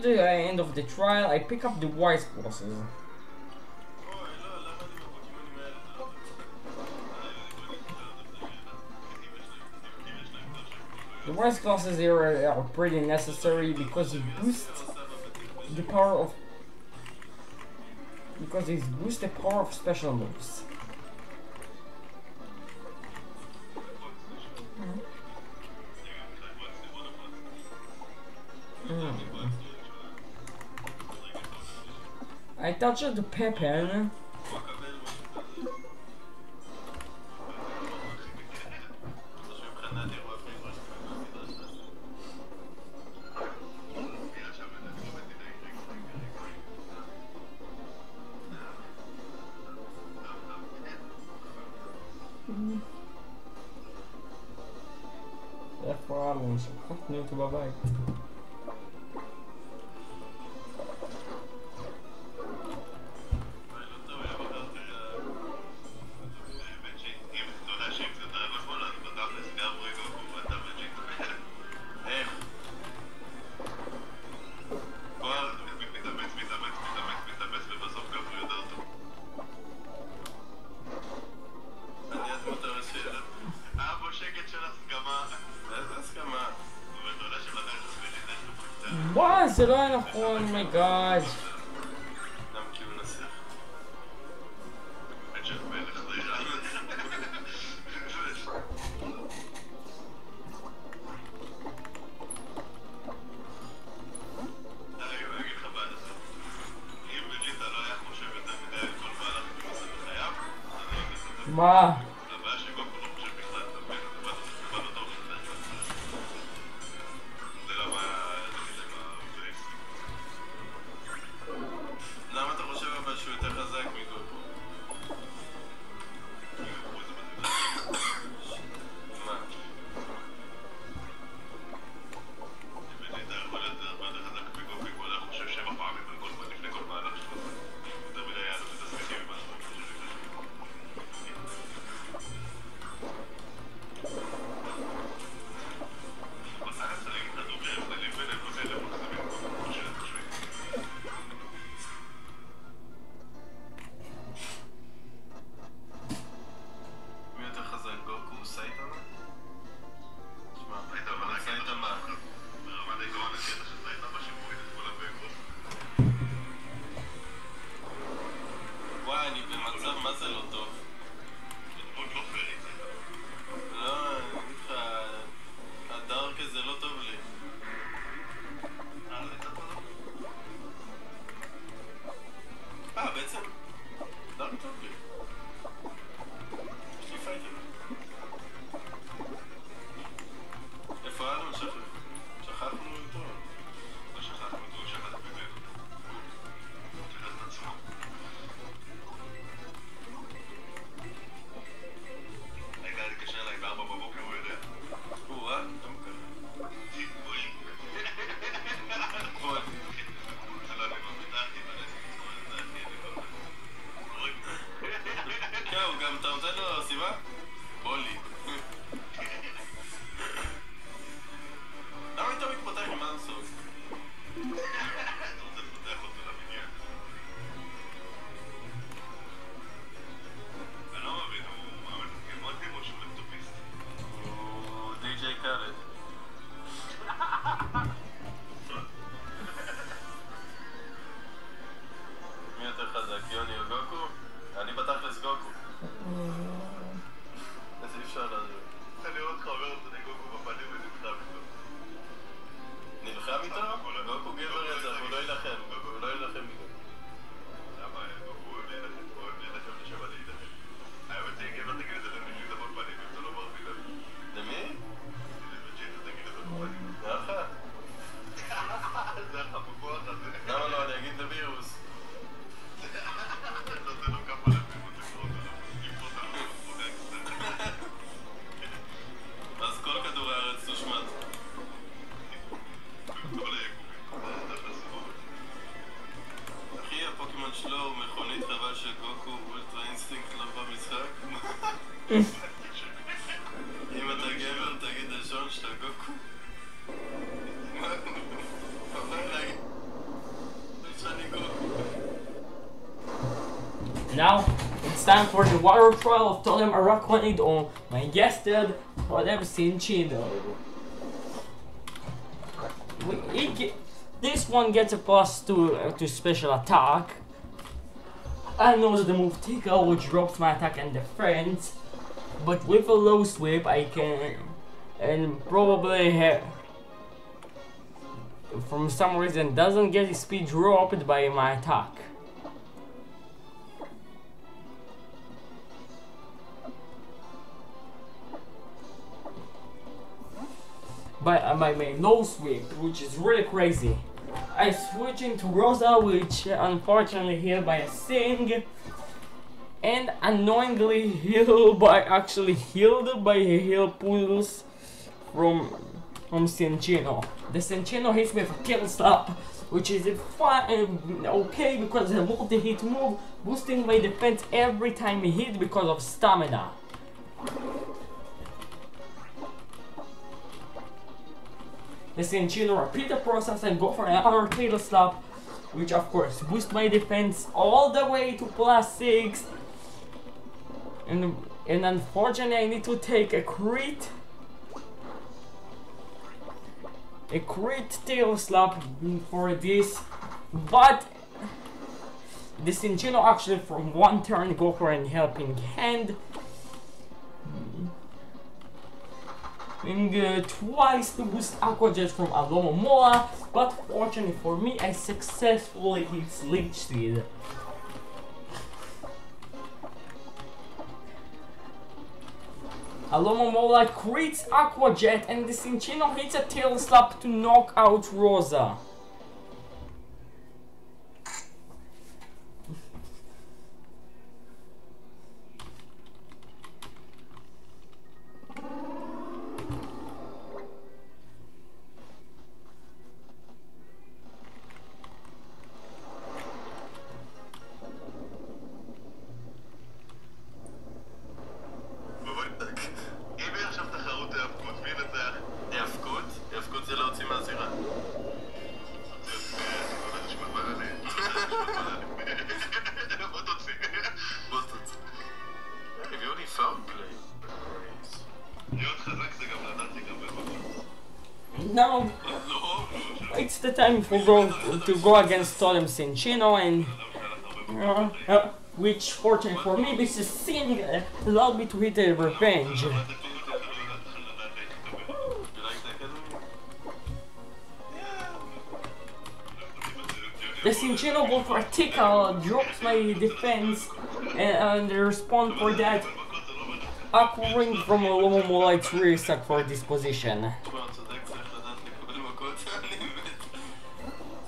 the end of the trial, I pick up the wise crosses. The wise classes here are pretty necessary because you boost the power of special moves. I touched the pepper. איפה העלון שכחתני אותו בבית? וואי, זה לא היה נכון, אומייגאד. מה? אם אתה גבר תגיד לשון שאתה גוקו. Now it's time for the water trial of Totem Araquanid on my guested whatever Cinchino. This one gets a plus to special attack. I know the move Tickle, which drops my attack and defense, but with a low sweep I can, and probably from some reason doesn't get his speed dropped by my attack. By my low sweep, which is really crazy. I switch into Rosa, which unfortunately healed by a Sing, and annoyingly healed by a heal pulse from Cinchino. The Cinchino hits me with a Tail Slap, which is okay because it's a multi-hit move, boosting my defense every time he hits because of stamina. The Cinchino repeat the process and go for another Tail Slap, which of course boosts my defense all the way to +6. And unfortunately I need to take a crit Tail Slap for this, but the Cinchino actually from one turn go for a helping hand. And twice to boost Aqua Jet from Alomomola, but fortunately for me, I successfully hit Leech Seed. Alomomola crits Aqua Jet, and the Cinchino hits a Tail Slap to knock out Rosa. Now it's the time to go against Totem Cinchino, and which fortunately for me, this Sing allowed me to hit a revenge. The Cinchino go for a Tickle, drops my defense, and the response for that Aqua Ring from Alomomola, it's really suck for this position.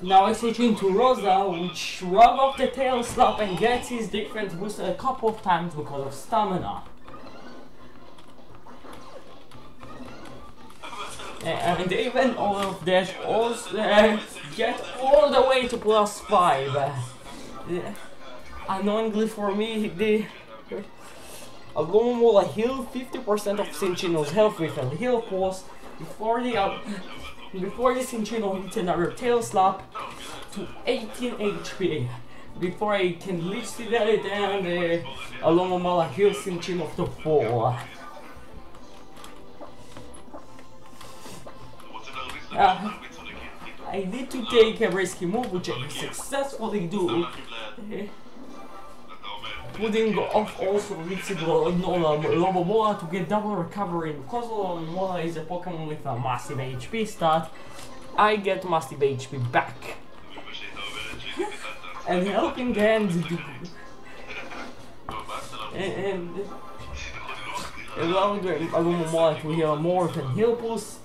Now I switch into Rosa, which shrug off the Tail Slap and gets his defense boosted a couple of times because of stamina. And even all of that also get all the way to +5. Annoyingly for me, the Alomomola heal 50% of Cinchino's health with a heal pulse before the Cinchino hits another Tail Slap to 18 HP. Before I can Leech Seed it, and Alomomola heals Cinchino to 4. I need to take a risky move, which I successfully do, putting off also Alomomola to get double recovery. Because Alomomola is a Pokemon with a massive HP stat, I get massive HP back. And helping hand and allowing Alomomola to heal more than heal pulse.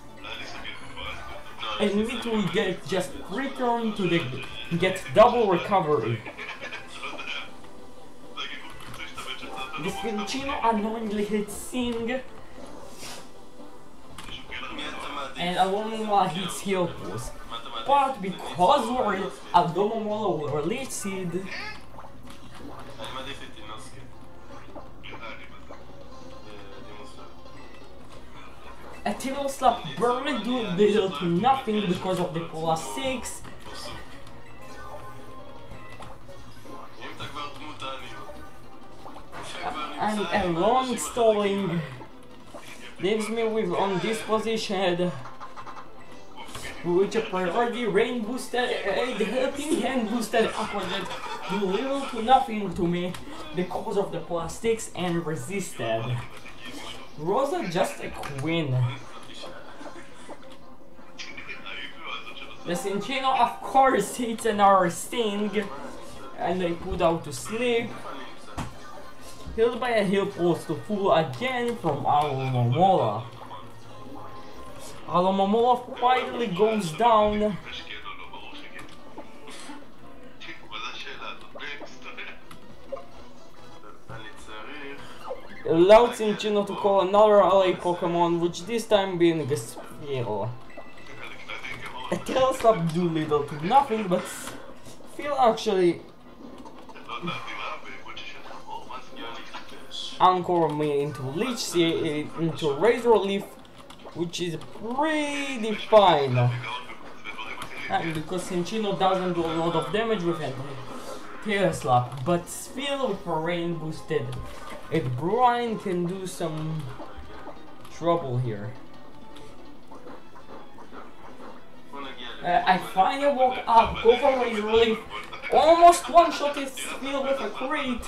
And we need to get just return to get double recovery. The Cinchino unknowingly hits Sing, and Alomomola hits heal pulse. But because we're Alomomola will release Seed, a Tail Slap barely do little to nothing because of the +6. I'm alone stalling. Leaves me with on this position. Which a priority rain boosted helping hand boosted opponent do little to nothing to me because of the plastics and resisted. Rosa just a queen. The Cinchino of course hits another sting and they put out to sleep. Healed by a heal pulse to full again from Alomomola. Alomomola finally goes down. מה זה השאלה הזאת? אני צריך... Allowed Cinchino to call another ally Pokemon, which this time being a Spheal. A tail slap do little to nothing, but Spheal actually anchor me into Leech Seed, into Razor Leaf, which is pretty fine. And because Cinchino doesn't do a lot of damage with it, tail slap, but Spheal with a rain boosted. And Brian can do some trouble here. I finally woke up, go for Razor Leaf, almost one-shot his Spheal with a crit.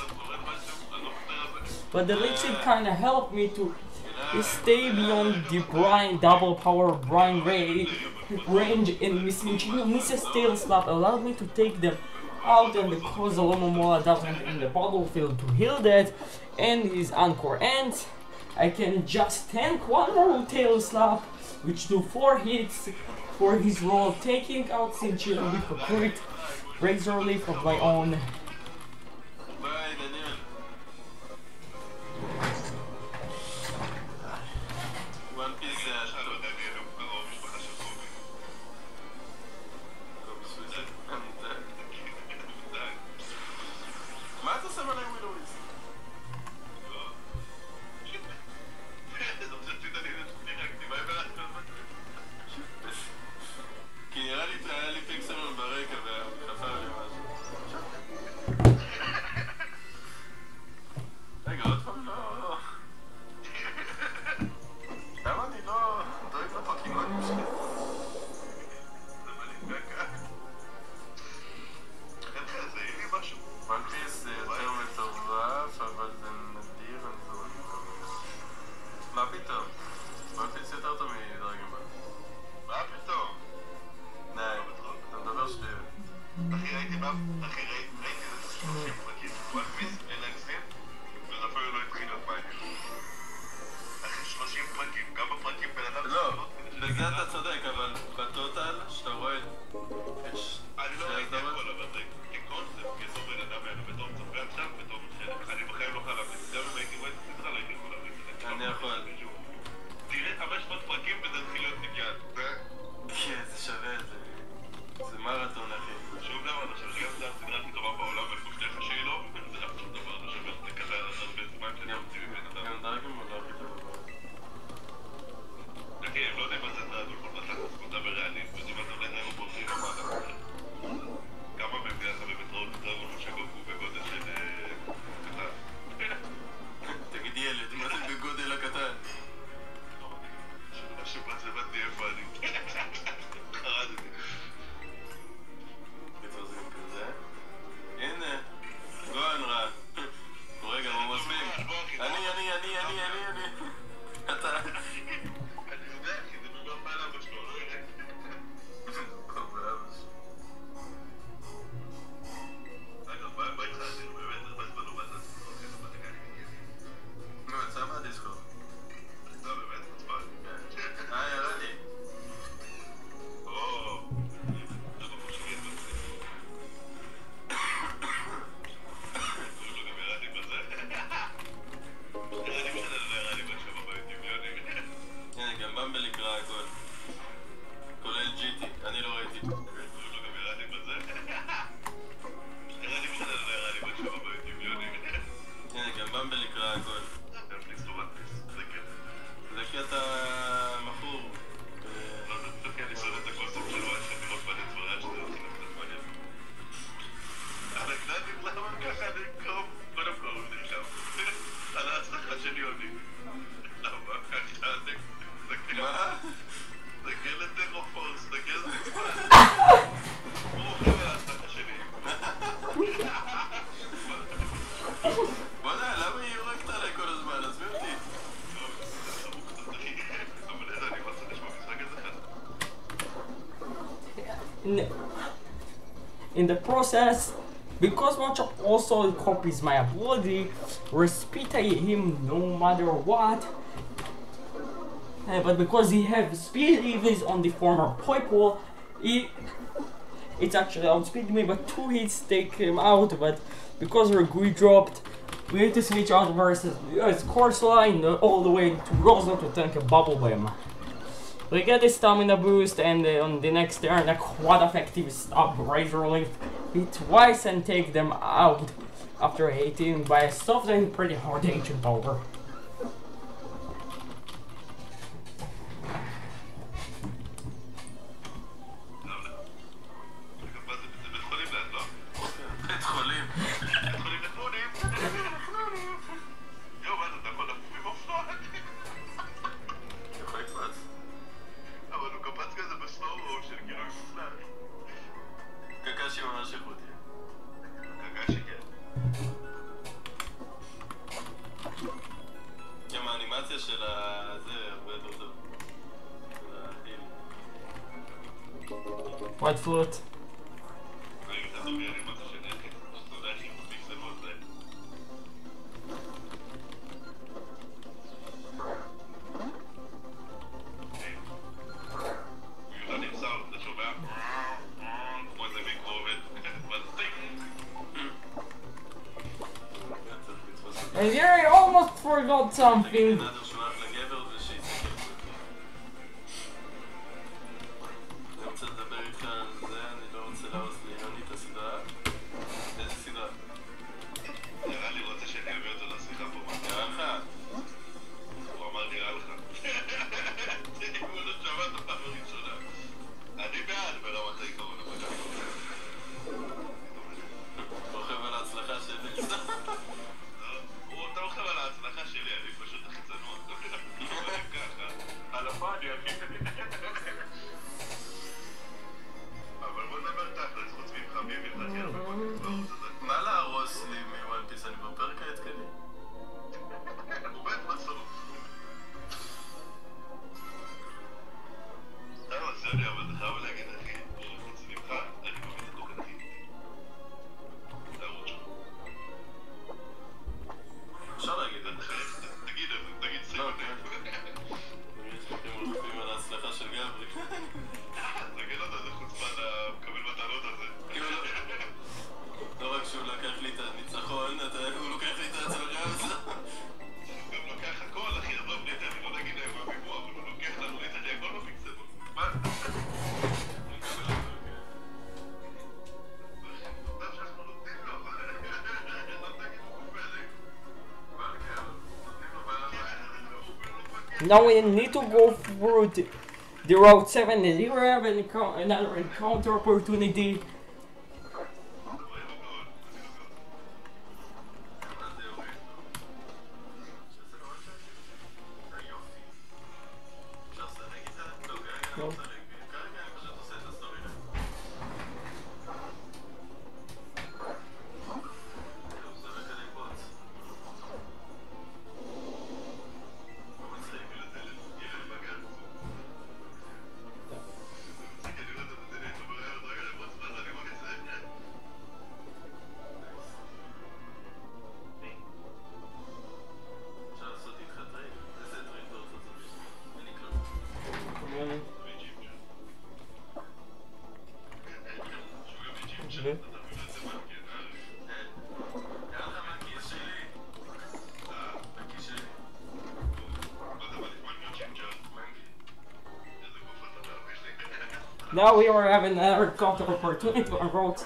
But the Leech Seed kinda helped me to stay beyond the Brian double power Brian range, and Miss Cinchino misses tail slap allowed me to take them out, and because Alomomola doesn't in the battlefield to heal that and his Anchor ends, I can just tank one more tail slap, which do 4 hits for his roll, taking out Cinchino with a crit Razor Leaf of my own. ביי, דניאל. וואן פיס זה השלום. מה אתה עושה בנה ווילוביס? כי נראה לי היה לי פיקסלון ברקע וחפר לי משהו. רגע, עוד פעם לא... למה אני לא דואג לפוקימונים שלי? וואן פיס זה יותר מטורף, אבל זה נדיר ונזול. מה פתאום? וואן פיס יותר טוב מדרגנבול. מה פתאום? די, אתה מדבר שטויות. אחי ראיתי איזה 30 פרקים, וואן פיס, אין להם ספין, וזה אפילו לא בוא'נה, למה היא יורקת עליי כל הזמן? עזבי אותי. אבל איזה אנימציה יש במשחק הזה? In the process, because Machop also copies my ability, respect him no matter what. But because he has speed, even is on the former Poipo, it's actually outspeeding me, but 2 hits take him out. But because Regui dropped, we need to switch out versus course line all the way to Rosa to tank a bubble beam. We get a stamina boost, and on the next turn, a quad effective stop Razor Leaf hit twice and take them out after hitting by a soft and pretty hard ancient power. בית חולים. יואו, מה אתה יכול לפוף עם אופנוע? יכול לקפוץ. אבל הוא קפץ כזה בסלואו של גילוי מופלט. קקשי ממש איכותי. קקשי כן. גם האנימציה של זה הרבה יותר טוב. White Flute. רגע, אתה טוב לי אנימציה של נכס, שאתה יודע איך הם פיקסלו את זה. מיוחד עם סאונד, אתה שומע? כמו איזה מיקרו עובד. מצחיק. And here I almost forgot something. נאדר שולח לגבר ושיסתכל אותו. אני רוצה לדבר איתך על זה, אני לא רוצה להרוס ליוני את הסדרה. איזה סדרה? נראה לי רוצה שאני אביא אותו לשיחה פה. נראה לך? הוא אמר נראה לך. הוא לא שמע את הפעם הראשונה. אני בעד ברמת העיקרון, אבל גם רוכב על ההצלחה שלי. אתה רוכב על ההצלחה שלי, אני פשוט הכי צנוע. ככה. על הפאדי, אחי. אבל בוא נדבר תכלס, חוץ ממחמים מתחכר. מה להרוס לי מוואן פיס? אני בפרק העדכני. הוא בית בסוף. אתה עושה לי, אבל אתה חייב להגיד, אחי, חוץ ממך, אני מבין את התוכן הכי. זה הערוץ שלך. אפשר להגיד את זה. תגיד את זה, תגיד לא, סימן. יש לכם רוכבים על ההצלחה של גברי. תגיד אותה, זה חוצפן לקבל מתנות הזה. כאילו לא רק שהוא לקח לי את הניצחון, הוא לוקח לי את ההצלחה הזאת. הוא גם לוקח הכל, אחי, עזוב לי את זה, אני לא נגיד להם בביבוע, אבל הוא לוקח לנו את זה, הכל לא פיקסלו. מה? טוב שאנחנו נותנים לו, לא תגיד לו כופלק. אבל כן, נותנים לו בעיה. Now we need to go through the Route 7 and here we have another encounter opportunity. Now we are having another counter opportunity on Route.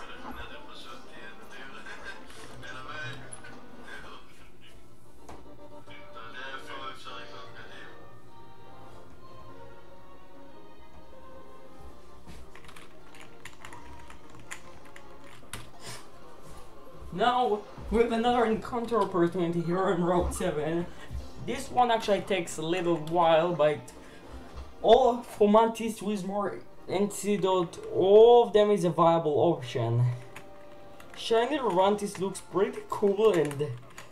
Now, with another encounter opportunity here on Route 7. This one actually takes a little while, but all Fomantis with more antidote, all of them is a viable option. Shiny Rurantis looks pretty cool, and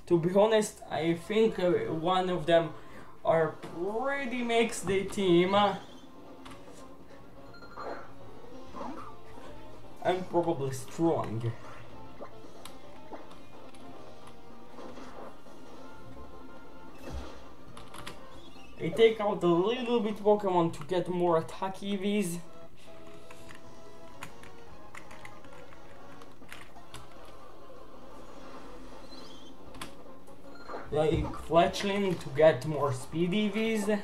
to be honest, I think one of them are pretty makes the team. I'm probably strong. I take out a little bit Pokemon to get more attack EVs. Like Fletchling to get more speed EVs.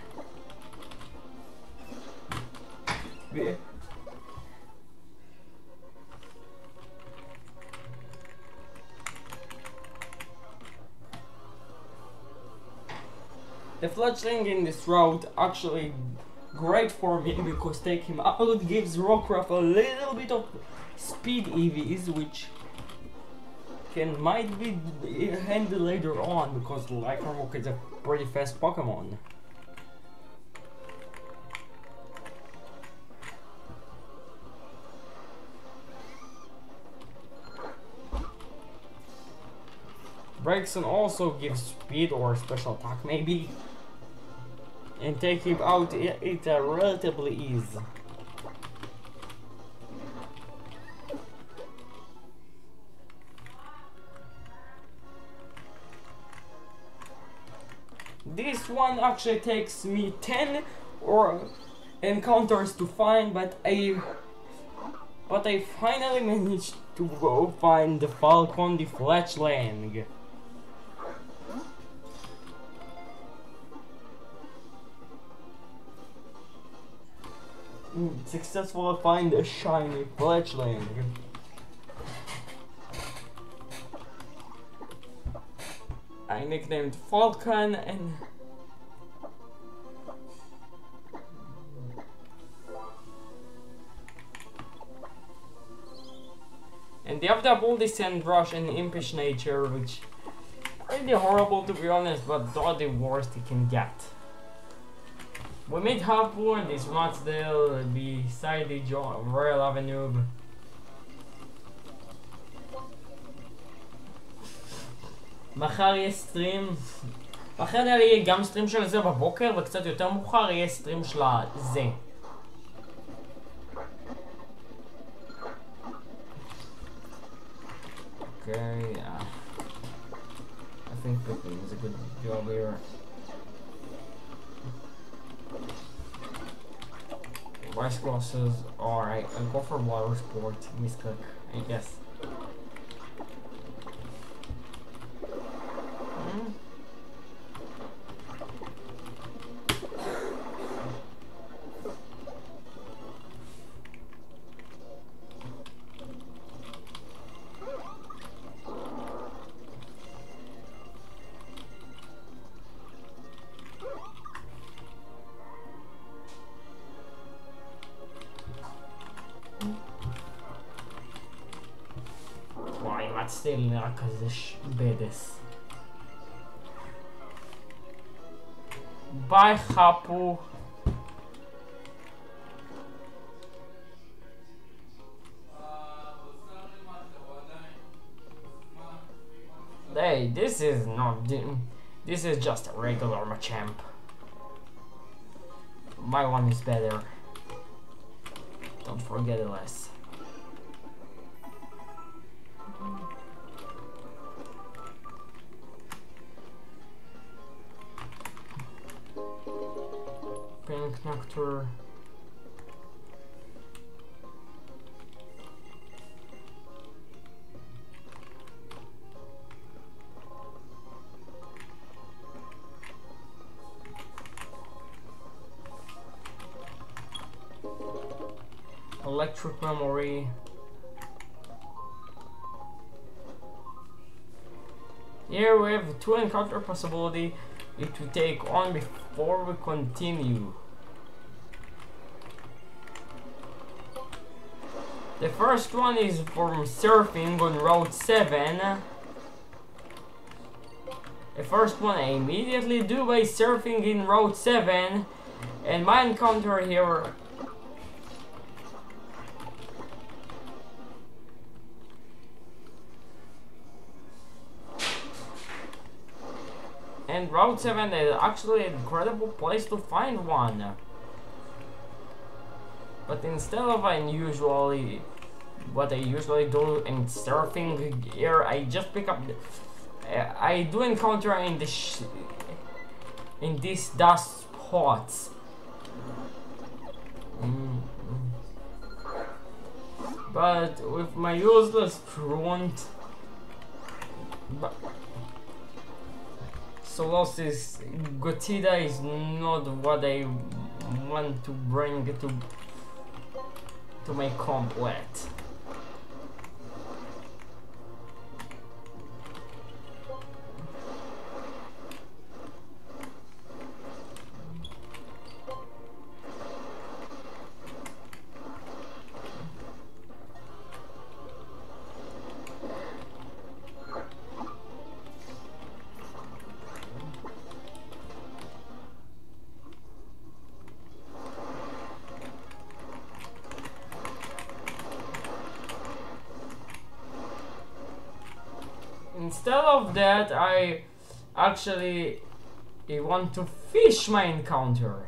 The Fletchling in this route actually great for me because take him out gives Rockruff a little bit of speed EVs, which might be handy later on because Lycanroc is a pretty fast Pokemon. Braixen also gives speed or special attack maybe, and take him out it's relatively easy. This one actually takes me 10 or encounters to find, but I finally managed to go find the Falcon, the Fletchling. Successfully find a shiny Fletchling. I nicknamed Falcon and they have double descent rush and impish nature, which pretty horrible to be honest, but not the worst it can get. We meet Hapu and this Matsdale beside the Royal Avenue. מחר יהיה סטרים, אחרי נראה לי יהיה גם סטרים של זה בבוקר וקצת יותר מאוחר יהיה סטרים של זה. Okay, yeah. I think picking is a good job here. Rice glosses, alright, I'll go for water sport, misclick, I guess. Still נראה כזה בדס. ביי חפו. Hey, this is not... This is just a regular Machamp. My one is better. Don't forget it less. Panic Nectar. Electric Memory. Here we have 2 encounter possibility to take on before we continue. The first one is from surfing on Route 7. The first one I immediately do by surfing in Route 7, and my encounter here And Route 7 is actually an incredible place to find one. But instead of what I usually do in surfing gear, I just pick up. I do encounter in these dust spots. But with my useless truant, Solosis Gotida is not what I want to bring to make complete. Instead of that, I actually want to fish my encounter.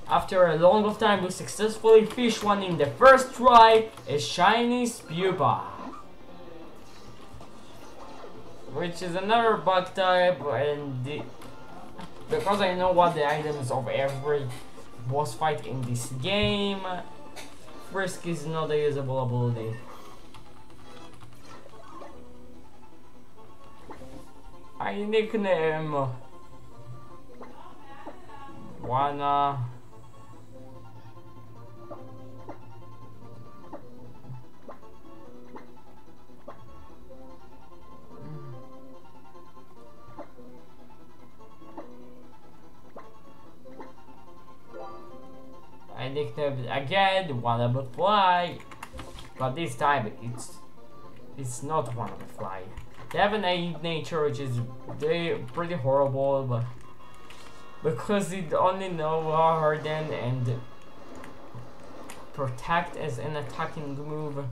After a long of time, we successfully fish one in the first try, a shiny spupa, which is another bug type, and because I know what the items of every boss fight in this game, Frisk is not a usable ability. I nickname Wanna. I nicknamed again Wanna Fly, but this time it's not Wanna Fly. They have an A nature which is pretty horrible, but because it only know harden and protect as an attacking move,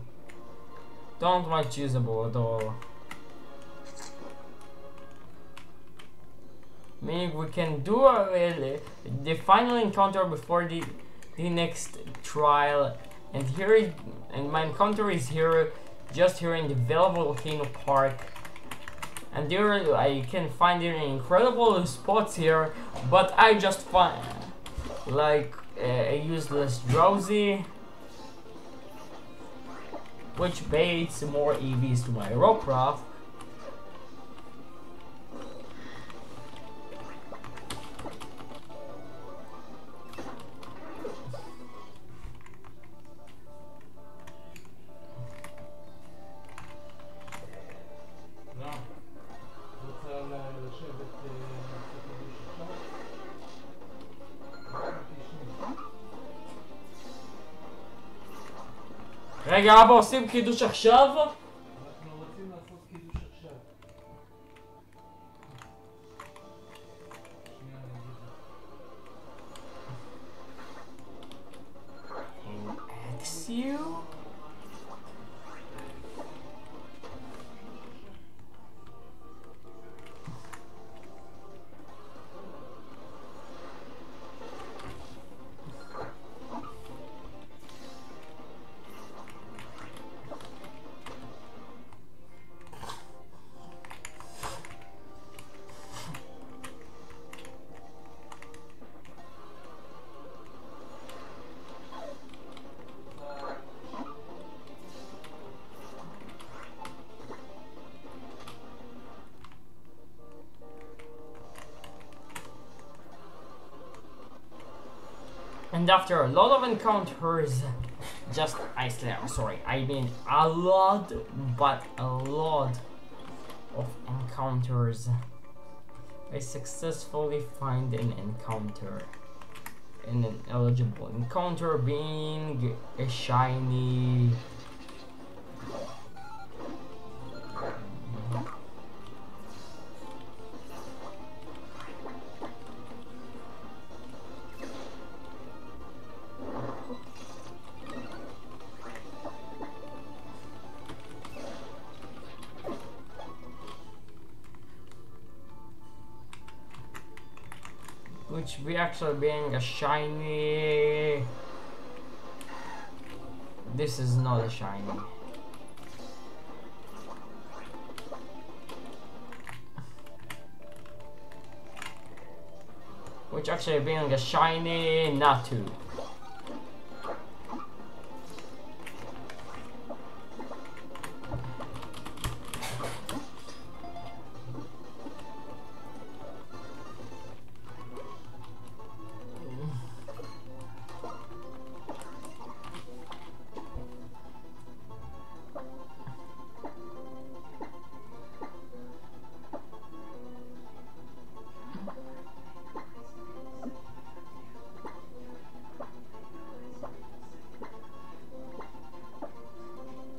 don't much usable at all. Meaning we can do the final encounter before the next trial, and my encounter is here, just here in the Velvet Volcano Park, and there I can find incredible spots here, but I just find like a useless drowsy, which baits more EVs to my Rockcraft. רגע, אבא, עושים קידוש עכשיו? אנחנו רוצים לעשות קידוש עכשיו. שנייה, אני אגיד לך. It's you? And after a lot of encounters, I mean a lot, but a lot of encounters, I successfully find an encounter, and an eligible encounter being a shiny which we actually being a shiny. This is not a shiny. Which actually being a shiny Natu.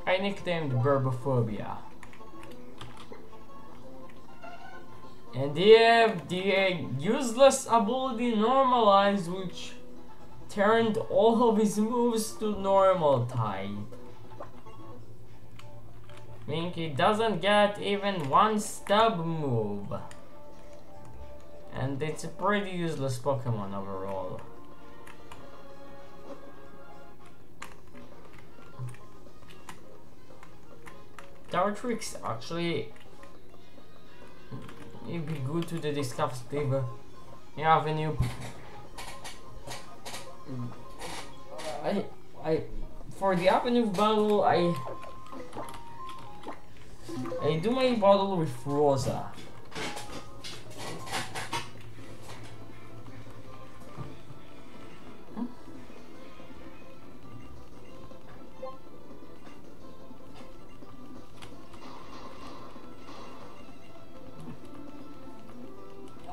I nicknamed Burbophobia. And the useless ability Normalize, which turned all of his moves to normal type. Meaning he doesn't get even one stab move. And it's a pretty useless Pokemon overall. Tower Tricks actually it'd be good to the disruptive avenue. I for the avenue battle I do my battle with Rosa.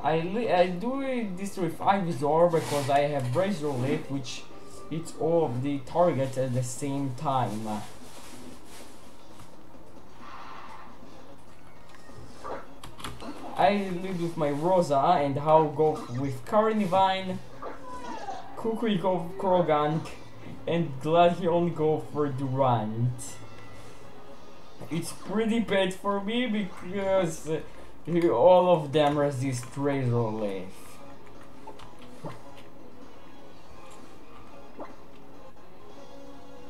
I do this with Ivysaur because I have Razor Leaf, which hits all of the targets at the same time. I lead with my Rosa and I'll go with Carnivine, Kukui go for Krogank, and Gladion go for Durant. It's pretty bad for me because all of them resist Razor Leaf.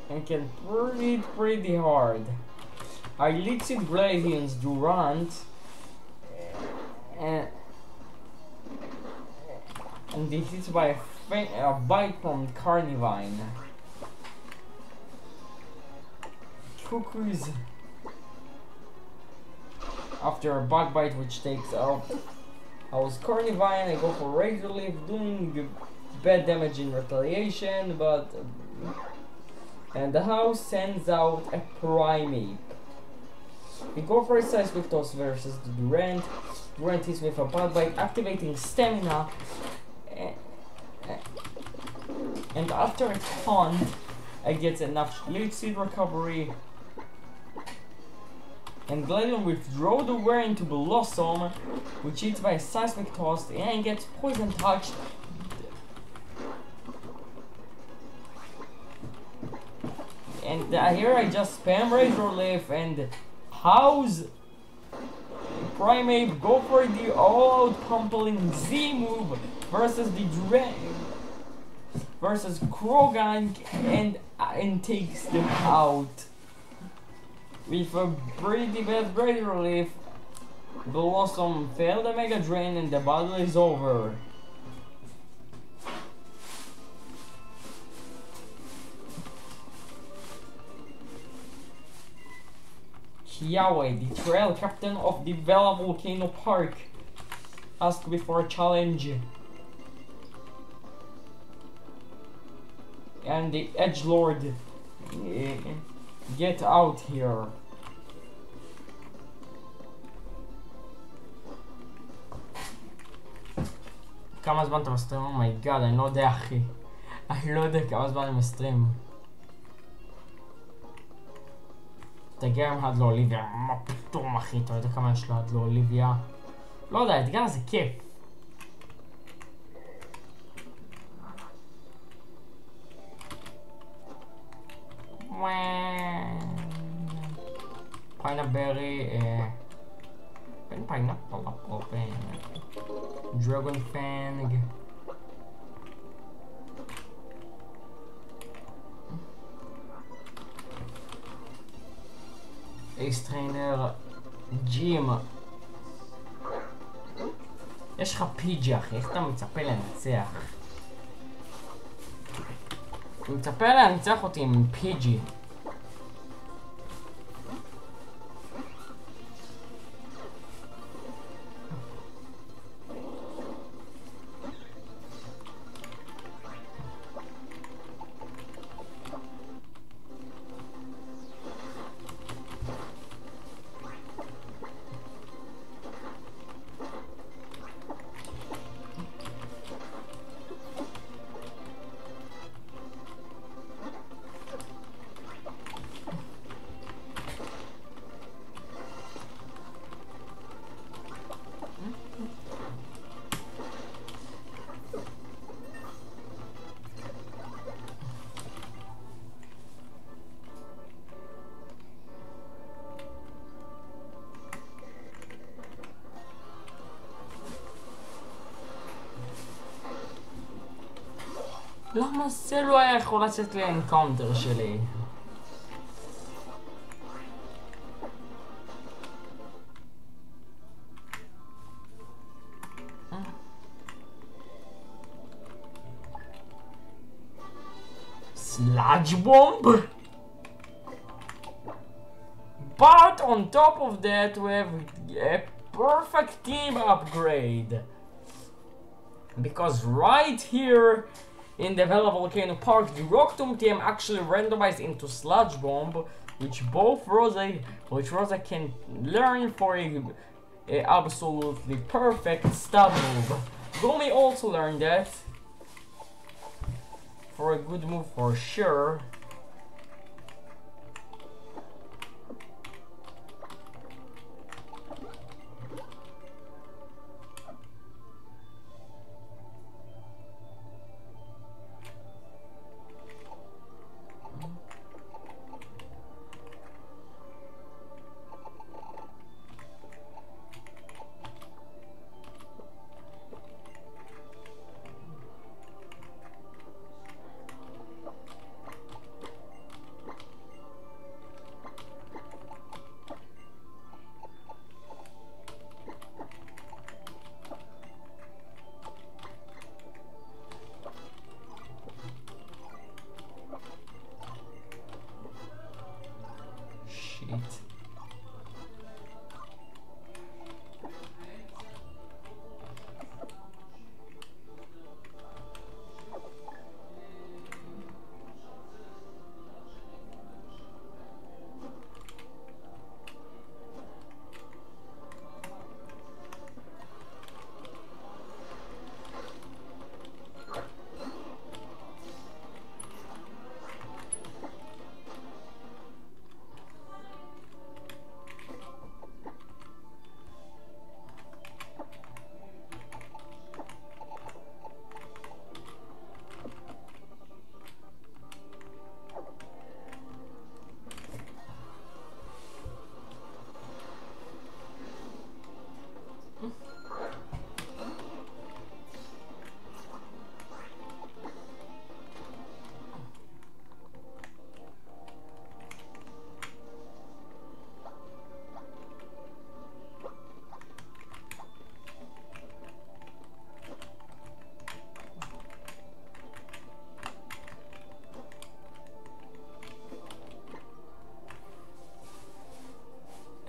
And can pretty hard. I Lixid Gladions Durant and it hits by a bite from Carnivine. Cuckoo's after a bug bite which takes out our Carnivine, I go for Razor Leaf, doing bad damage in retaliation, but and the house sends out a Primeape. We go for a Seismic Toss versus the Durant. Durant is with a bug bite, activating Stamina, and after a ton, I get enough Leech Seed recovery. And Gladion withdraw the wear into Blossom, which hits by a Seismic Toss and gets Poison Touched. And here I just spam Razor Leaf and house Primeape go for the all-out pumping Z move versus the versus Krogank and takes them out. With a pretty bad Razor Leaf, Blossom failed the Mega Drain and the battle is over. Kiawe, the trail captain of the Vela Volcano Park, asked me for a challenge. And the Edgelord, get out here. כמה זמן אתה מסטרים? אומייגאד, אני לא יודע אחי. אני לא יודע כמה זמן אני מסטרים. תגיע עם עד לאוליביה, מה פתאום אחי? אתה יודע כמה יש לו עד לאוליביה? לא יודע, האתגר הזה כיף. Pineberry, pen pineapple, pen Dragon Fang, אייס טריינר, ג'ים. יש לך פיג'י אחי, איך אתה מצפה לנצח? אני מצפה לנצח אותי עם פיג'י. למה זה לא היה יכול לצאת לי האנקאונטר שלי? Sludge bomb? But on top of that we have a perfect team upgrade. Because right here in the Vela Volcano Park, the Rock Tomb team actually randomized into Sludge Bomb, which Rosa can learn for a absolutely perfect stab move. Gomi also learned that for a good move for sure.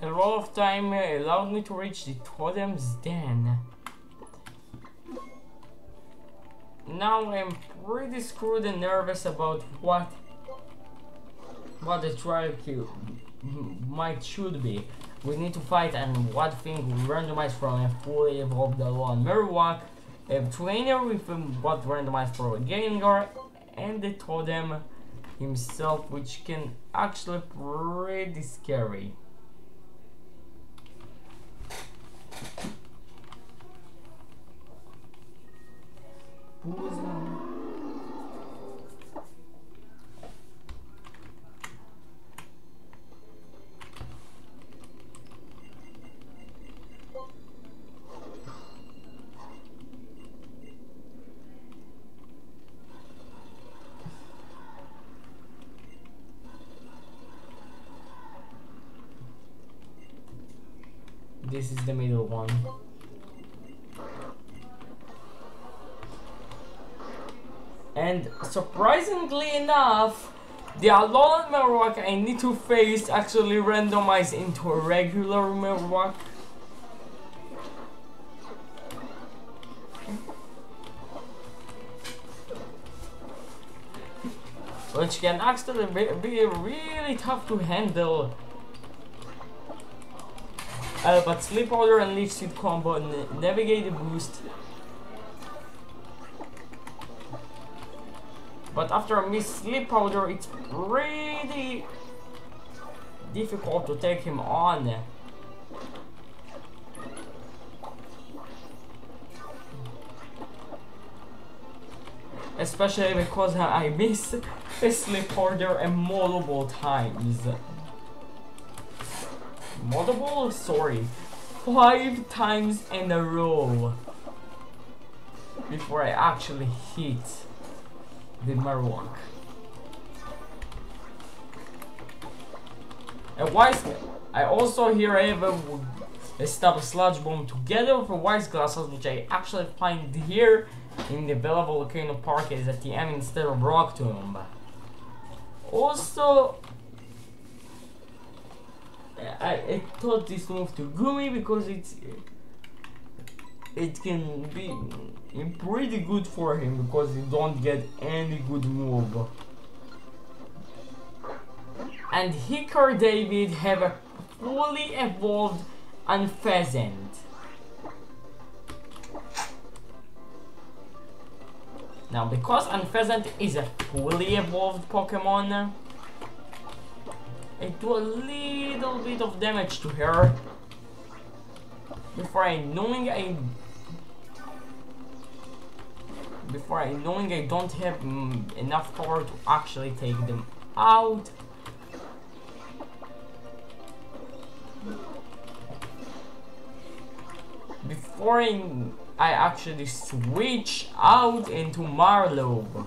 A lot of time allowed me to reach the totem's den. Now I'm pretty screwed and nervous about what the trial queue should be. We need to fight and what thing we randomize from a fully evolved one Merwak, a trainer with what randomized for a Gengar, and the totem himself, which can actually pretty scary. this is the middle one. And surprisingly enough, the Alolan Marowak I need to face actually randomized into a regular Marowak. Which can actually be really tough to handle. But Sleep Powder and Leech Seed combo navigate the boost. But after a missed Sleep Powder, it's pretty difficult to take him on. Especially because I missed a Sleep Powder multiple times. Multiple? Sorry. 5 times in a row. Before I actually hit the Marowak. I also here have a Stab Sludge Bomb together with a Wise Glasses, which I actually find here in the Bella Volcano Park is at the end instead of Rock Tomb. Also, I thought this move to Gumi because it can be pretty good for him because you don't get any good move. And Hikar David have a fully evolved Unpheasant. Now because Unpheasant is a fully evolved Pokemon, I do a little bit of damage to her before I knowing I don't have enough power to actually take them out. Before I actually switch out into Marlowe.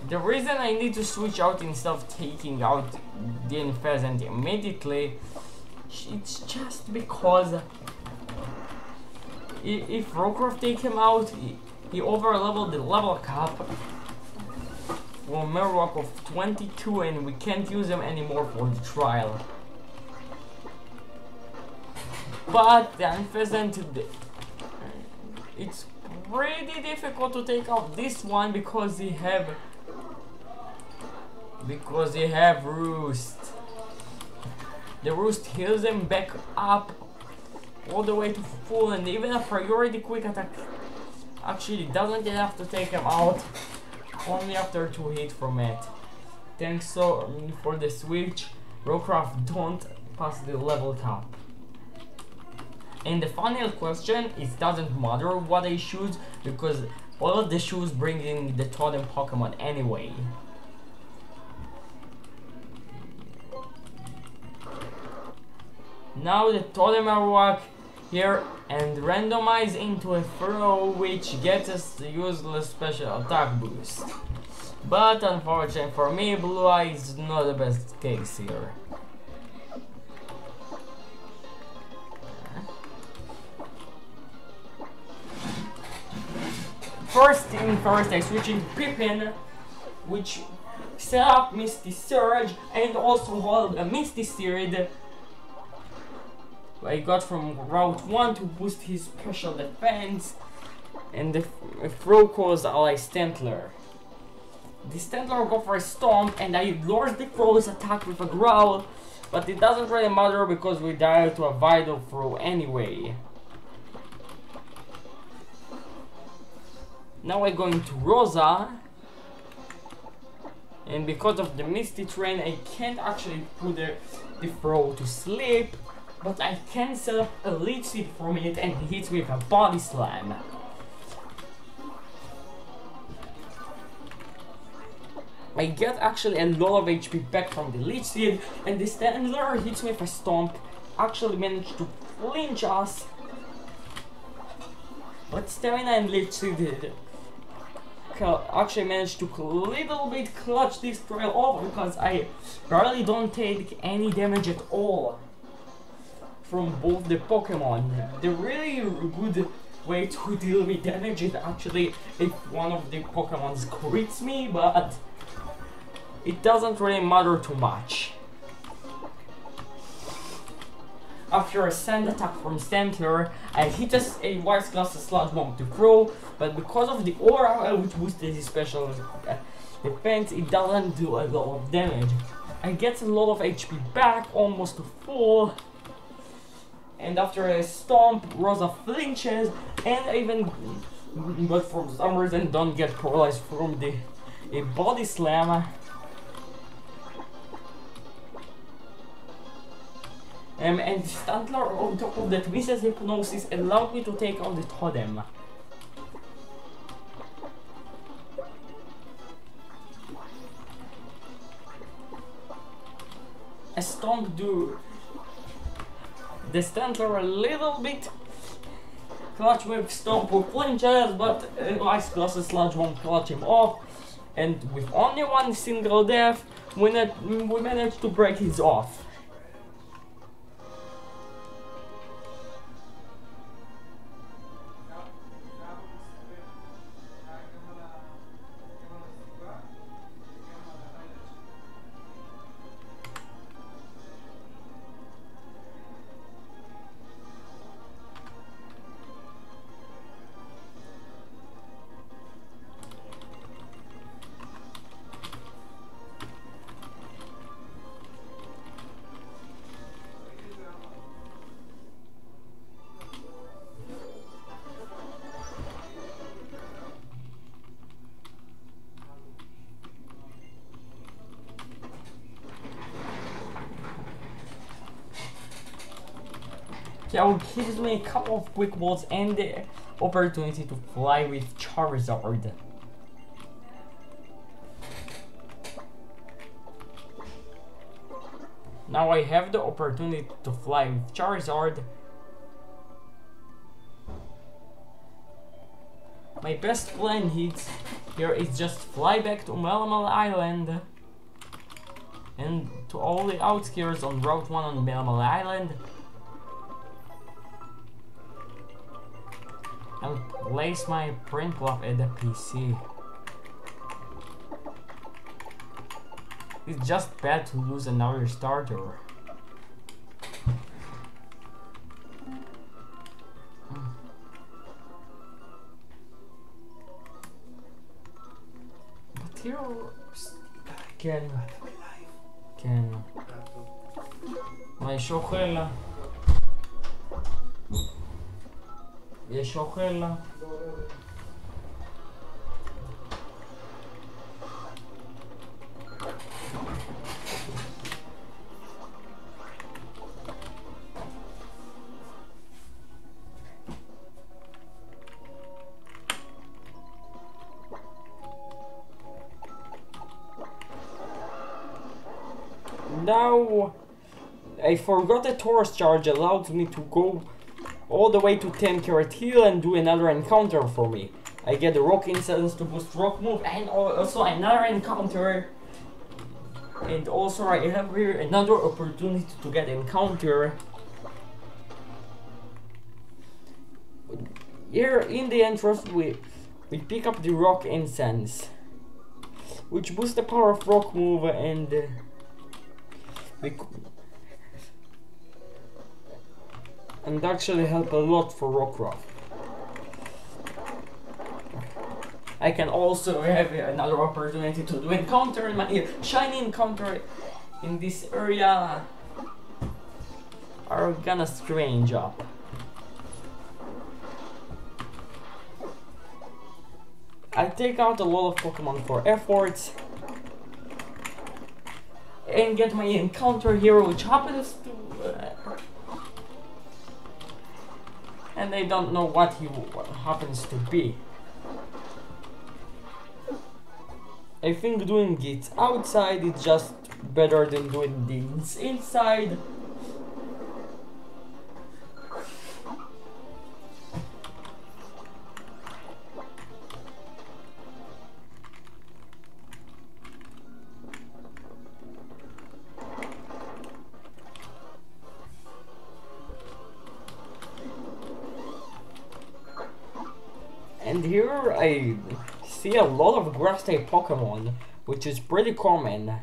The reason I need to switch out instead of taking out the Unpheasant immediately, it's just because if Rockruff take him out, he overleveled the level cap for a Marowak of 22 and we can't use him anymore for the trial. But the Unpheasant, it's pretty difficult to take out this one because they have Roost. The Roost heals them back up all the way to full, and even a priority quick attack actually doesn't have to take him out only after 2 hits from it. Thanks for the switch, Rockruff don't pass the level cap. And the final question, it doesn't matter what I choose because all of the shoes bring in the totem Pokemon anyway. Now the totem Marowak here and randomize into a throw, which gets us the useless special attack boost. But unfortunately for me, Blue Eye is not the best case here. First thing first, I switch into Pippin, which set up Misty Surge and also hold a Misty Seed I got from Route 1 to boost his special defense, and the throw calls ally Stantler. The Stantler go for a Stomp and I lures the Crow's attack with a Growl, but it doesn't really matter because we die to a Vital Throw anyway. Now I go into Rosa, and because of the Misty Train I can't actually put the throw to sleep, but I can set up a Leech Seed from it and he hits with a Body Slam. I get actually a lot of HP back from the Leech Seed, and the Stantler hits with a Stomp, actually managed to flinch us, but Stamina and Leech Seed actually managed to little bit clutch this trail off because I barely don't take any damage at all. from both the Pokemon. The really good way to deal with damage is actually if one of the Pokemons crits me, but it doesn't really matter too much. After a sand attack from Center, I hit a Wise Glass Sludge Bomb to throw, but because of the aura which boosted his special defense, it doesn't do a lot of damage. I get a lot of HP back, almost to full, and after a stomp, Rosa flinches, and even, but for some reason don't get paralyzed from the body slam. And Stantler on top of that Mrs. Hypnosis allowed me to take out the totem. A stomp do the Stantler a little bit clutch with stomp with flinches, but Ice Glass Sludge won't clutch him off, and with only one single death we managed to break his off. That gives me a couple of quick balls and the opportunity to fly with Charizard. Now I have the opportunity to fly with Charizard. My best plan here is just fly back to Melmal Island and to all the outskirts on Route 1 on Melmal Island. I'll place my Prinplup at the PC. It's just bad to lose another starter. But here can יש אוכל יש אוכל Now, I forgot the Taurus charge allows me to go all the way to 10 Carat Hill and do another encounter for me. I get the Rock Incense to boost Rock Move and also another encounter. And also I have here another opportunity to get encounter. Here in the entrance we pick up the Rock Incense, which boosts the power of Rock Move and actually help a lot for Rockruff. I can also have another opportunity to do encounter in my shiny encounter in this area are gonna strange up. I take out a lot of Pokemon for efforts and get my encounter hero, which happens to and I don't know what he happens to be. I think doing it outside is just better than doing things inside. And here I see a lot of grass type Pokemon, which is pretty common.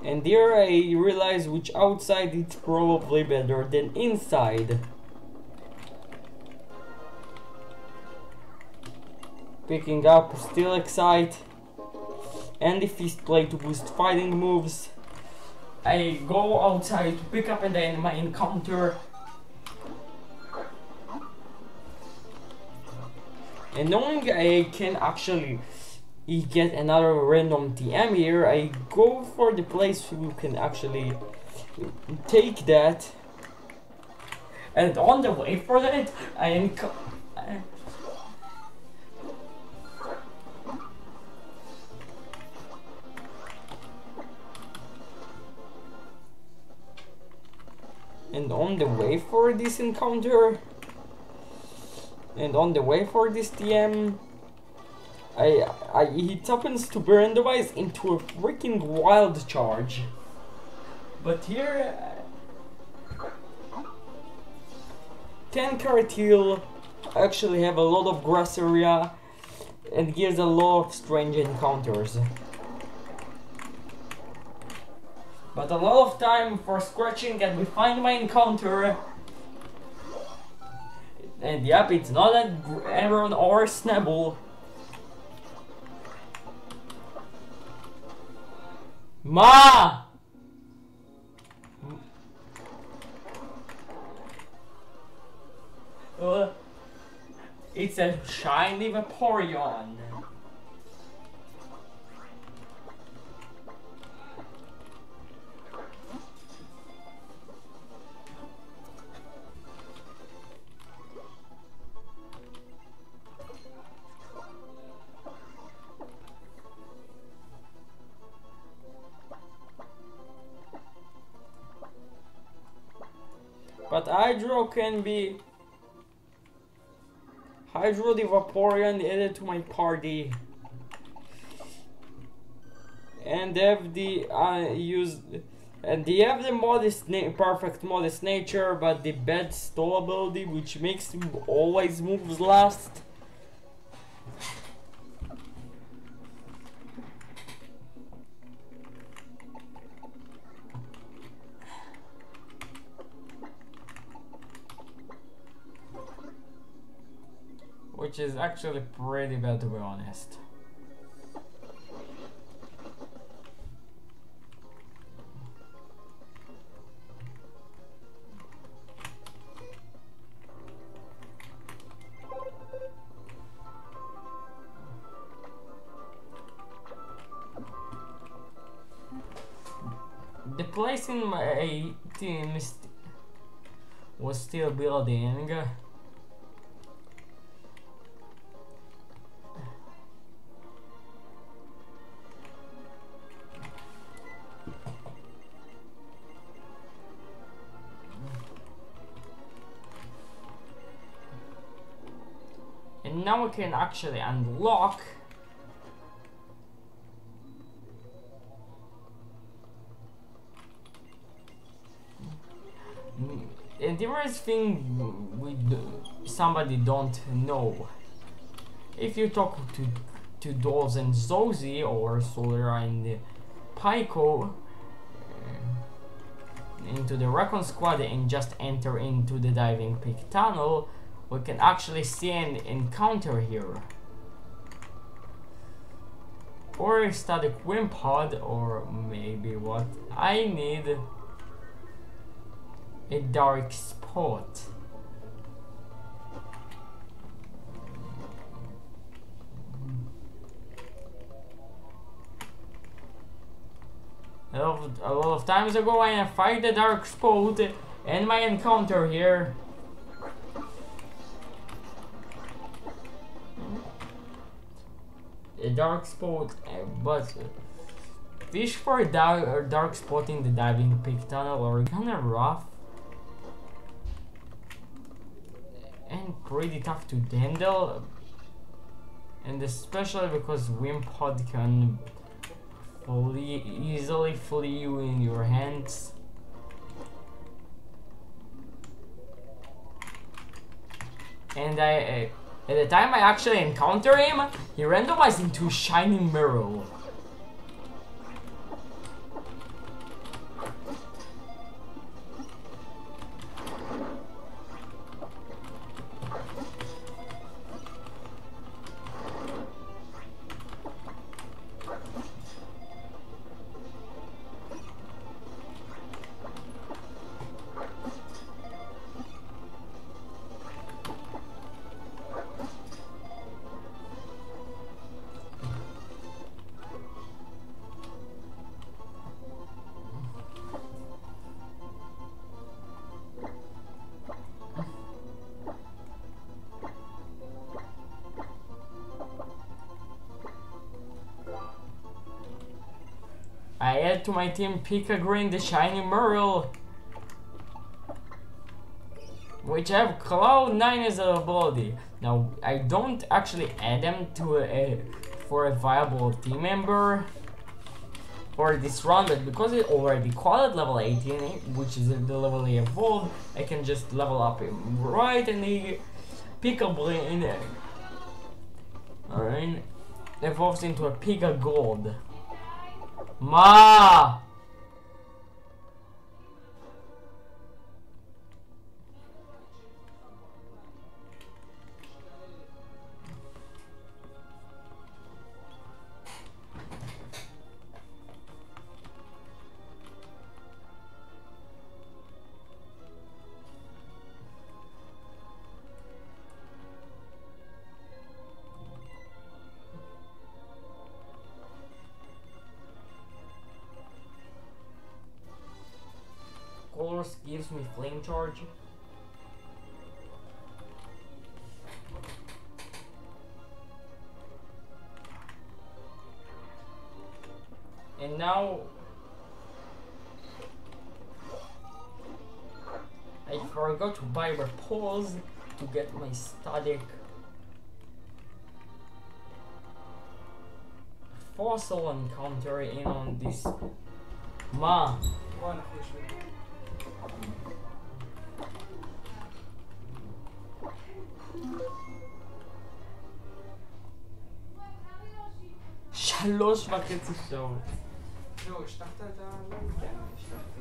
And here I realize which outside it's probably better than inside. Picking up Steel Excite and the Fist Play to boost fighting moves. I go outside to pick up and then my encounter. And knowing I can actually get another random TM here, I go for the place who can actually take that. And on the way for that, and on the way for this encounter, and on the way for this TM, it happens to be randomized into a freaking wild charge. But here, 10 Carat Hill actually have a lot of grass area and gives a lot of strange encounters. But a lot of time for scratching and we find my encounter. And yep, it's not an Aaron or Snabble. Ma! It's a shiny Vaporeon. But Hydro the Vaporeon added to my party. And they have the perfect modest nature, but the bad stall ability, which makes him always moves last. Which is actually pretty bad, to be honest. The place in my team was still building. And now we can actually unlock and there is thing somebody don't know. If you talk to Dolls and Zozy or Solera and Pyko into the Recon Squad and just enter into the Diving Peak Tunnel, we can actually see an encounter here. Or a static Wimpod, or maybe what I need, a dark spot. A lot of times ago I fight the dark spot and my encounter here. A dark spot, but fish for a dark spot in the Diving Peak Tunnel are kinda rough and pretty tough to handle, and especially because Wimpod can easily flee you in your hands. And At the time I actually encounter him, he randomized into a shiny mirror. I add to my team Pika Green the shiny Merle, which have Cloud9 as a ability. Now I don't actually add them to for a viable team member for this run, but because it already qualified level 18, which is the level he evolved, I can just level up him right, and he Pika Green alright evolves into a Pika Gold. Ma! Colors gives me flame charge. And now I forgot to buy repose to get my static fossil encounter in on this. Ma. בוא אנחנו יושבים. שלוש וחצי שעות. לא, השתחת את ה... כן, השתחתי.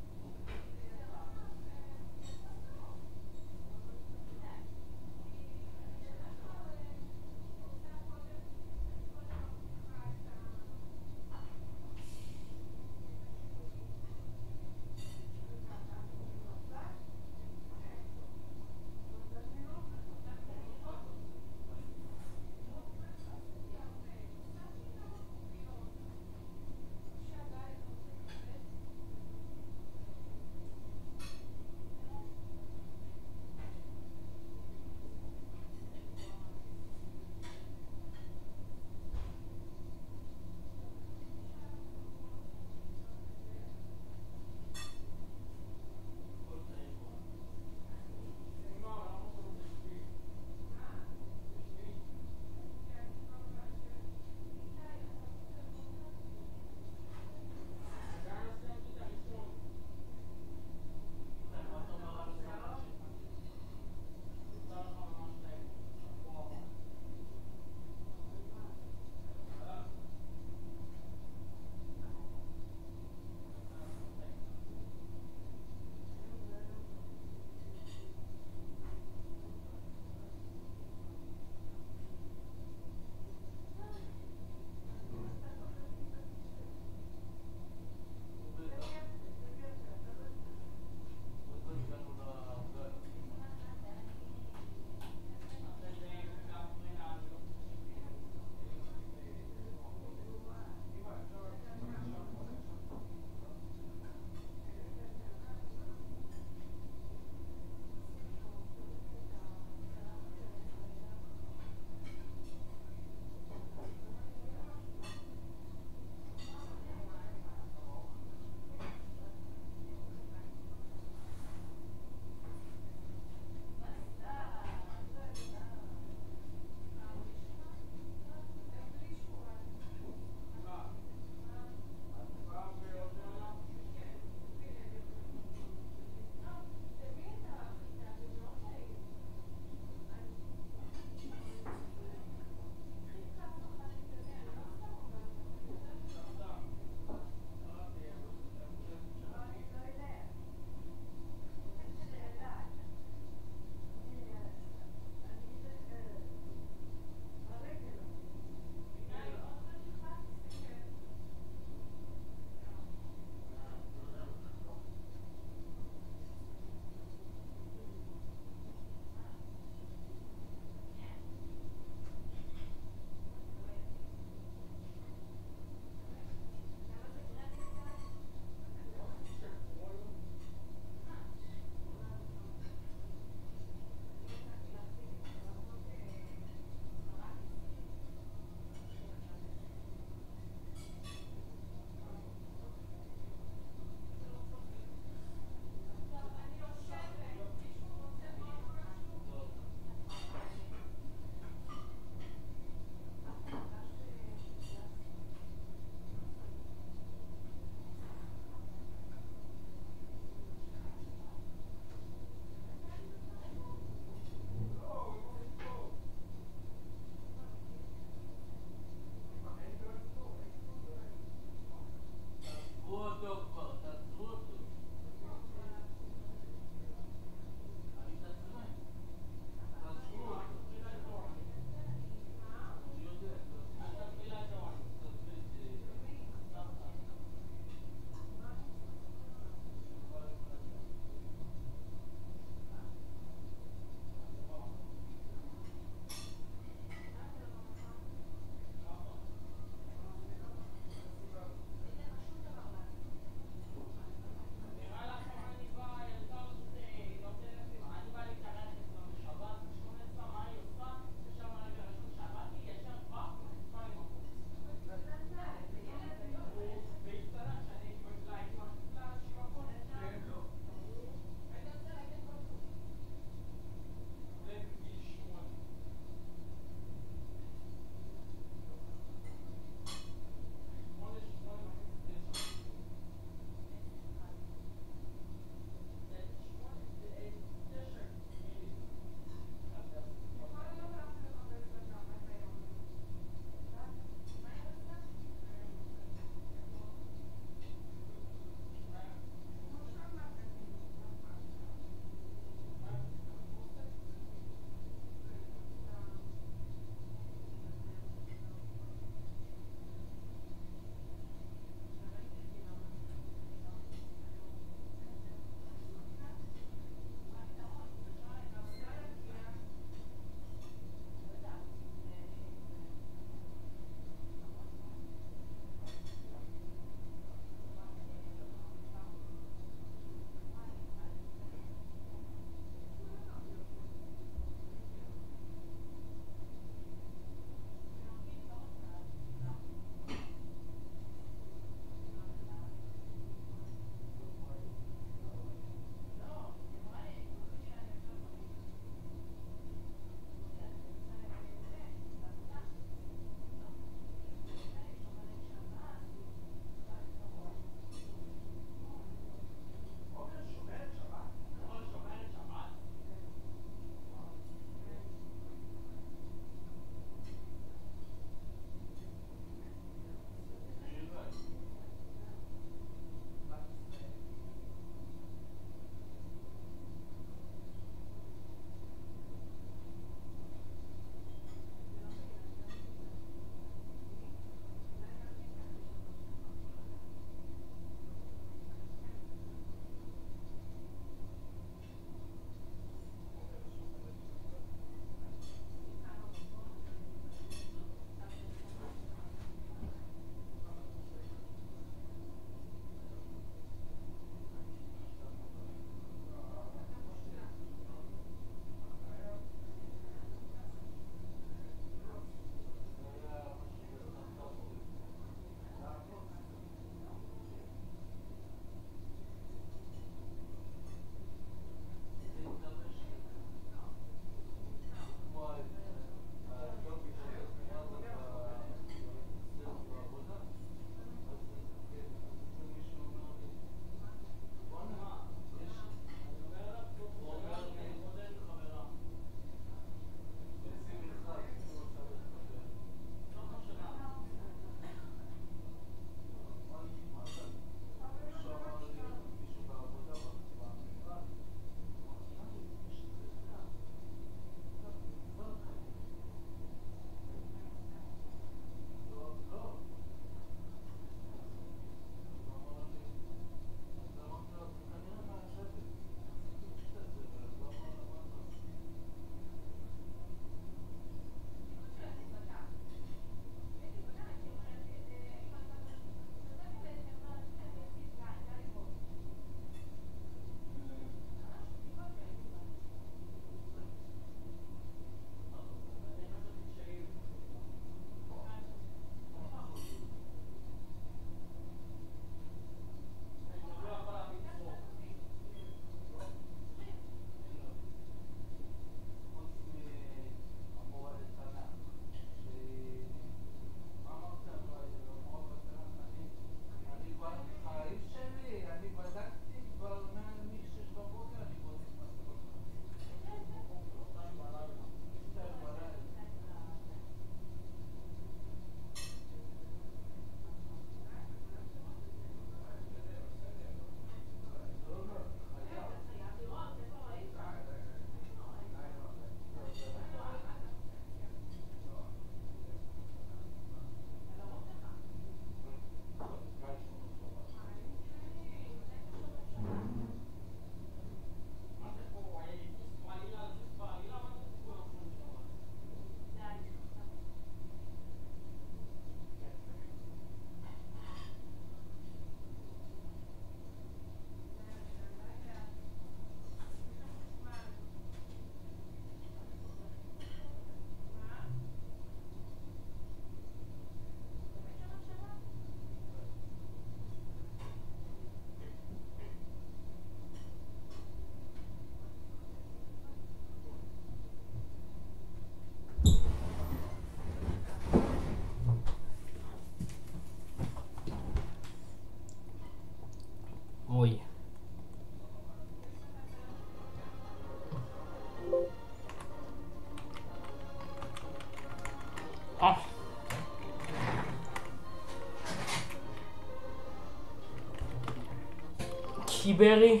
קיברי,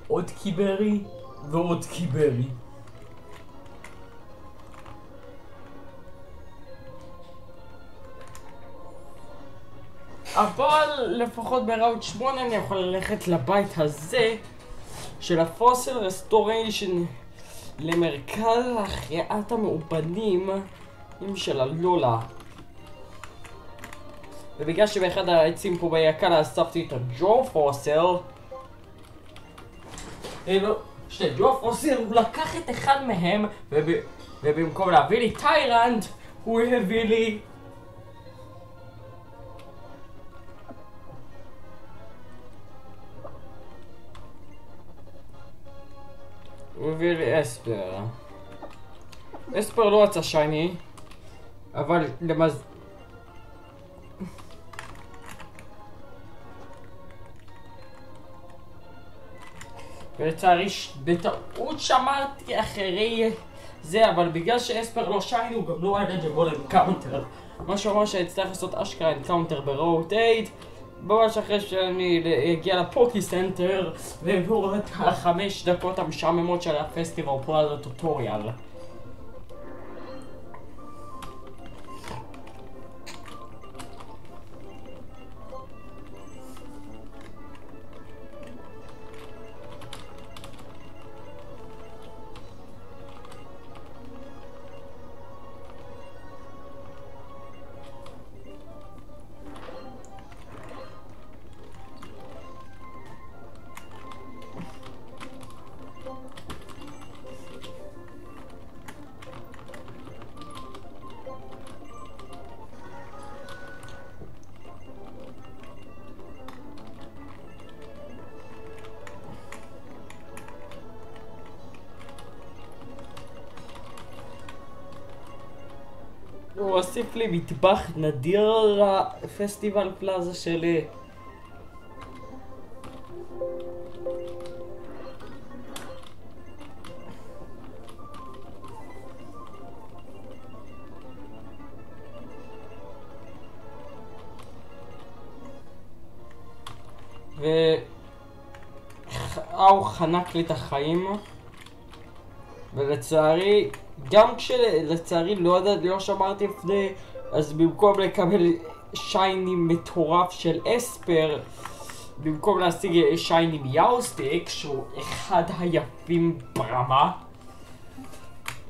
עוד קיברי ועוד קיברי. אבל לפחות בראוט 8 אני יכול ללכת לבית הזה של הפוסל רסטוריישן למרכז החייאת המאובנים של הלולה. ובגלל שבאחד העצים פה ביקלה אספתי את הג'ו פוסל, ג'ו פוסל הוא לקח את אחד מהם ובמקום להביא לי טיירנט הוא הביא לי אספר. אספר לא רצה שייני, אבל ולצערי בטעות שמרתי אחרי זה, אבל בגלל שאספר לא שייני הוא גם לא היה לג'בול אנקאונטר, מה שאומר שאצטרך לעשות אשכרה אנקאונטר ברוט 8 ממש אחרי שאני אגיע לפוקי סנטר ועבור את 5 דקות המשעממות של הפסטיבל פלאזה טוטוריאל. הוא הוסיף לי מטבח נדיר לפסטיבל פלאזה שלי. הוא חנק לי את החיים, ולצערי גם כשלצערי לא שמרתי לפני, אז במקום לקבל שייני מטורף של אספר, במקום להשיג שייני מיאוסטיק שהוא אחד היפים ברמה,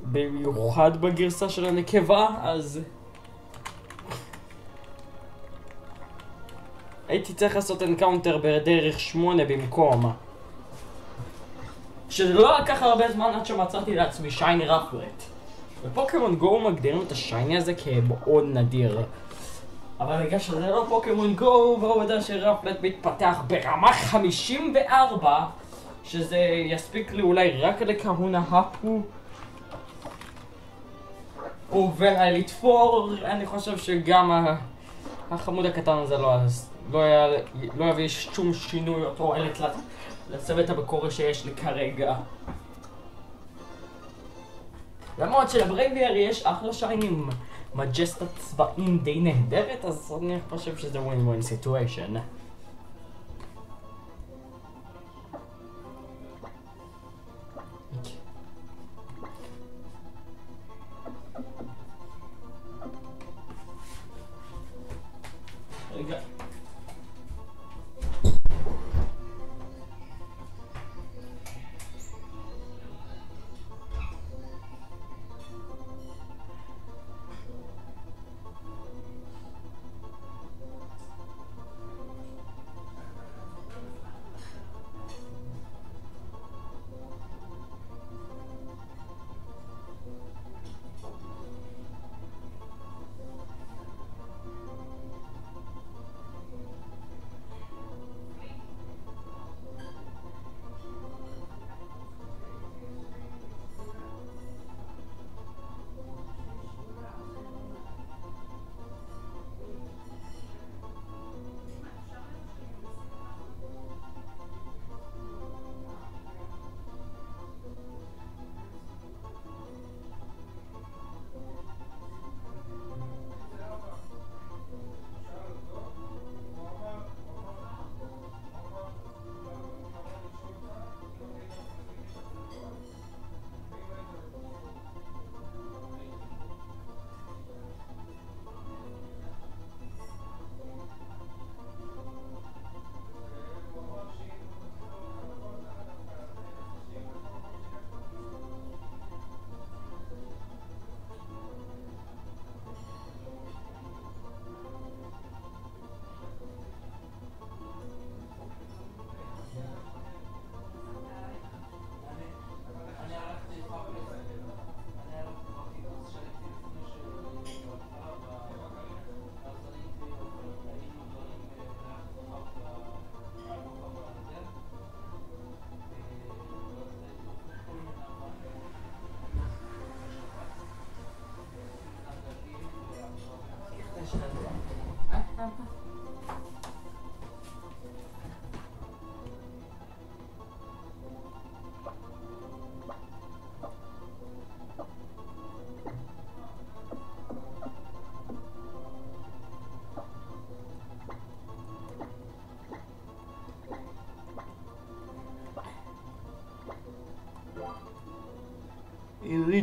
במיוחד בגרסה של הנקבה, אז הייתי צריך לעשות אנקאונטר בדרך 8 במקום, שזה לא לקח הרבה זמן עד שמצאתי לעצמי שייני רפלט. בפוקימון גו מגדירים את השייני הזה כמאוד נדיר, אבל בגלל שזה לא פוקימון גו והעובדה שרפלט מתפתח ברמה 54, שזה יספיק לי אולי רק לקהונה הפו ולתפור, אני חושב שגם החמוד הקטן הזה לא יביא שום שינוי או תועלת לצוות המקורי שיש לי כרגע. למרות שלברייבייר יש אחלה שיינים, מג'סטה צבעים די נהדרת, אז אני חושב שזה ווין-ווין סיטואשן. רגע.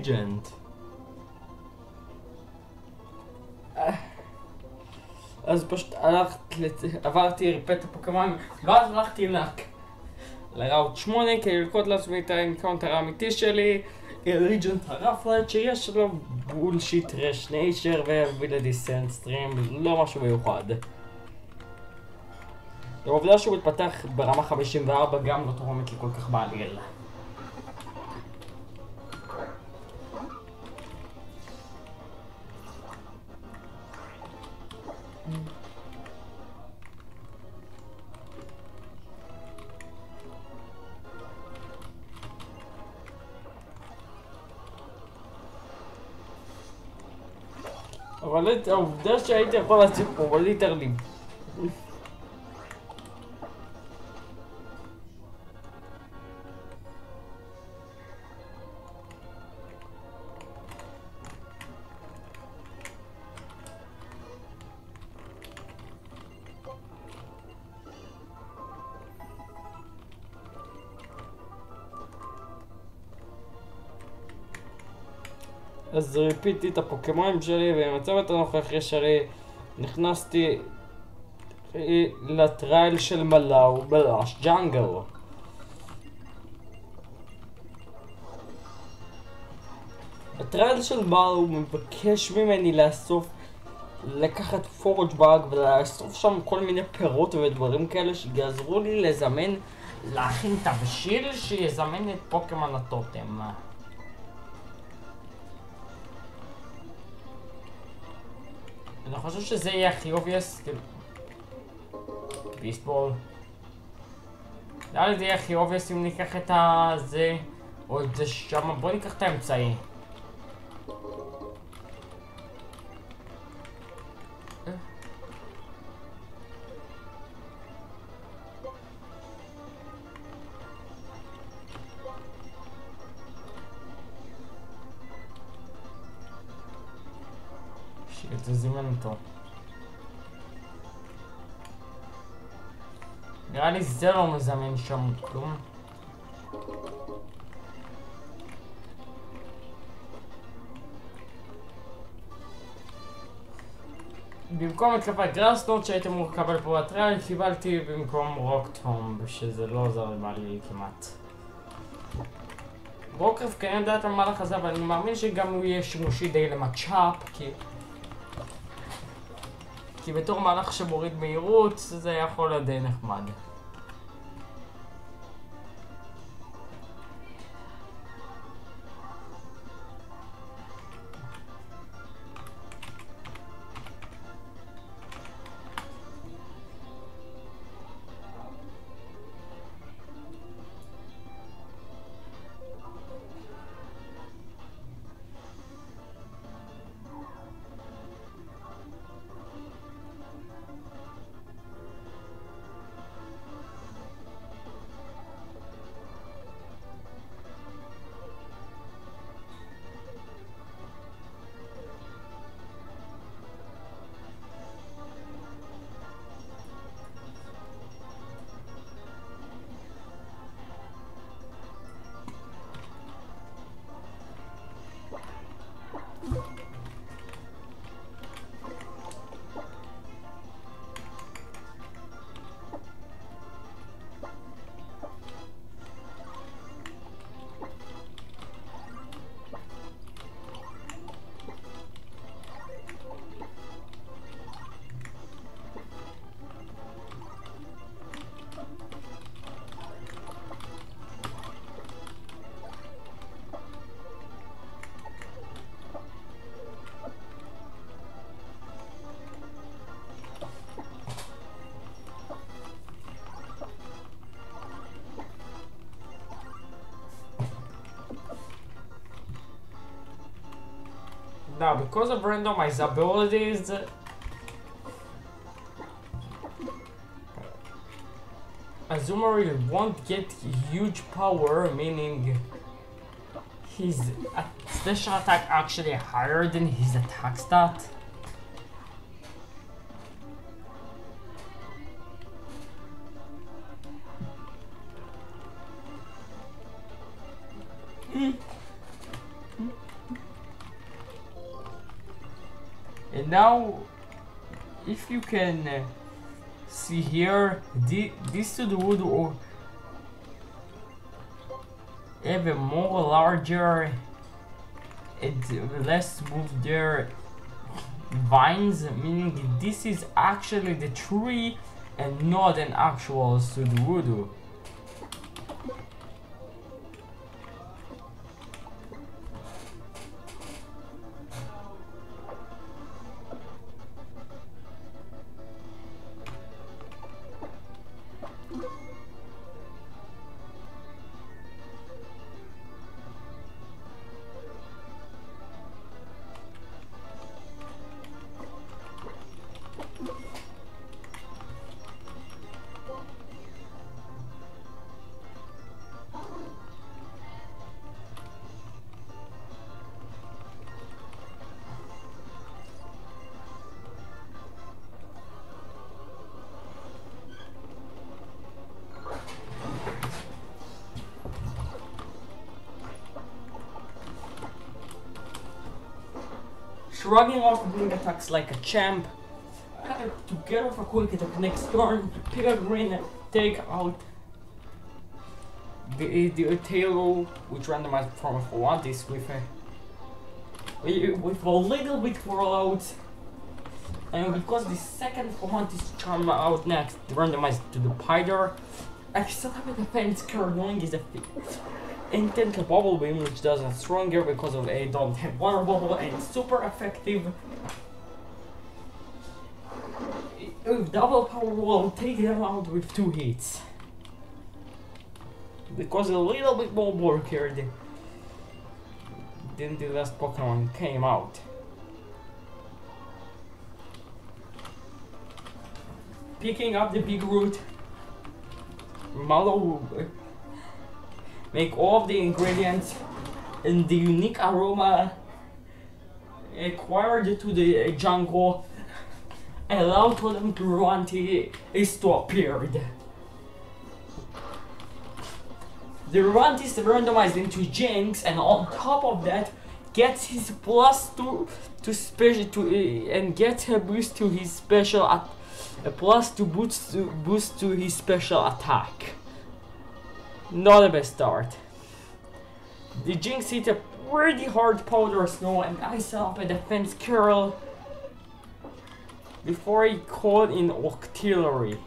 agent. אז פשוט עברתי ריפט הפוקמון, ואז הלכתי לראוט 8 כדי ללקוט לעצמי את האנקאונטר האמיתי שלי, ריג'נט הרפלט שיש לו בולשיט רש נייצ'ר והביא לדיסנט סטרים, לא משהו מיוחד. העובדה שהוא מתפתח ברמה 54 גם לא תורמת לי כל כך בעליל. אבל העובדה שהייתי יכול להציג פה בליטרלי אז ריפיתי את הפוקמונים שלי, ובמצב הנוכחי שלי נכנסתי לטרייל של מלאו בלאש ג'אנגל. הטרייל של מלאו מבקש ממני לקחת פורג' באג ולאסוף שם כל מיני פירות ודברים כאלה שיעזרו לי להכין תבשיל שיזמן את פוקמון הטוטם. אני חושב שזה יהיה הכי אובייס, כאילו... ביסטבול. נראה לי זה יהיה הכי אובייס אם ניקח את זה, או את זה שם, בוא ניקח את האמצעי. זה זימן אותו. נראה לי זה לא מזמן שם כלום. במקום התקפת גראסנוט שהייתם אמור לקבל פה בטרייל, קיבלתי במקום רוקטום, שזה לא עזר לי כמעט. רוקרף כן יודעת על מהלך הזה, אבל אני מאמין שגם הוא יהיה שימושי די למצ'אפ, כי בתור מהלך שמוריד מהירות, זה יכול להיות די נחמד. Now, because of Randomizer abilities, Azumarill won't get huge power, meaning his special attack actually higher than his attack stat. And now, if you can see here, this to the wood or have a more larger and less smooth their vines, meaning this is actually the tree and not an actual Sudowoodoo. Shrugging off blink attacks like a champ. To get off a quick attack next turn, pick a green, take out the tail, which randomized from for one this with a little bit rollout. And because the second command is charm out next, randomized to the Pyder, I still have a defense card knowing is a intense bubble beam, which does it stronger because of a don't have water bubble and super effective. With double power will take them out with 2 hits. Because a little bit more bulkier than the last Pokemon came out. Picking up the big root, Mallow make all of the ingredients and the unique aroma acquired to the jungle allowed for them to run is to appear. The run is randomized into Jinx, and on top of that gets his +2 to special and gets a boost to his special a +2 boost to his special attack. Not the best start. The Jinx hit a pretty hard powder snow and I set up a defense curl before he called in Octillery.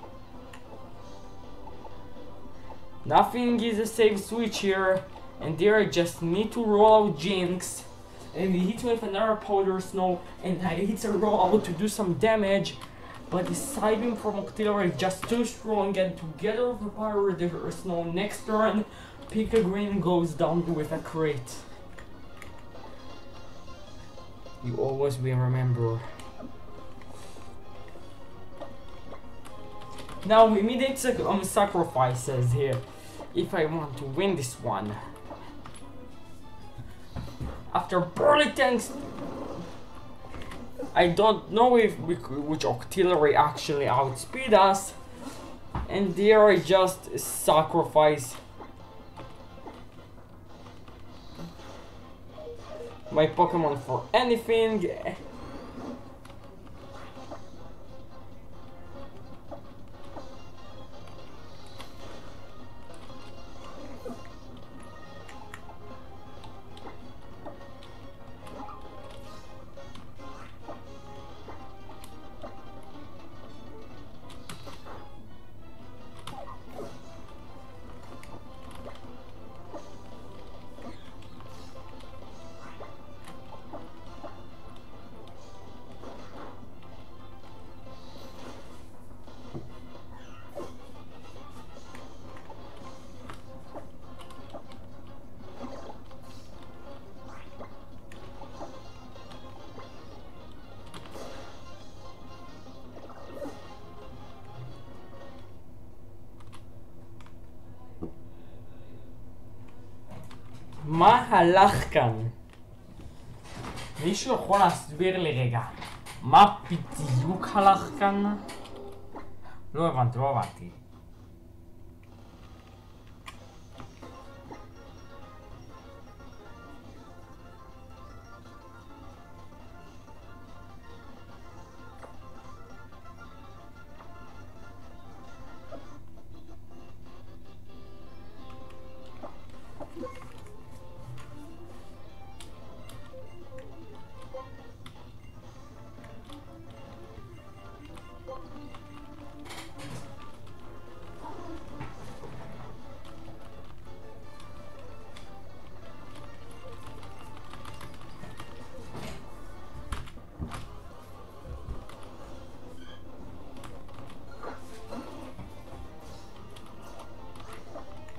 Nothing is a safe switch here, and there I just need to roll out Jinx, and he hits me with another powder snow, and I hit a roll out to do some damage, but the side beam from Octillery is just too strong, and together with the power of the snow next turn, Pika Green goes down with a crit. You always will remember. Now immediate sacrifices here if I want to win this one. After barely tanks, I don't know which Octillery actually outspeed us, and there I just sacrifice my Pokemon for anything. מה הלך כאן? מישהו יכול להסביר לי רגע מה בדיוק הלך כאן? לא הבנתי.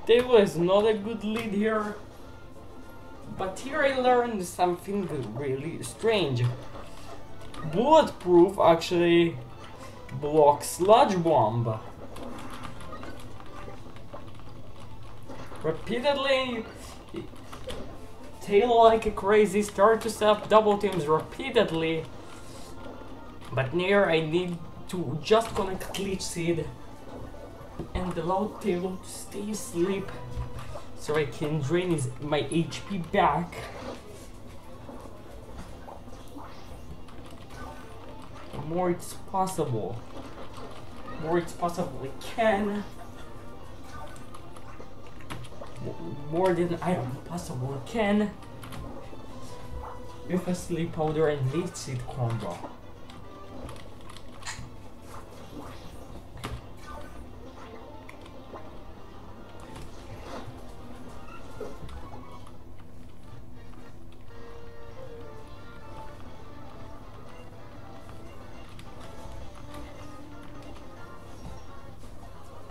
Tail is not a good lead here. But here I learned something really strange. Bulletproof actually blocks Sludge Bomb. Repeatedly, Tail like a crazy start to set up double teams repeatedly. But here I need to just connect Glitch Seed and allow Tail to stay asleep so I can drain my HP back. The more it's possible. More it's possible I can. More than I possible can. With a Sleep Powder and Glitch Seed combo.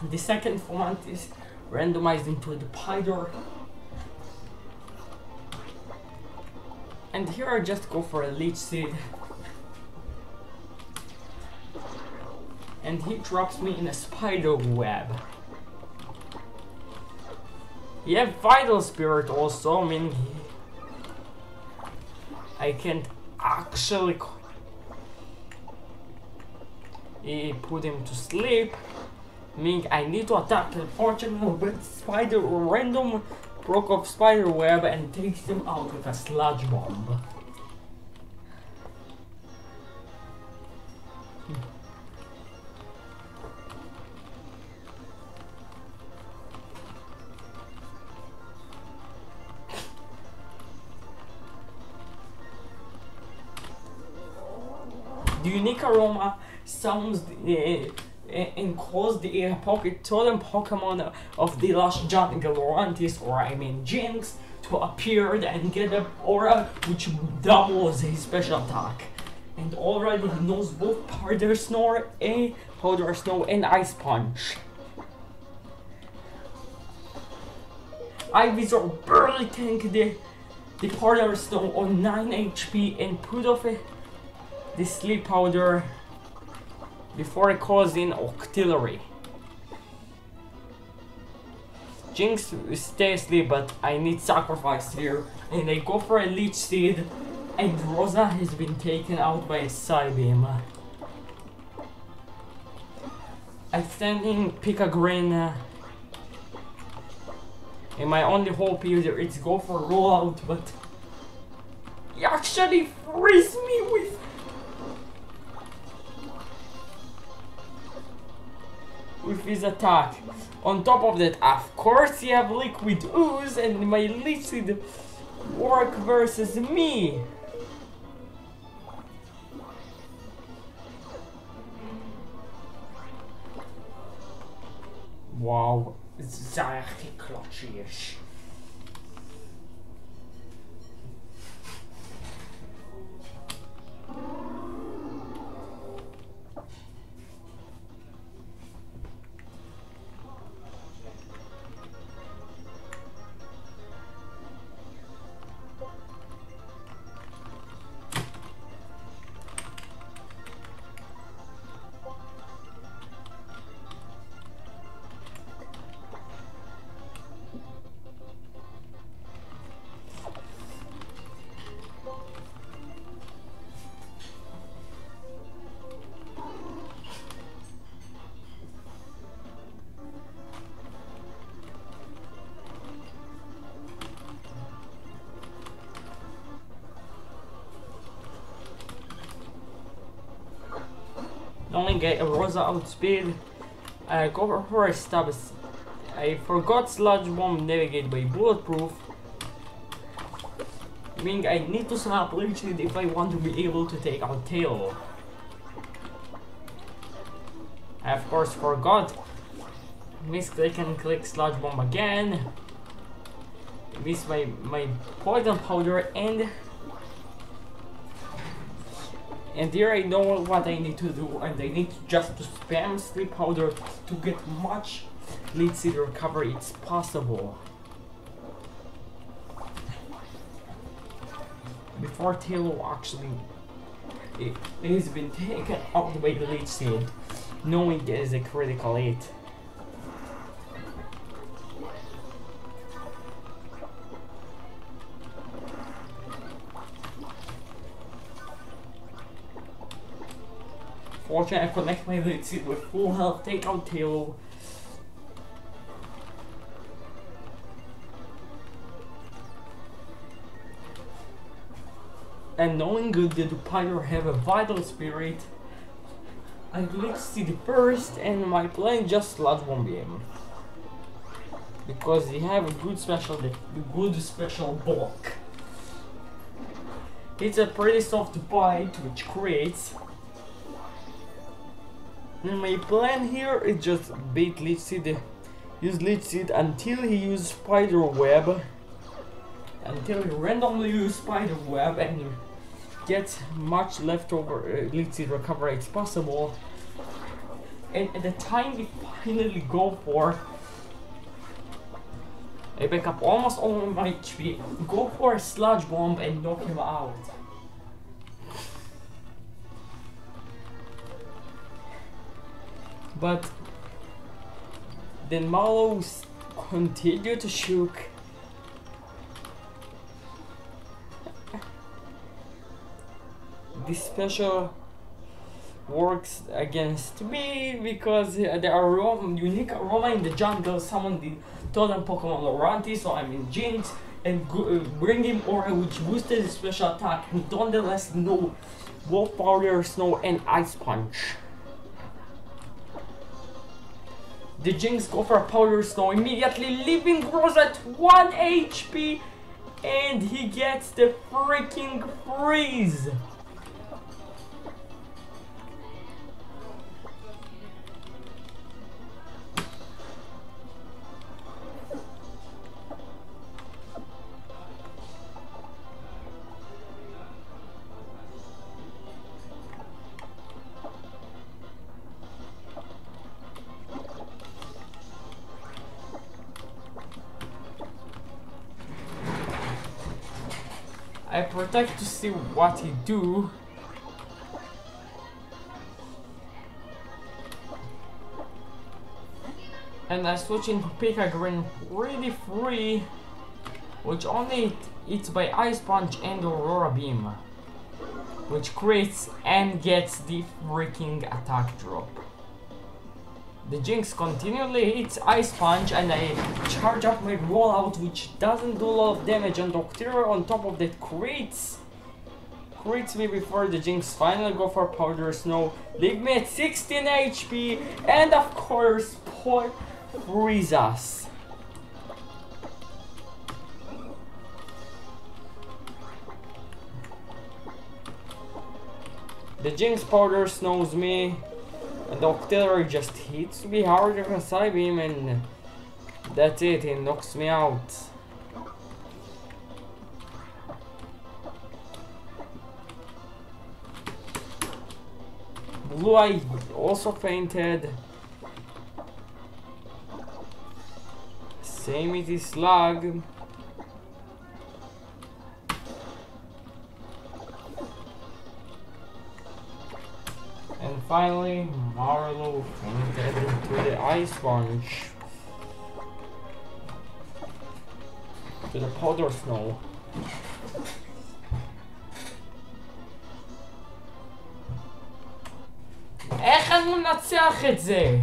The second font is randomized into the Pyder. And here I just go for a Leech Seed. And he drops me in a spider web. He have Vital Spirit also, meaning I can't actually put him to sleep. Meaning I need to attack unfortunately, but Spider random broke off Spider Web and takes him out with a Sludge Bomb. The unique aroma sounds and cause the totem Pokemon of the last jungle Orantis, or I mean Jinx, to appear and get an aura which doubles his special attack. And already he knows both Powder Snow and Ice Punch. Ivysaur barely tanked the Powder Snow on 9 HP and put off the Sleep Powder before it calls in Octillery. Jinx stay asleep, but I need sacrifice here, and I go for a Leech Seed, and Rosa has been taken out by a Psybeam. I think pick a green, and my only hope here is go for rollout, but he actually frees me with his attack. On top of that, of course, you have Liquid Ooze, and my Leech Seed work versus me. Wow, het is echt klotjes. Only get a Rosa outspeed. I go for a stab. I forgot Sludge Bomb navigate by Bulletproof. Meaning I need to snap Leech Seed if I want to be able to take out Tail. I of course forgot. Misclick and click Sludge Bomb again. Miss my Poison Powder and here I know what I need to do, and I need just to spam Sleep Powder to get much lead seed recovery, it's possible. Before Taylor actually it has been taken out by the lead seed, knowing it is a critical hit. Fortunately, I connect my lead seed with full health, take out Taylor. And knowing good that the Pyro have a vital spirit, I lead seed first, and my plan just sludge bomb him. Because they have a good special bulk. It's a pretty soft bite which creates. And my plan here is just bait lead seed, use lead seed until he uses spider web. Until he randomly uses spider web and get much leftover lead seed recovery as possible. And at the time we finally go for, I pick up almost all of my HP, go for a sludge bomb and knock him out. But then Mallows continue to shoot. This special works against me because there are unique aroma in the jungle. Someone did totem Pokemon Loranti, so I'm in Jinx and bring him aura which boosted his special attack. And nonetheless, no Wolf Powder, Snow, and Ice Punch. The Jinx go for a Powder Snow immediately, leaving Rose at 1 HP, and he gets the freaking freeze. I protect to see what he do. And I switch into Pika Green really free, which only hits by Ice Punch and Aurora Beam, which creates and gets the freaking attack drop. The Jinx continually hits Ice Punch and I charge up my rollout, which doesn't do a lot of damage, and Octera on top of that crits me before the Jinx finally go for Powder Snow, leave me at 16 HP, and of course freeze us. The Jinx Powder Snows me, and the Octillery just hits me harder than Psybeam, and that's it, he knocks me out. Blue Eye also fainted. Same with his Slug. And finally, Marlo fainted into the Ice Punch. To the Powder Snow. איך אני מנצח את זה?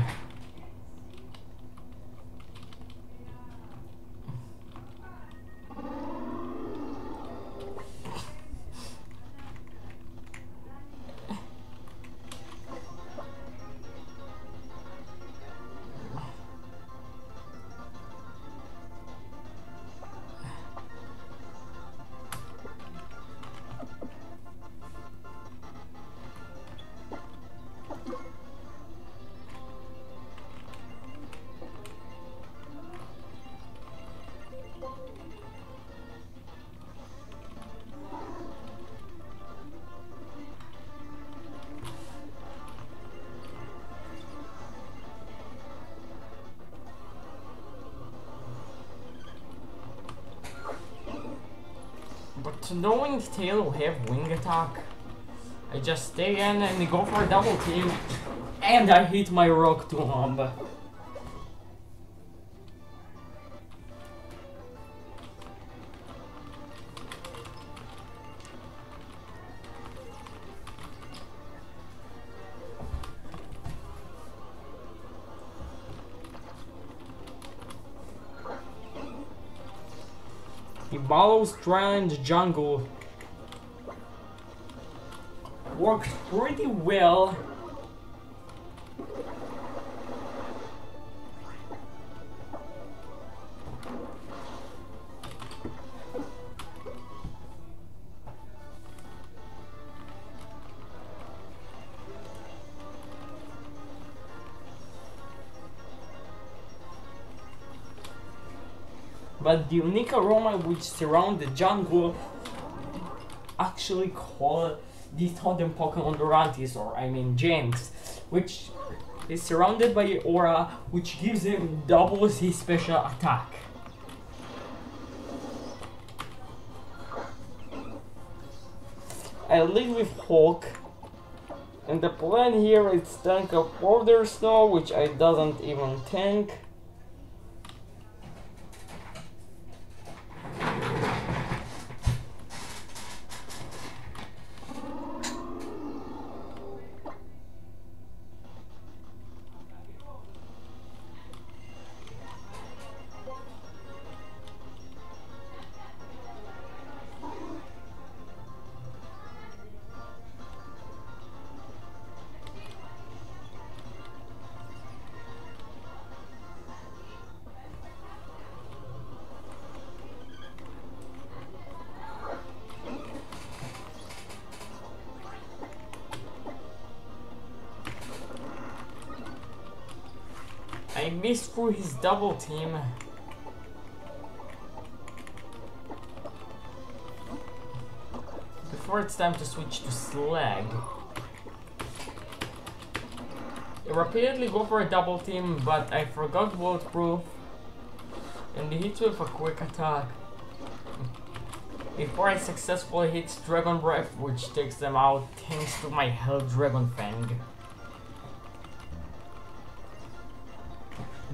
knowing Tail will have wing attack, I just stay in and go for a double team, and I hit my rock tomb. He follows Trend jungle. Worked pretty well. But the unique aroma which surround the jungle actually call the totem Pokemon Durantis, or I mean Jinx, which is surrounded by an aura which gives him doubles his special attack. I lead with Hulk, and the plan here is tank a Powder Snow, which I doesn't even tank. I missed through his double team. Before it's time to switch to Slag. I repeatedly go for a double team, but I forgot Bulletproof. And he hits with a quick attack. Before I successfully hit Dragon Breath, which takes them out thanks to my Hell Dragon Fang.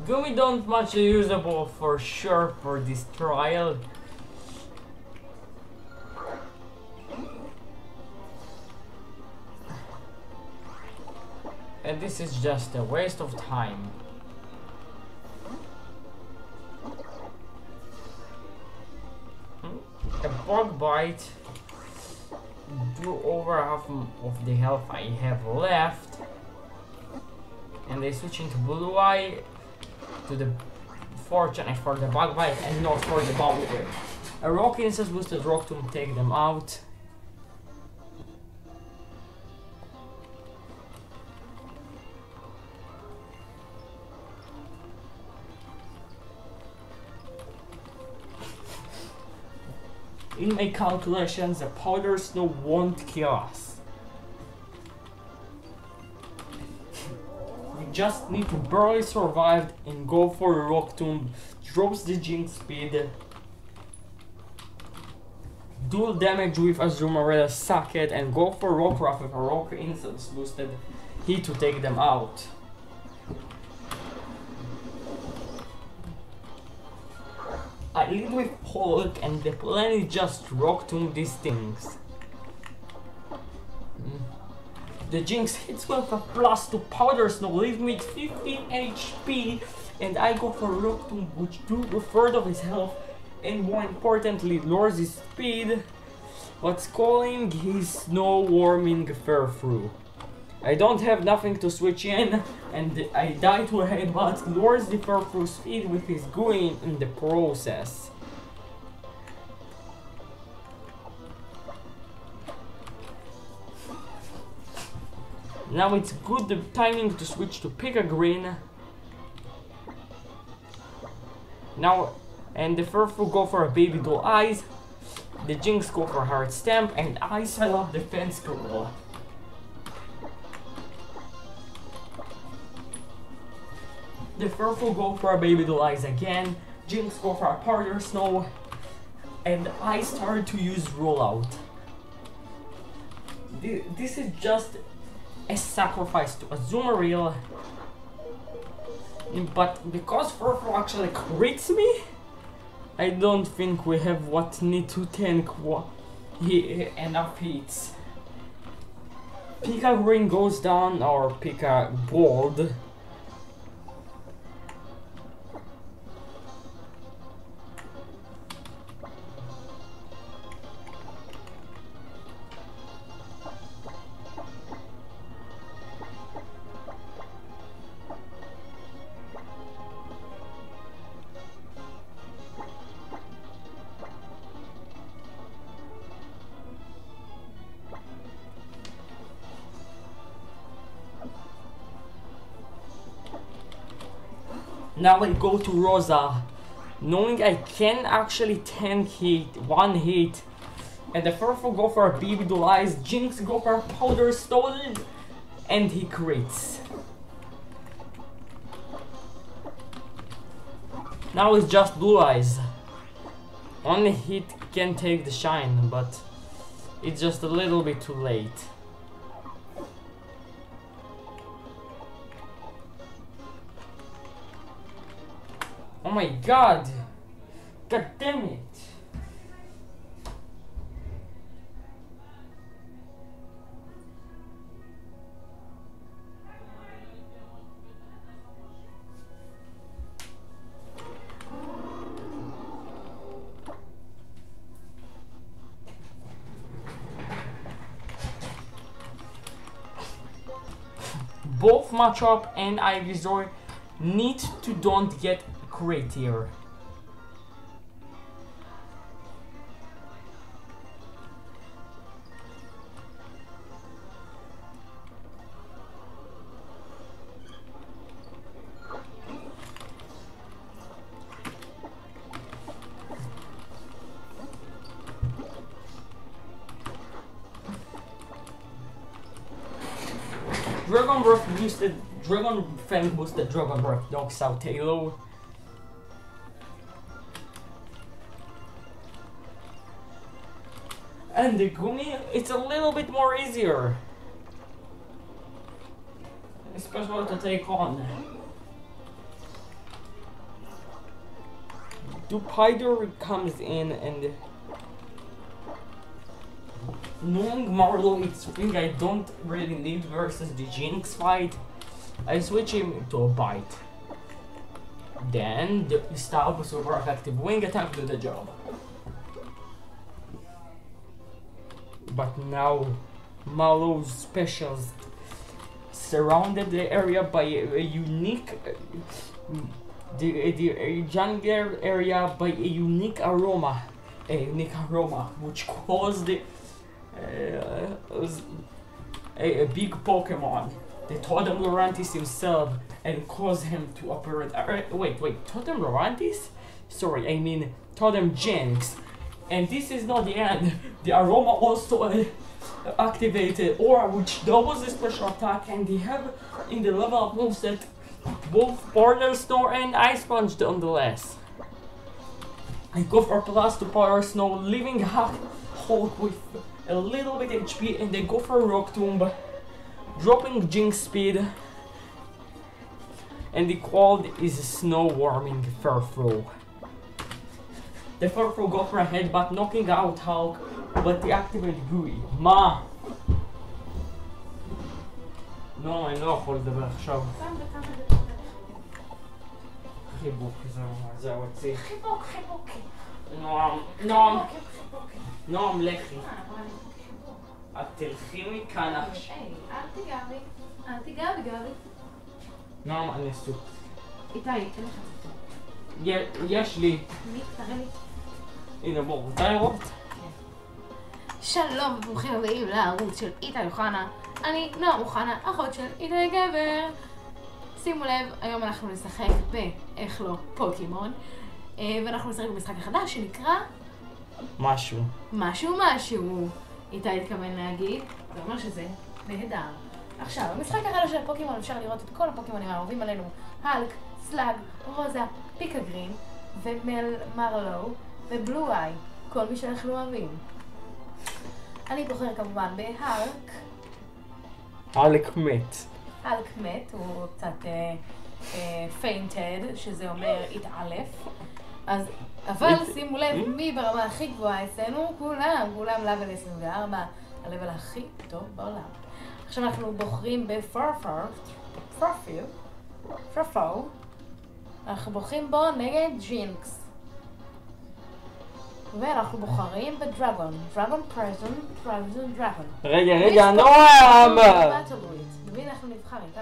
Gumi don't much usable for sure for this trial. And this is just a waste of time. A bug bite do over half of the health I have left. And they switch into Blue Eye to the Fortune for the bug bite and not for the bubble whip. A rock instance boosted rock to take them out. In my calculations, the Powder Snow won't kill us. We just need to barely survive and go for a Rock Tomb. Drops the Jinx speed. Dual damage with Azumarill, suck it, and go for Rockruff with a Rock Instance boosted hit to take them out. I lead with Hulk, and the plan is just Rock Tomb these things. The Jinx hits with a +2 Powder Snow, leaving me with 15 HP, and I go for Rock Tomb, which do a third of his health, and more importantly lowers his speed, what's calling his Snow Warming Furfrou. I don't have nothing to switch in, and I die to a headbutt, lowers the Furfrou speed with his going in the process. Now it's good timing to switch to Pick a Green. Now, and the Furfrou go for a Baby Doll Eyes, the Jinx go for Heart Stamp, and I set up Defense Curl. The Furfrou go for a Baby Doll Eyes again, Jinx go for a Powder Snow, and I started to use rollout. This is just a sacrifice to a zoomer reel, but because Furfur actually crits me, I don't think we have what need to tank enough hits. Pika Green goes down, or Pika Gold. Now I go to Rosa, knowing I can actually tank one hit, and the Furfur go for a BB Dual Eyes, Jinx go for a Powder Stone, and he crits. Now it's just Blue Eyes. Only hit can take the shine, but it's just a little bit too late. Oh my god! God damn it! Both Machop and Ivysaur need to don't get crit here. Dragon Breath boosted, Dragon Fang boosted Dragon Breath knocks out Halo. And the Gumi, it's a little bit more easier. Especially to take on. Dupider comes in and knowing Marlow it's thing I don't really need versus the Jinx fight, I switch him to a Bite. Then the Stab super effective wing attack do the job. But now Marlow's specials surrounded the area by a unique the jungle area by a unique aroma, which caused a big Pokemon, the Totem Lurantis himself, and caused him to operate. Wait, Totem Lurantis? Sorry, I mean Totem Jinx. And this is not the end. The aroma also activated Aura, which doubles the special attack, and they have in the level up moveset both Portal Snow and Ice Punch nonetheless. I go for plus to Power Snow, leaving Hulk with a little bit HP, and they go for Rock Tomb, dropping Jinx speed, and the quad is Snow Warming Furfur. The Furfur go for a headbutt, knocking out Hulk, but they activate Gooey. מה? לא, אני לא יכול לדבר עכשיו. חיבוק, זהו, אצלי. חיבוק. נועם, לכי. את תלכי מכאן עכשיו. אל תיגע בי. נועם, אני עסוק. איתי, תן לך את זה. יש לי. מי? תראה לי. הנה בואו, רוצה לראות? שלום וברוכים הבאים לערוץ של איתי אוחנה. אני נועם אוחנה, אחות של איתי גבר. שימו לב, היום אנחנו נשחק באיך לא פוקימון, ואנחנו נשחק במשחק החדש שנקרא משהו. איתי התכוון להגיד, זה אומר שזה נהדר. עכשיו, במשחק החדש של פוקימון אפשר לראות את כל הפוקימונים האהובים עלינו: הלק, סלאג, רוזה, פיקה גרין ומרלו ובלו איי. כל מי שאנחנו אוהבים. אני בוחר כמובן בהלק. הלק מת. הלק מת, הוא קצת fainted, שזה אומר התעלף. אז, אבל שימו לב, מי ברמה הכי גבוהה אצלנו? כולם level 24, ה-level הכי טוב בעולם. עכשיו אנחנו בוחרים פרפו. אנחנו בוחרים בו נגד ג'ינקס. ואנחנו בוחרים בדרגון. דרגון פרזן. רגע, נועם! במי אנחנו נבחר, איתי?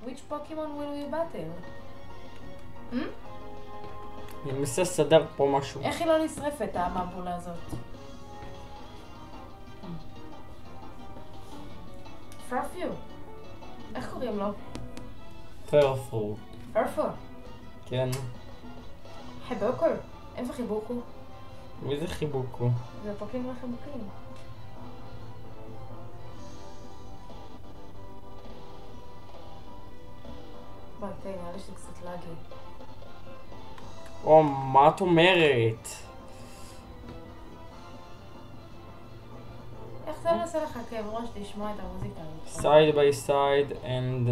Which Pokemon will we battle? אני מנסה לסדר פה משהו. איך היא לא נשרפת, המבולה הזאת? פרפיו. איך קוראים לו? פרפו. פרפו. כן. חיבוקו. איפה חיבוקו? מי זה חיבוקו? זה פוקימון חיבוקים. בוא, תראה, נראה לי שזה קצת לגי. או, מה את אומרת? איך זה לא עושה לך כאב ראש לשמוע את המוזיקה? Side by side and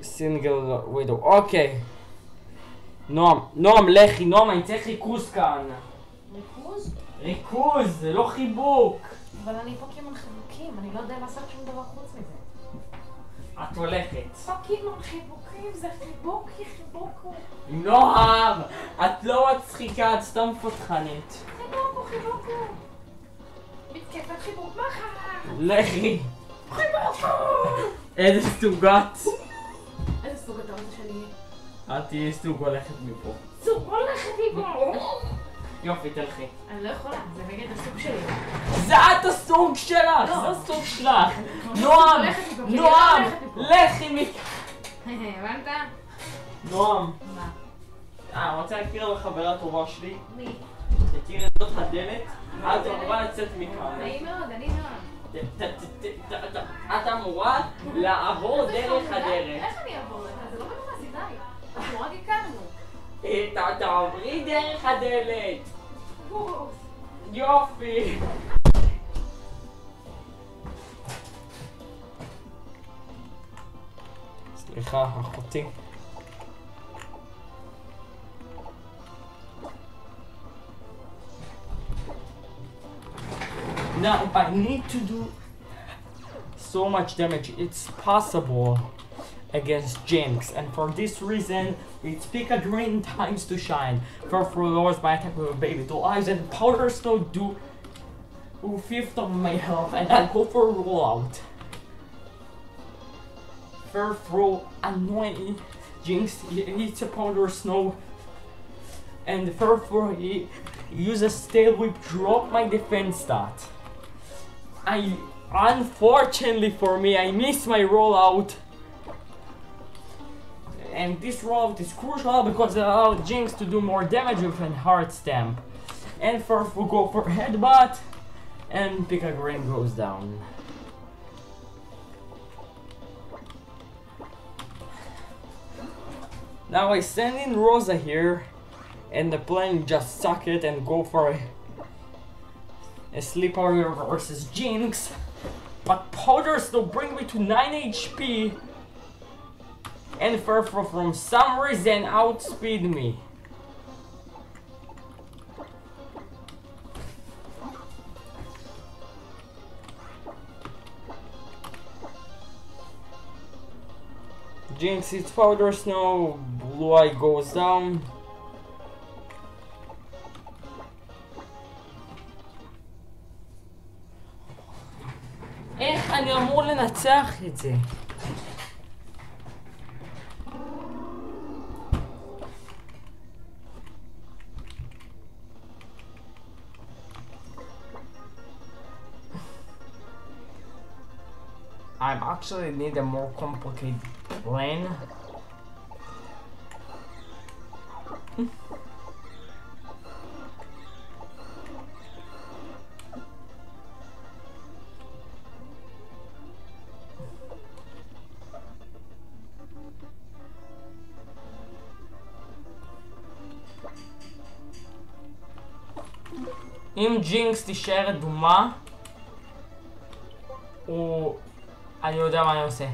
single widow. אוקיי. נועם, לכי, נועם, אני צריך ריכוז כאן. ריכוז? ריכוז, זה לא חיבוק. אבל אני פוקימון חיבוקים, אני לא יודע לעשות שום דבר חוץ מזה. את הולכת. פוקימון חיבוקים, זה חיבוקי, חיבוקו. נועם, את לא מצחיקה, את סתם פותחנית. חיבוקו. מתקפת חיבוק מחר. לכי. חיבוקו. איזה סוגת. איזה סוג אתה רוצה שאני אהיה? את תהיי סוג הולכת מפה. סוג הולכת מפה. יופי, תלכי. אני לא יכולה, זה נגד הסוג שלי. זה את הסוג שלך, זה הסוג שלך. נועם, לכי מפה. הבנת? נועם. מה? אני רוצה להכיר לחברה טובה שלי. מי? תכיר את זאת הדלת. את אמורה לצאת מכאן. נעים מאוד, אני נועם. את אמורה לעבור דרך הדרך. איך אני אעבור לך? זה לא מנומס, איתי. אנחנו רק הכרנו. תעברי דרך הדלת. יופי. סליחה, אחותי. Now I need to do so much damage. It's possible against Jinx, and for this reason, it's pick a green times to shine. For lowers my attack with baby doll eyes, and powder snow do 5th of my health, and I'll go for a rollout. Throw annoying Jinx hits a powder snow, and therefore he uses tail whip, drop my defense stat. Unfortunately for me, I missed my rollout. And this rollout is crucial because it allows Jinx to do more damage with a hard stamp. And first we'll go for headbutt, and pick a green goes down. Now I send in Rosa here, and the plan just suck it and go for a Sleep Warrior versus Jinx. But Powder Snow bring me to 9 HP, and Furfur from some reason outspeed me. Jinx hits Powder Snow, Blue Eye goes down. איך אני אמור לנצח את זה? I actually need a more complicated plan. אם ג'ינקס תישאר אדומה, אני יודע מה אני עושה.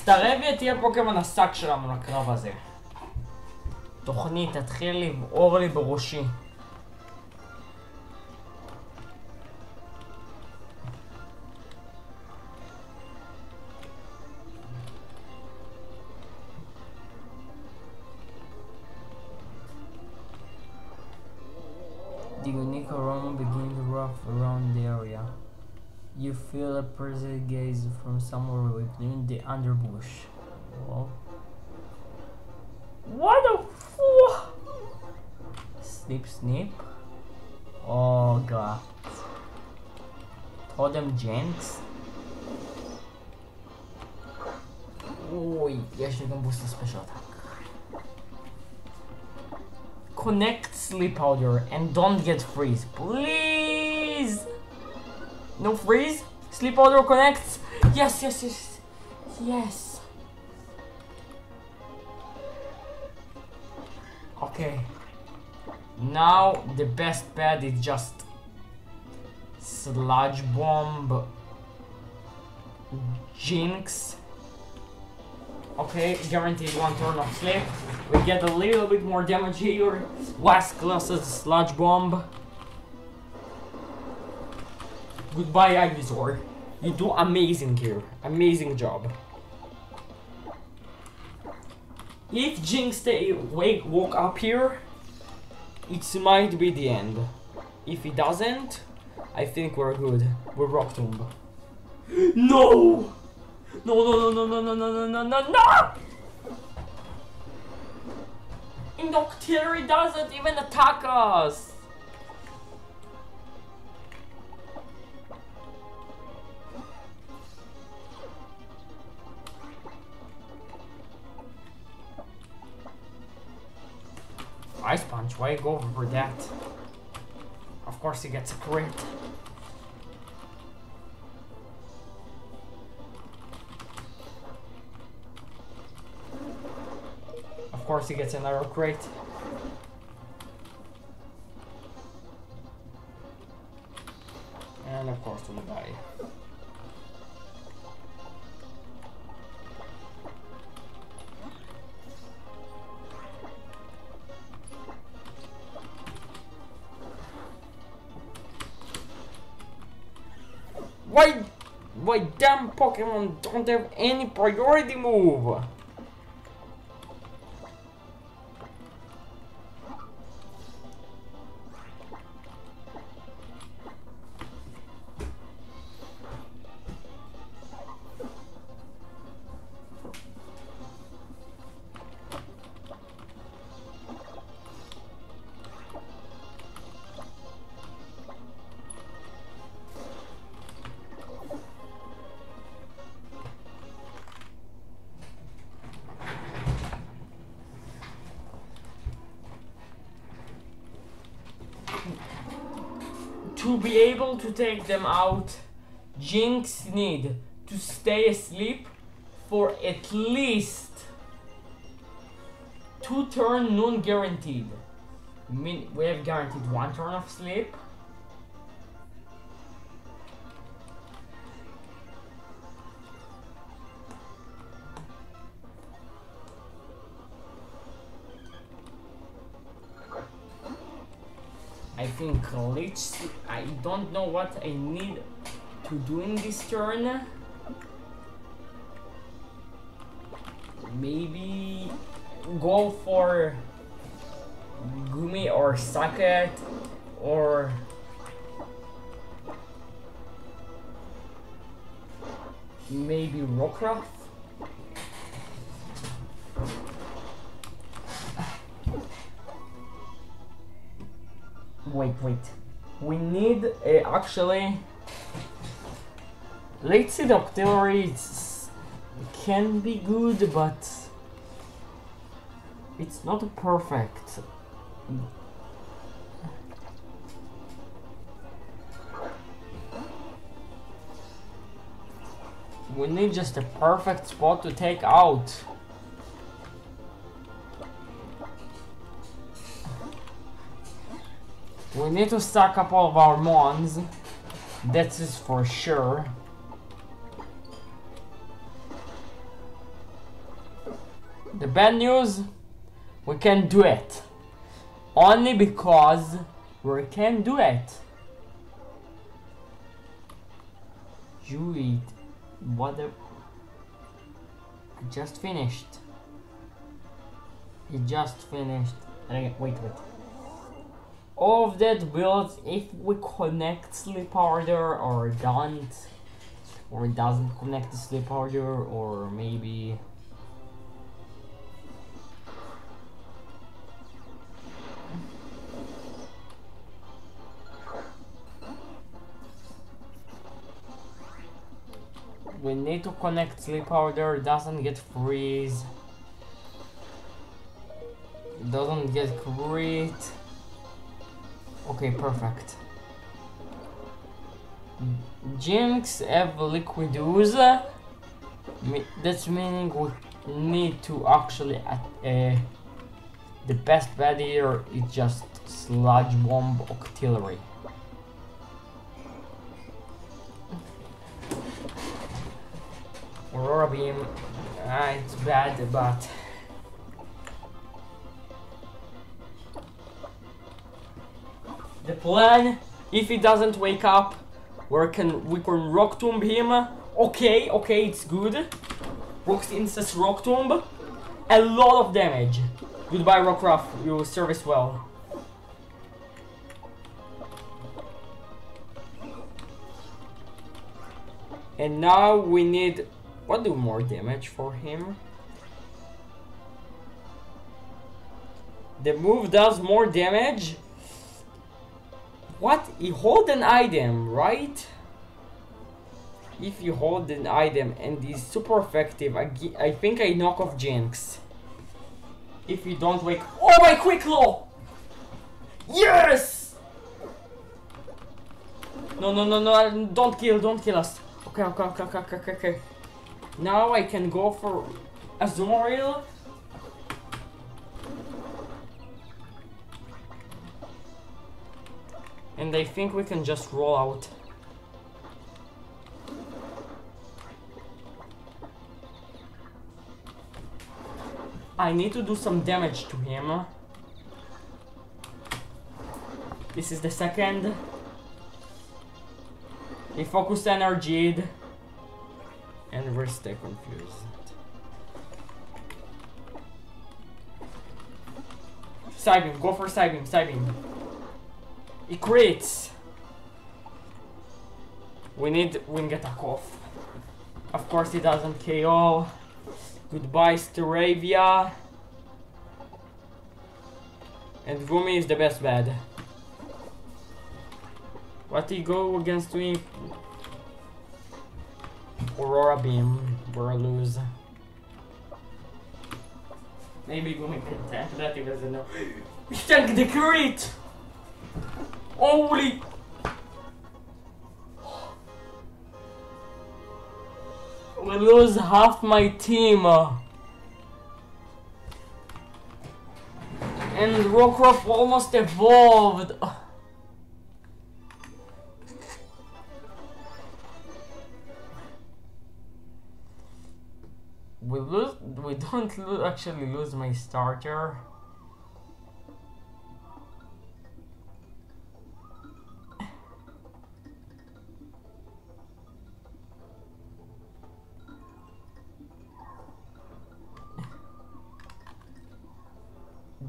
סטרביה תהיה פוקימון השק שלנו לקרב הזה. תוכנית תתחיל לבעור לי בראשי. The unique aroma begins to ruff around the area. You feel a perceived gaze from somewhere within the underbush. Well, what the fuck? Snip, snip. Oh god. Totem Jinx. אוי, יש לי גם בוסט ספיישל אטאק. Connect sleep powder and don't get freeze, please. No freeze? Sleep powder connects? Yes, yes, yes, yes. Okay. Now the best bet is just Sludge Bomb, Jinx. Okay, guaranteed one turn of sleep. We get a little bit more damage here. Last classes Sludge Bomb. Goodbye, Ivysaur. You do amazing here. Amazing job. If Jinx woke up here, it might be the end. If he doesn't, I think we're good. We're Rock Tomb. No! No, no, no, no, no, no, no, no, no, no! Indoctillery doesn't even attack us! Ice Punch, why go for that? Of course he gets a crit. Of course he gets another crit. And of course we'll die. Why damn Pokemon don't have any priority move? To be able to take them out, Jinx need to stay asleep for at least 2 turns non-guaranteed. We have guaranteed 1 turn of sleep. I think I don't know what I need to do in this turn. Maybe go for Gumi or Socket or maybe Rockruff. Wait. We need actually. Late seed artillery can be good, but it's not perfect. We need just a perfect spot to take out. We need to stack up all of our mons. That is for sure. The bad news, we can do it. Only because we can do it. You eat. What the... It just finished. It just finished. Wait. All of that builds if we connect sleep order or don't, or it doesn't connect the sleep order, or maybe we need to connect sleep order, doesn't get freeze, doesn't get crit. Okay, perfect. Jinx have liquid ooze. That's meaning we need to actually the best bet here is just sludge bomb artillery. Aurora beam, it's bad, but the plan, if he doesn't wake up, we can rock tomb him. Okay, it's good. Rock's Incest rock tomb. A lot of damage. Goodbye, Rockruff. You service well. And now we need what do more damage for him? The move does more damage. What? You hold an item, right? If you hold an item and is super effective, I think I knock off Jinx. If you don't wake... Oh my quick law! Yes! No, don't kill us. Okay. Now I can go for Azumarill. And I think we can just roll out. I need to do some damage to him. This is the second. He focused energied. And we're still confused. Psybeam, go for Psybeam. He crits. We need wing attack off. Of course he doesn't KO. Goodbye Staravia. And Gumi is the best bad. What he go against me? Aurora Beam. We're a lose. Maybe Gumi can tank that, he doesn't know. He tanked the crit! Holy! We lose half my team. And Rockruff almost evolved. We don't actually lose my starter.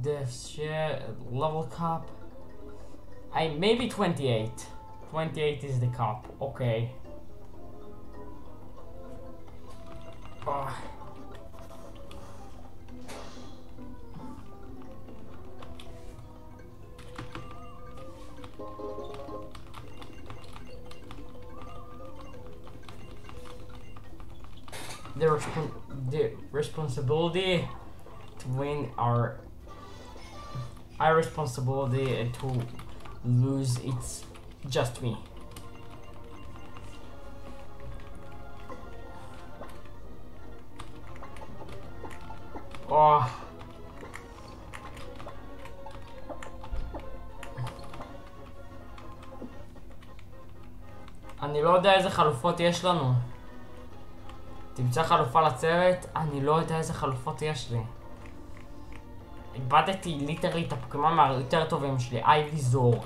The level cap. Maybe 28. 28 is the cap. Okay. The responsibility to win our responsibility to lose, it's just me. אני לא יודע איזה חלופות יש לנו. תמצא חלופה לצוות, אני לא יודע איזה חלופות יש לי. איבדתי ליטרלי את הפוקימון היותר טובים שלי,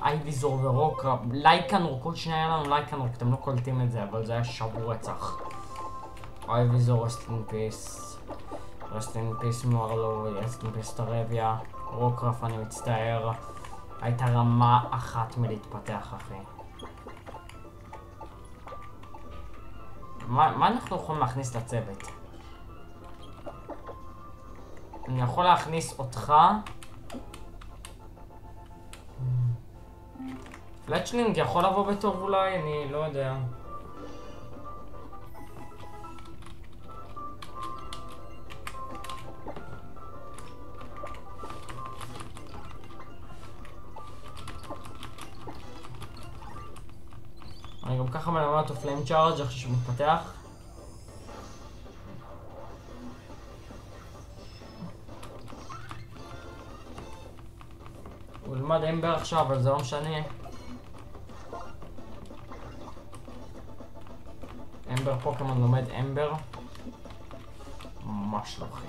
אייביזור ורוקרה, לייקנור, כל שניה היה לנו לייקנור, אתם לא קולטים את זה, אבל זה היה שבור רצח. אייביזור, רסטינפיס מוארלו, רסטינפיס טרביה, רוקרף, אני מצטער, הייתה רמה אחת מלהתפתח, אחי. מה אנחנו יכולים להכניס לצוות? אני יכול להכניס אותך. פלצ'לינג יכול לבוא בתור אולי, אני לא יודע. אני גם ככה מלמד אותו פליים צ'ארג' אחרי שהוא מתפתח. הוא ילמד אמבר עכשיו, אבל זה לא משנה. אמבר פוקימון לומד אמבר. ממש לא אחי.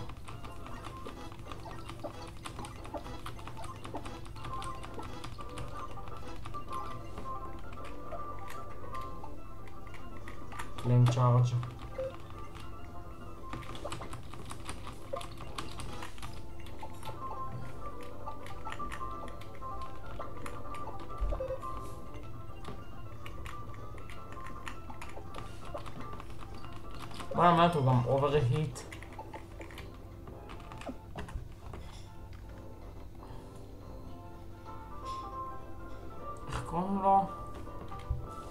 פליים צ'ארג'. מה אמרת? הוא גם אוברהיט. איך קוראים לו?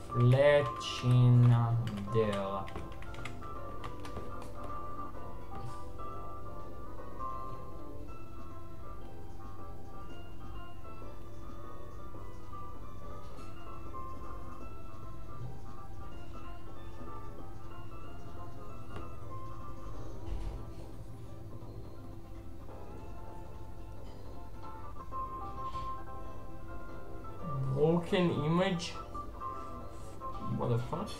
פלצ'ינדר. Broken image? What the fuck?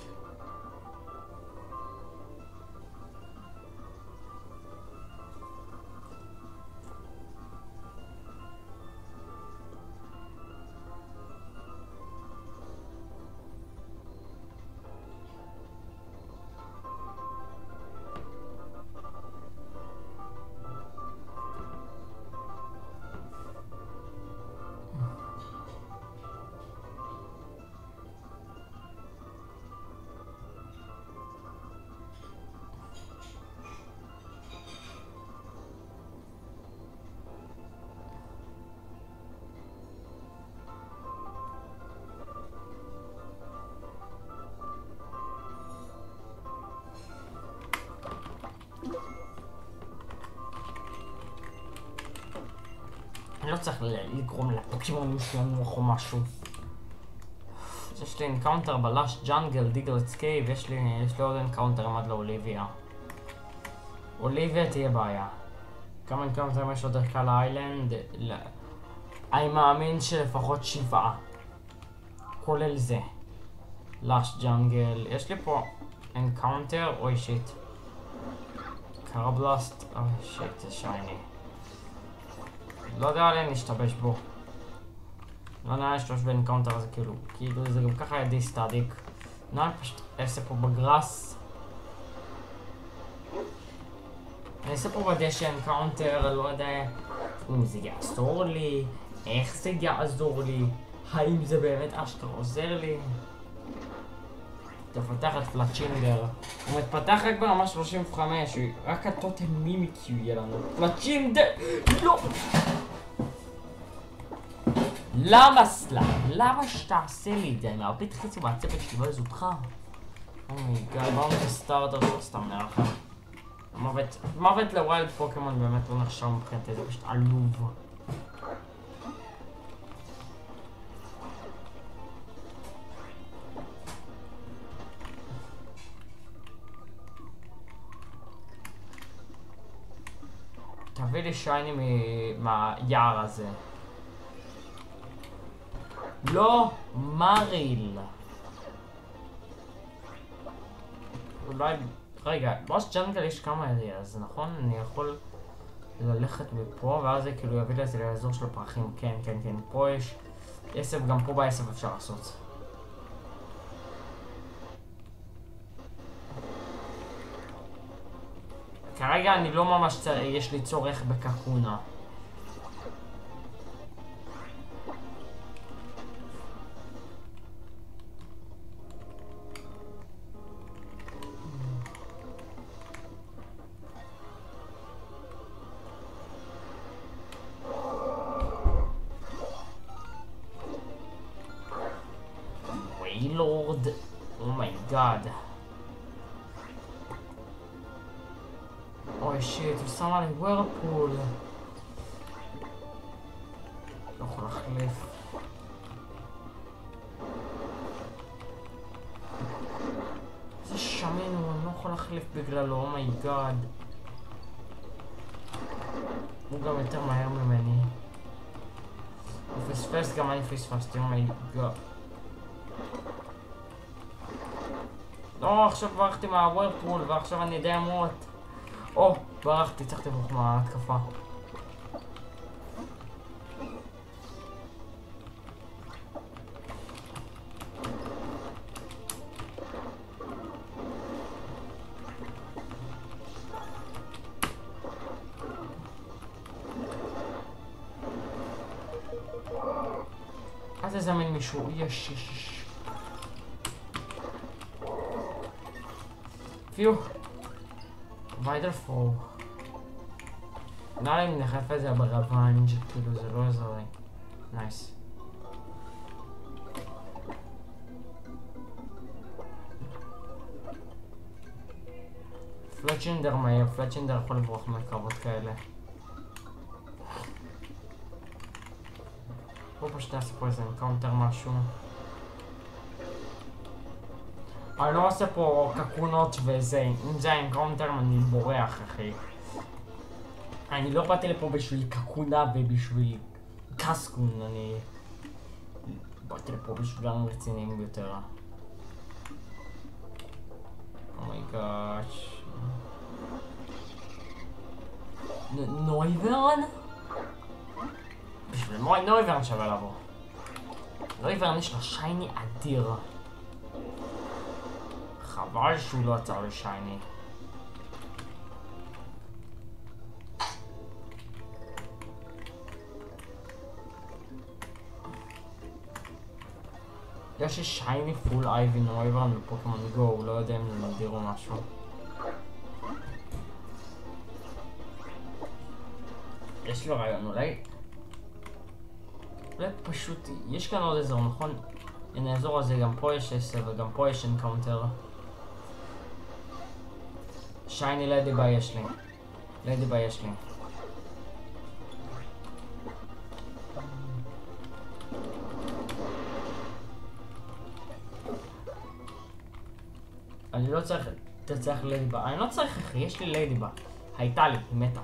אני לא צריך לגרום לפוקימונים שלנו או משהו. זה יש לי אנקאונטר בלאש ג'אנגל דיגלטס קייב, יש לי עוד אנקאונטר עד לאוליביה. אוליביה תהיה בעיה. כמה אנקאונטרים יש עוד דרך כלל האיילנד? אני מאמין שלפחות 7. כולל זה. לאש ג'אנגל, יש לי פה אנקאונטר, אוי שיט. קרבלאסט, אוי שיט, זה שייני. לא יודע עליהם להשתבש בו. לא נראה להשתבש באנקאונטר הזה כאילו זה גם ככה ידי סטאדיק. נראה פשוט אעשה פה בגרס. אני אעשה פה בדשא אנקאונטר, לא יודע אם זה יעזור לי, איך זה יעזור לי, האם זה באמת אשכרה עוזר לי. תפתח את פלצ'ינדר. הוא מתפתח רק ברמה 35, רק הטוטם מימיקיו יהיה לנו. פלצ'ינדר! לא! למה סלאם? למה שתעשה לי את זה? אני מרבית חצי מהצוות שלי לא לזותך. אומייגאד, מה זה סטארטר? לא סתם נערכה. מוות לווילד פוקימון באמת לא נחשב מבחינתי, זה פשוט עלוב. תביא לי שייני מהיער הזה. לא מריל. אולי... רגע, בוס ג'אנגל יש כמה אריאז, נכון? אני יכול ללכת מפה ואז זה כאילו יביא לזה לאזור של הפרחים. כן, כן, כן. פה יש עשב, גם פה בעשב אפשר לעשות. כרגע אני לא ממש יש לי צורך בקקונה. Waylord, oh my god. אוי שיט, הוא שם עלי ווירפול. לא יכול להחליף. איזה שמן הוא, אני לא יכול להחליף בגללו, אומייגאד. הוא גם יותר מהר ממני. הוא פספס, גם אני פספסתי, אומייגאד. לא, עכשיו ברחתי מהווירפול ועכשיו אני די אמות. או, ברחתי, צריך לברוח מההתקפה. אז תזמן מישהו, יש. פיו. ויידר פור. נראה לי אם נחלף את זה ברוונג' כאילו זה לא עזר לי. נייס. פלצ'ינדר מהיר, פלצ'ינדר יכול לברוח מהקרבות כאלה. בואו פשוט נעשה פה איזה אנקאונטר משהו. אני לא עושה פה קקונות וזה, אם זה האנקאונטר אני בורח אחי. אני לא באתי לפה בשביל קקונה ובשביל קסקון, אני באתי לפה בשבילם רציניים יותר. אומייגאש. נויברן? בשביל נויברן שווה לבוא. נויברן יש לו שייני אדיר. חבל שהוא לא עצר לשייני. יש שייני פול אייבי נויברן בפוקימון גו, לא יודע אם זה נדיר או משהו. יש לו רעיון, אולי פשוט, יש כאן עוד אזור, נכון? הנה האזור הזה, גם פה יש עשב וגם פה יש אנקאונטר. שייני לדי ביי יש לי. לדי ביי יש לי. אני לא צריך... אתה צריך ליידיבאג. אני לא צריך אחי, יש לי ליידיבאג. הייתה לי, היא מתה.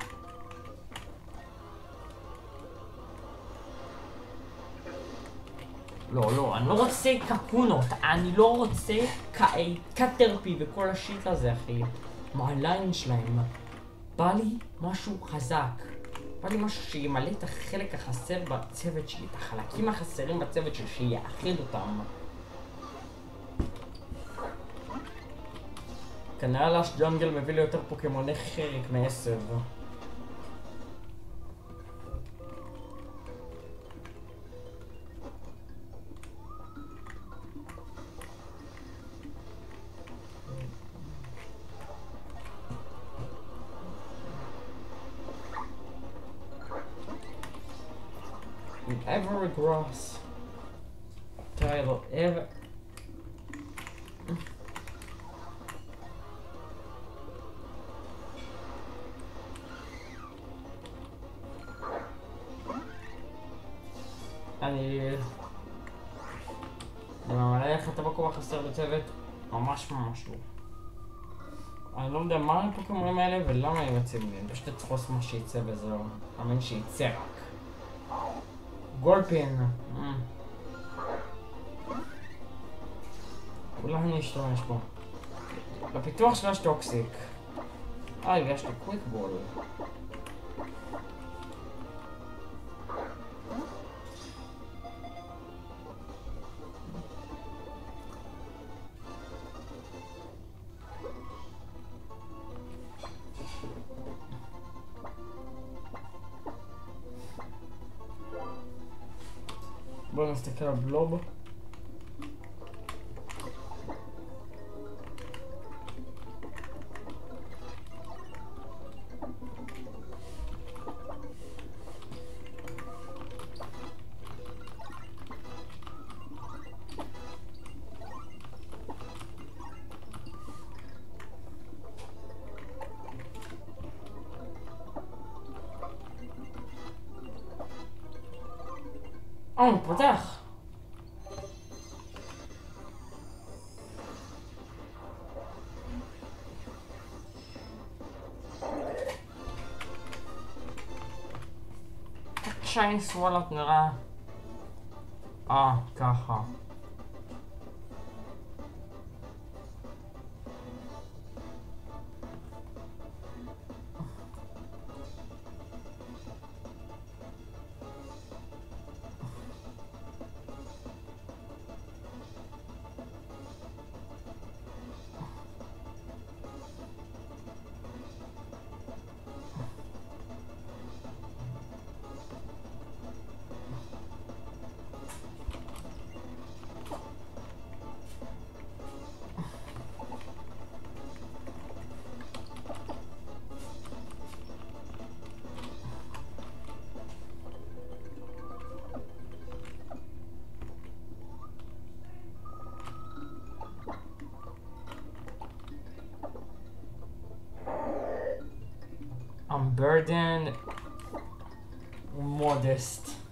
לא, אני לא רוצה קקונות, אני לא רוצה קטרפי וכל השיט הזה, אחי. מה הליין שלהם? בא לי משהו חזק. בא לי משהו שימלא את החלק החסר בצוות שלי, את החלקים החסרים בצוות שלי, שיאחד אותם. כנראה לאש ג'ונגל מביא לי יותר פוקימוני חרק מ10. Ever grass. Tyler, ever. אני ממלא לך את המקום החסר בצוות, ממש לא. אני לא יודע מה הפוקימונים האלה ולמה הם יוצאים לי, אני פשוט אתפוס מה שיצא וזהו, אמן שיצא רק. גולפין. אולי אני אשתמש פה. לפיתוח שלה יש טוקסיק. יש לי קוויק בול. בואו נסתכל על בלוב. פותח. שיין סוולוט נראה. ככה. Unburdened, modest.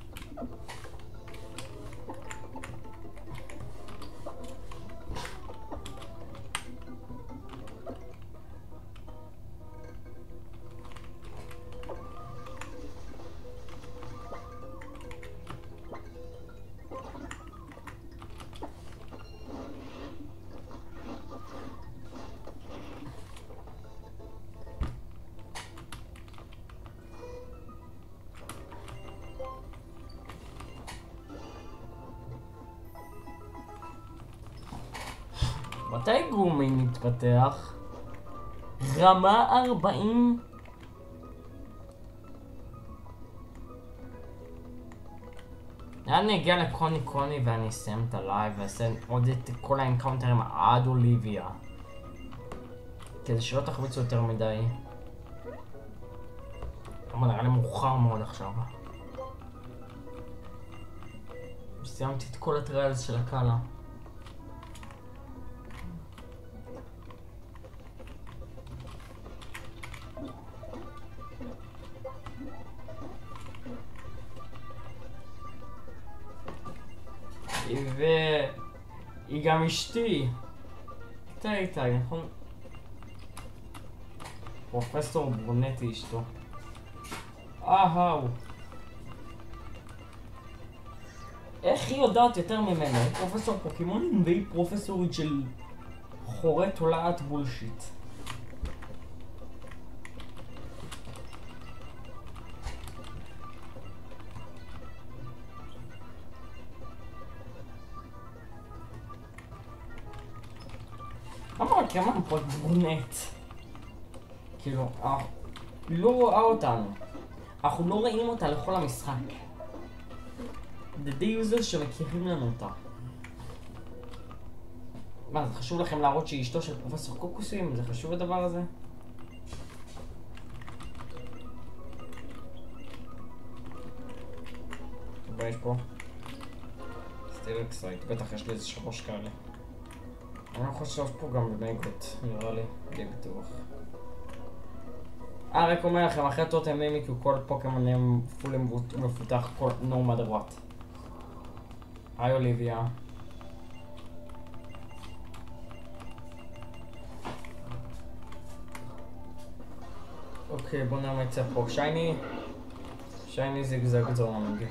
מתי גומי מתפתח? רמה 40? אני אגיע לקוני ואני אסיים את הלייב ואעשה עוד את כל האנקאונטרים עד אוליביה כדי שלא תחמיצו יותר מדי. אבל נראה לי מאוחר מאוד עכשיו. סיימתי את כל הטריילס של הקאלה. והיא גם אשתי. איתי, נכון? פרופסור ברונטי אשתו. הוא. איך היא יודעת יותר ממנו? היא פרופסור פוקימונים והיא פרופסורית של חורה תולעת בולשיט. אמרת כמה פה ברונט. כאילו, לא רואה אותנו. אנחנו לא ראינו אותה לכל המשחק. זה די יוזר שמכירים לנו אותה. מה, זה חשוב לכם להראות שהיא אשתו של פרופסור קוקוסים? זה חשוב הדבר הזה? טוב, יש פה סטיל אקסייט, בטח יש לי איזה 3 כאלה. אני לא חושב פה גם במגות, נראה לי, די בטוח. רק אומר לכם, אחרי טוטם מימיקו כל פוקמון הם פול מפותח כל no matter what. היי אוליביה. אוקיי, בוא נמצא פה. שייני זיגזג זורנג.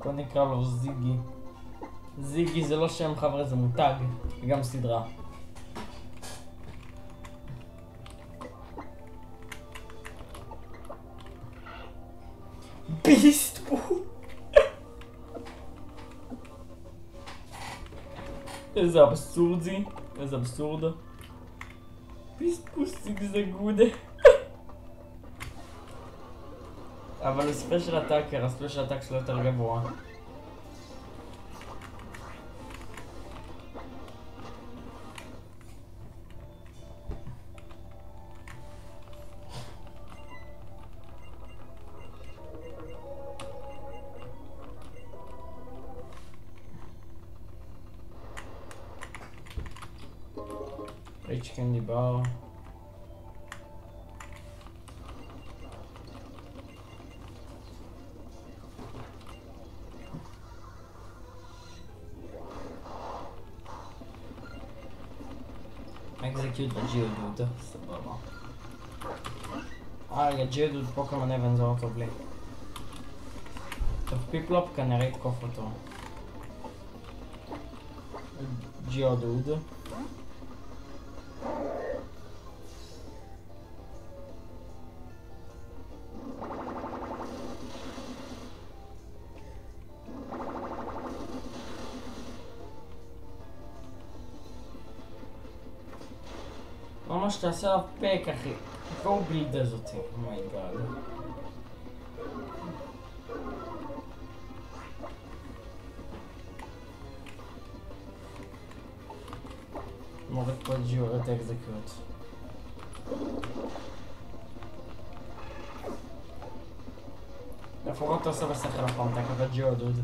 בוא נקרא לו זיגי. זיגי זה לא שם חבר'ה, זה מותג, זה גם סדרה. ביסט בו! איזה אבסורדי, איזה אבסורד. ביסט בו זיגזגודה. אבל הוא ספיישל אטאקר, הספיישל אטאק שלו יותר גבוה. ריץ' קנדי בר. אקזקיוט בג'יודוד, סבבה. רגע, ג'יודוד פוקמון אבן זה אותו בלי. טוב, פיפלופ כנראה יתקוף אותו. ג'יודוד. ממש תעשה עליו פק אחי, go build הזאתי, אומייגאד. מורד פה את האקזקיוט. לפחות תעשה בשכל הפעם, תקבל ג'יודוד.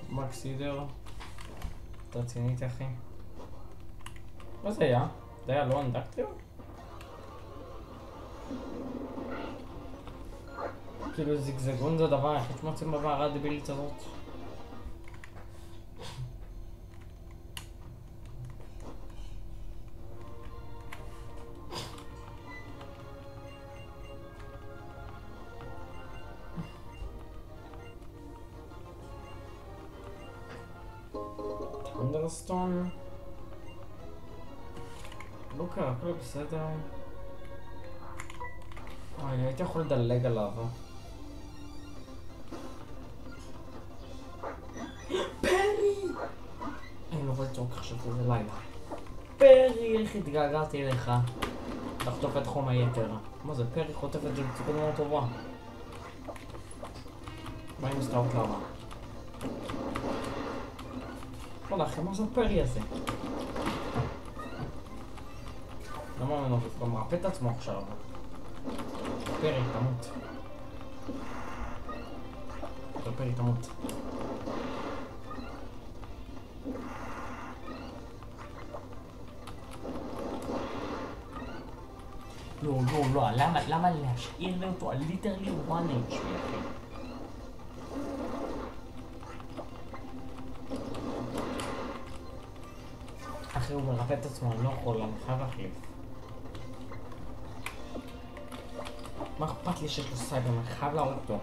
מקסידר, אתה רצינית אחי. מה זה היה? זה היה לא אנדקטר? כאילו זיגזגון זה הדבר היחיד שמוצאים בבערה הדבילית הזאת. אנדרסטון לא קרה, הכל בסדר. אני הייתי יכול לדלג עליו. פרי! אני לא יכול לצעוק עכשיו איזה לילה. פרי, איך התגעגעתי אליך. תחטוף את חום היתר. מה זה, פרי חוטף את זה בצורה מאוד טובה. מה עם סטארט למה? וואלה אחי, מה זה הפרי הזה? למה ממנו? הוא גם מרפא את עצמו עכשיו. פרי, תמות. פרי תמות. לא, למה להשאיר לי אותו על ליטרלי 1 HP, אחי? אחי, הוא מרפא את עצמו, אני לא יכול, אני חייב להחליף. מה אכפת לי שיש לו סייבר, אני חייב להרוג אותו.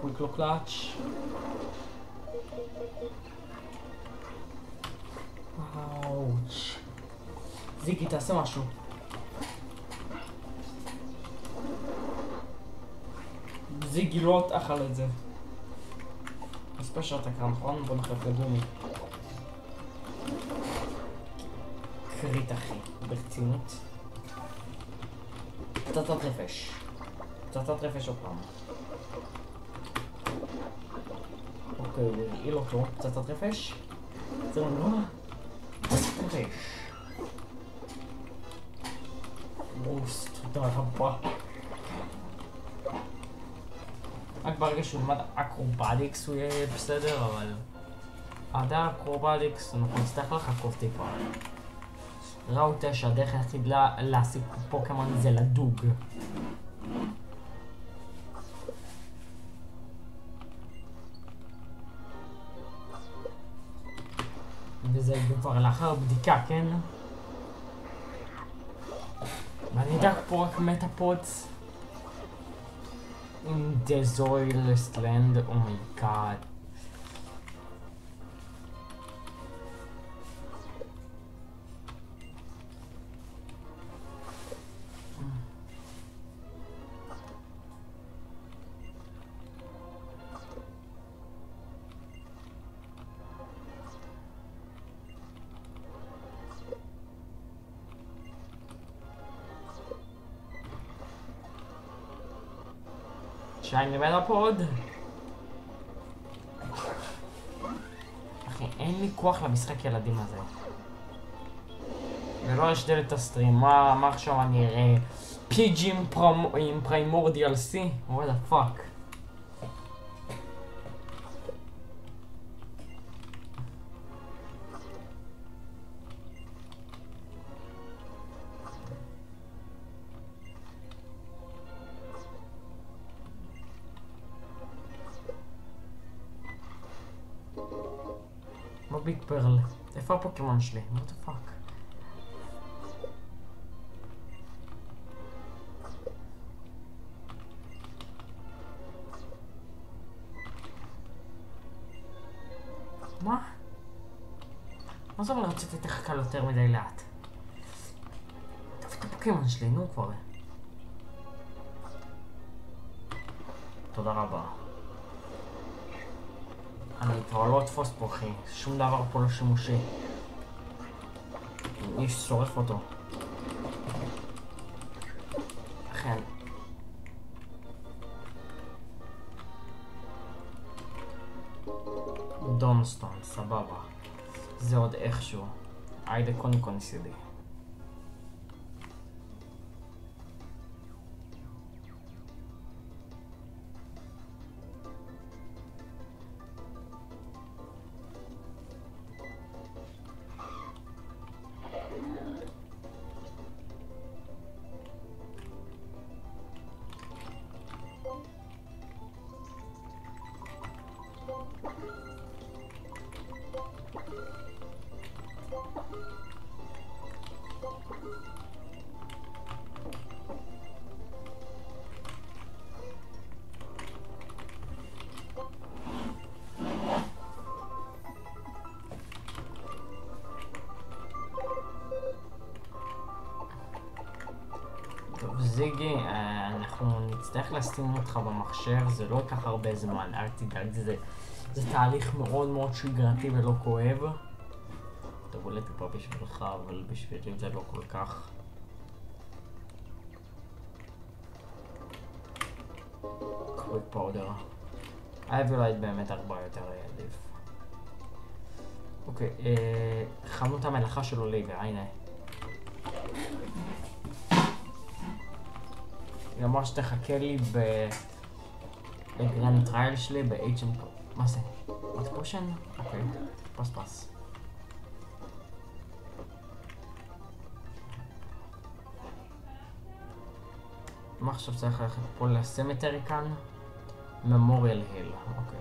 קוויק לו קלאץ'. אאוץ'. זיגי, תעשה משהו. זיגי לא תאכל את זה. הספיישל אתה קרא, נכון? בוא נחלף לגומי. קריט אחי, ברצינות. פצצת רפש. פצצת רפש עוד פעם. אוקיי, הוא הרעיל אותו. פצצת רפש. זה לא נורא. פצצת רפש. בוסט, תודה רבה. רק ברגע שהוא למד אקרובטיקס הוא יהיה בסדר, אבל עד האקרובטיקס אנחנו נצטרך לחכות טיפה. ראו 9, הדרך היחידה להשיג פוקמון זה לדוג. וזה כבר לאחר בדיקה, כן? ואני אדאג פה רק מטאפודס in Desolate Land, oh my god. שייני מטאפוד. אחי, אין לי כוח למשחק ילדים הזה. ולא אשדל את הסטרים. מה עכשיו אני אראה? פיג'י עם פריימורדיאל סי? what the fuck? ביג פרל. איפה הפוקימון שלי? what the fuck? מה? מה זה אבל רציתי יותר קל יותר מדי לאט? תביא את הפוקימון שלי, נו כבר. תודה רבה. אני כבר לא אתפוס פה אחי, שום דבר פה לא שימושי. איש שורף אותו. אכן. דונסטון, סבבה. זה עוד איכשהו. היידה קוניקו ניסידי. זיגי, אנחנו נצטרך לשים אותך במחשב, זה לא ייקח הרבה זמן, אל תדאג, זה תהליך מאוד מאוד שגרתי ולא כואב. אתה בולט טיפה בשבילך, אבל בשבילי זה לא כל כך. קוויק פאודר. האביולייט באמת הרבה יותר עדיף. אוקיי, חנות המלאכה של אוליביה, הנה. היא אמרה שתחכה לי בגרנד טרייל שלי ב-HM... מה זה? עוד פושן? אוקיי, פס. מה עכשיו צריך ללכת פה לסמטרי כאן? ממוריאל היל, אוקיי.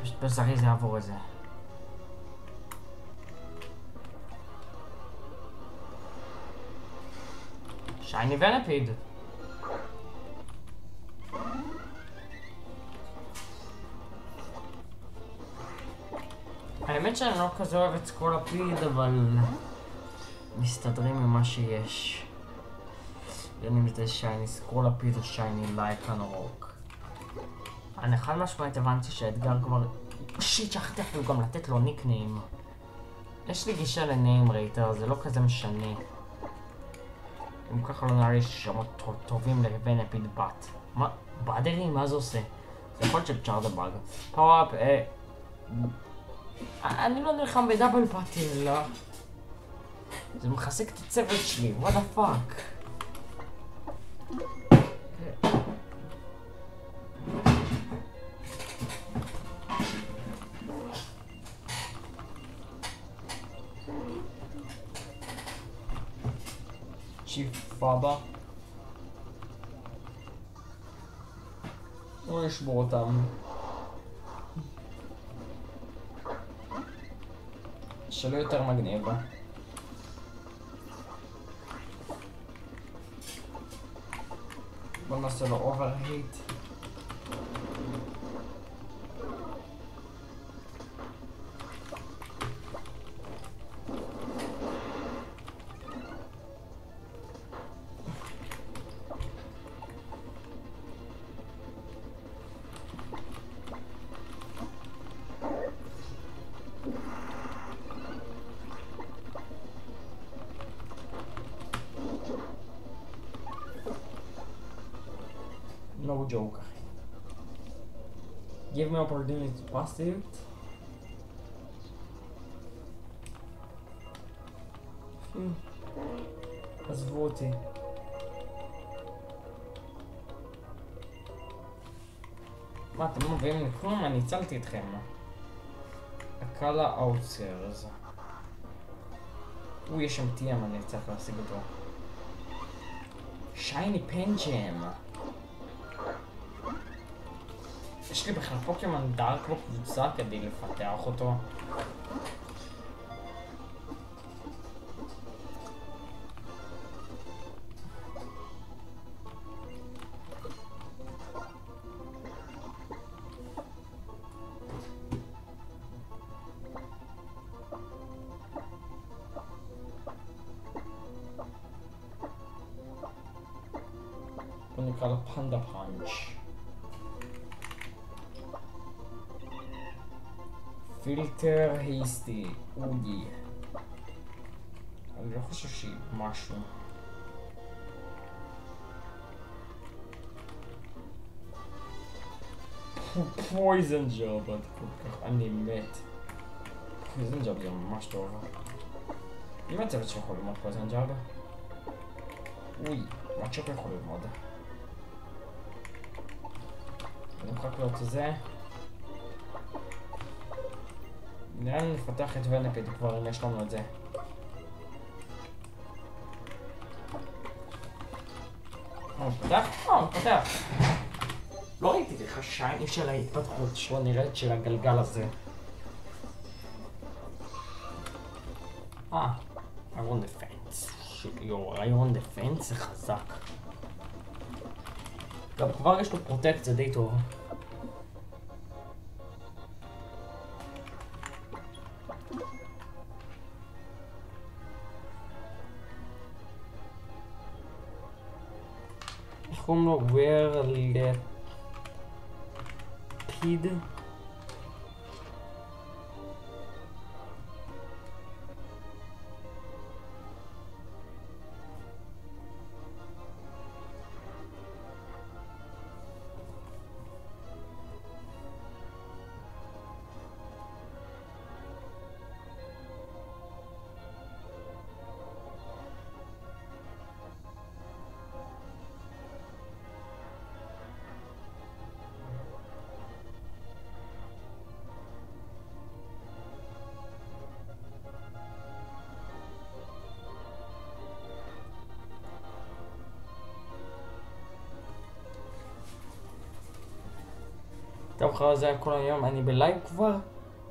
פשוט בזריז יעבור את זה. שייני ונפיד. האמת שאני לא כזה אוהב את סקולפיד, אבל מסתדרים ממה שיש. בין אם זה שייני סקולפיד או שייני לייקן רוק. אני חד משמעית הבנתי שהאתגר כבר... שיט, שכחתי אפילו גם לתת לו ניקניים. יש לי גישה לניים רייטר, זה לא כזה משנה. אם ככה לא נראה לי ששמות טובים לוונפיד בת. מה? באדרי? מה זה עושה? זה יכול להיות של צ'ארדבאג. פאוואפ, אני לא נלחם בדאבל פאטי, לא. זה מחזק את הצוות שלי, what the fuck. צ'יפ פאבה. לא ישבור אותם. שלא יותר מגניב. בוא נעשה לו אוברהיט. No joke. Give me opportunity to pass it. עזבו אותי. מה, אתם לא מביאים לי כלום? אני הצלתי אתכם. הקלה אאוטסרס. הוא יש שם TM, אני צריך להשיג אותו. שייני פנג'ם. יש לי בכלל פוקימון דארק בקבוצה כדי לפתח אותו. בוא נקרא לו פנדה פאנץ'. פילטר הייסטי, אוגי. אני לא חושב שהיא משהו. פויזן ג'וב, אני מת. פויזן ג'וב זה ממש טוב. אם הצוות שיכול ללמוד פויזן ג'וב? אוי, מה צ'ופ יכול ללמוד? אני מחכה לראות את זה. נראה לי נפתח את ונפיד כבר אם יש לנו את זה. הוא מפתח? הוא מפתח. לא ראיתי לך שייני של ההתפתחות שלא נראית של הגלגל הזה. איירון דפנס. יו, איירון דפנס זה חזק. גם כבר יש לו פרוטקט, זה די טוב. איך קוראים לו? פיד? טוב, אחרי זה היה כל היום, אני בלייב כבר.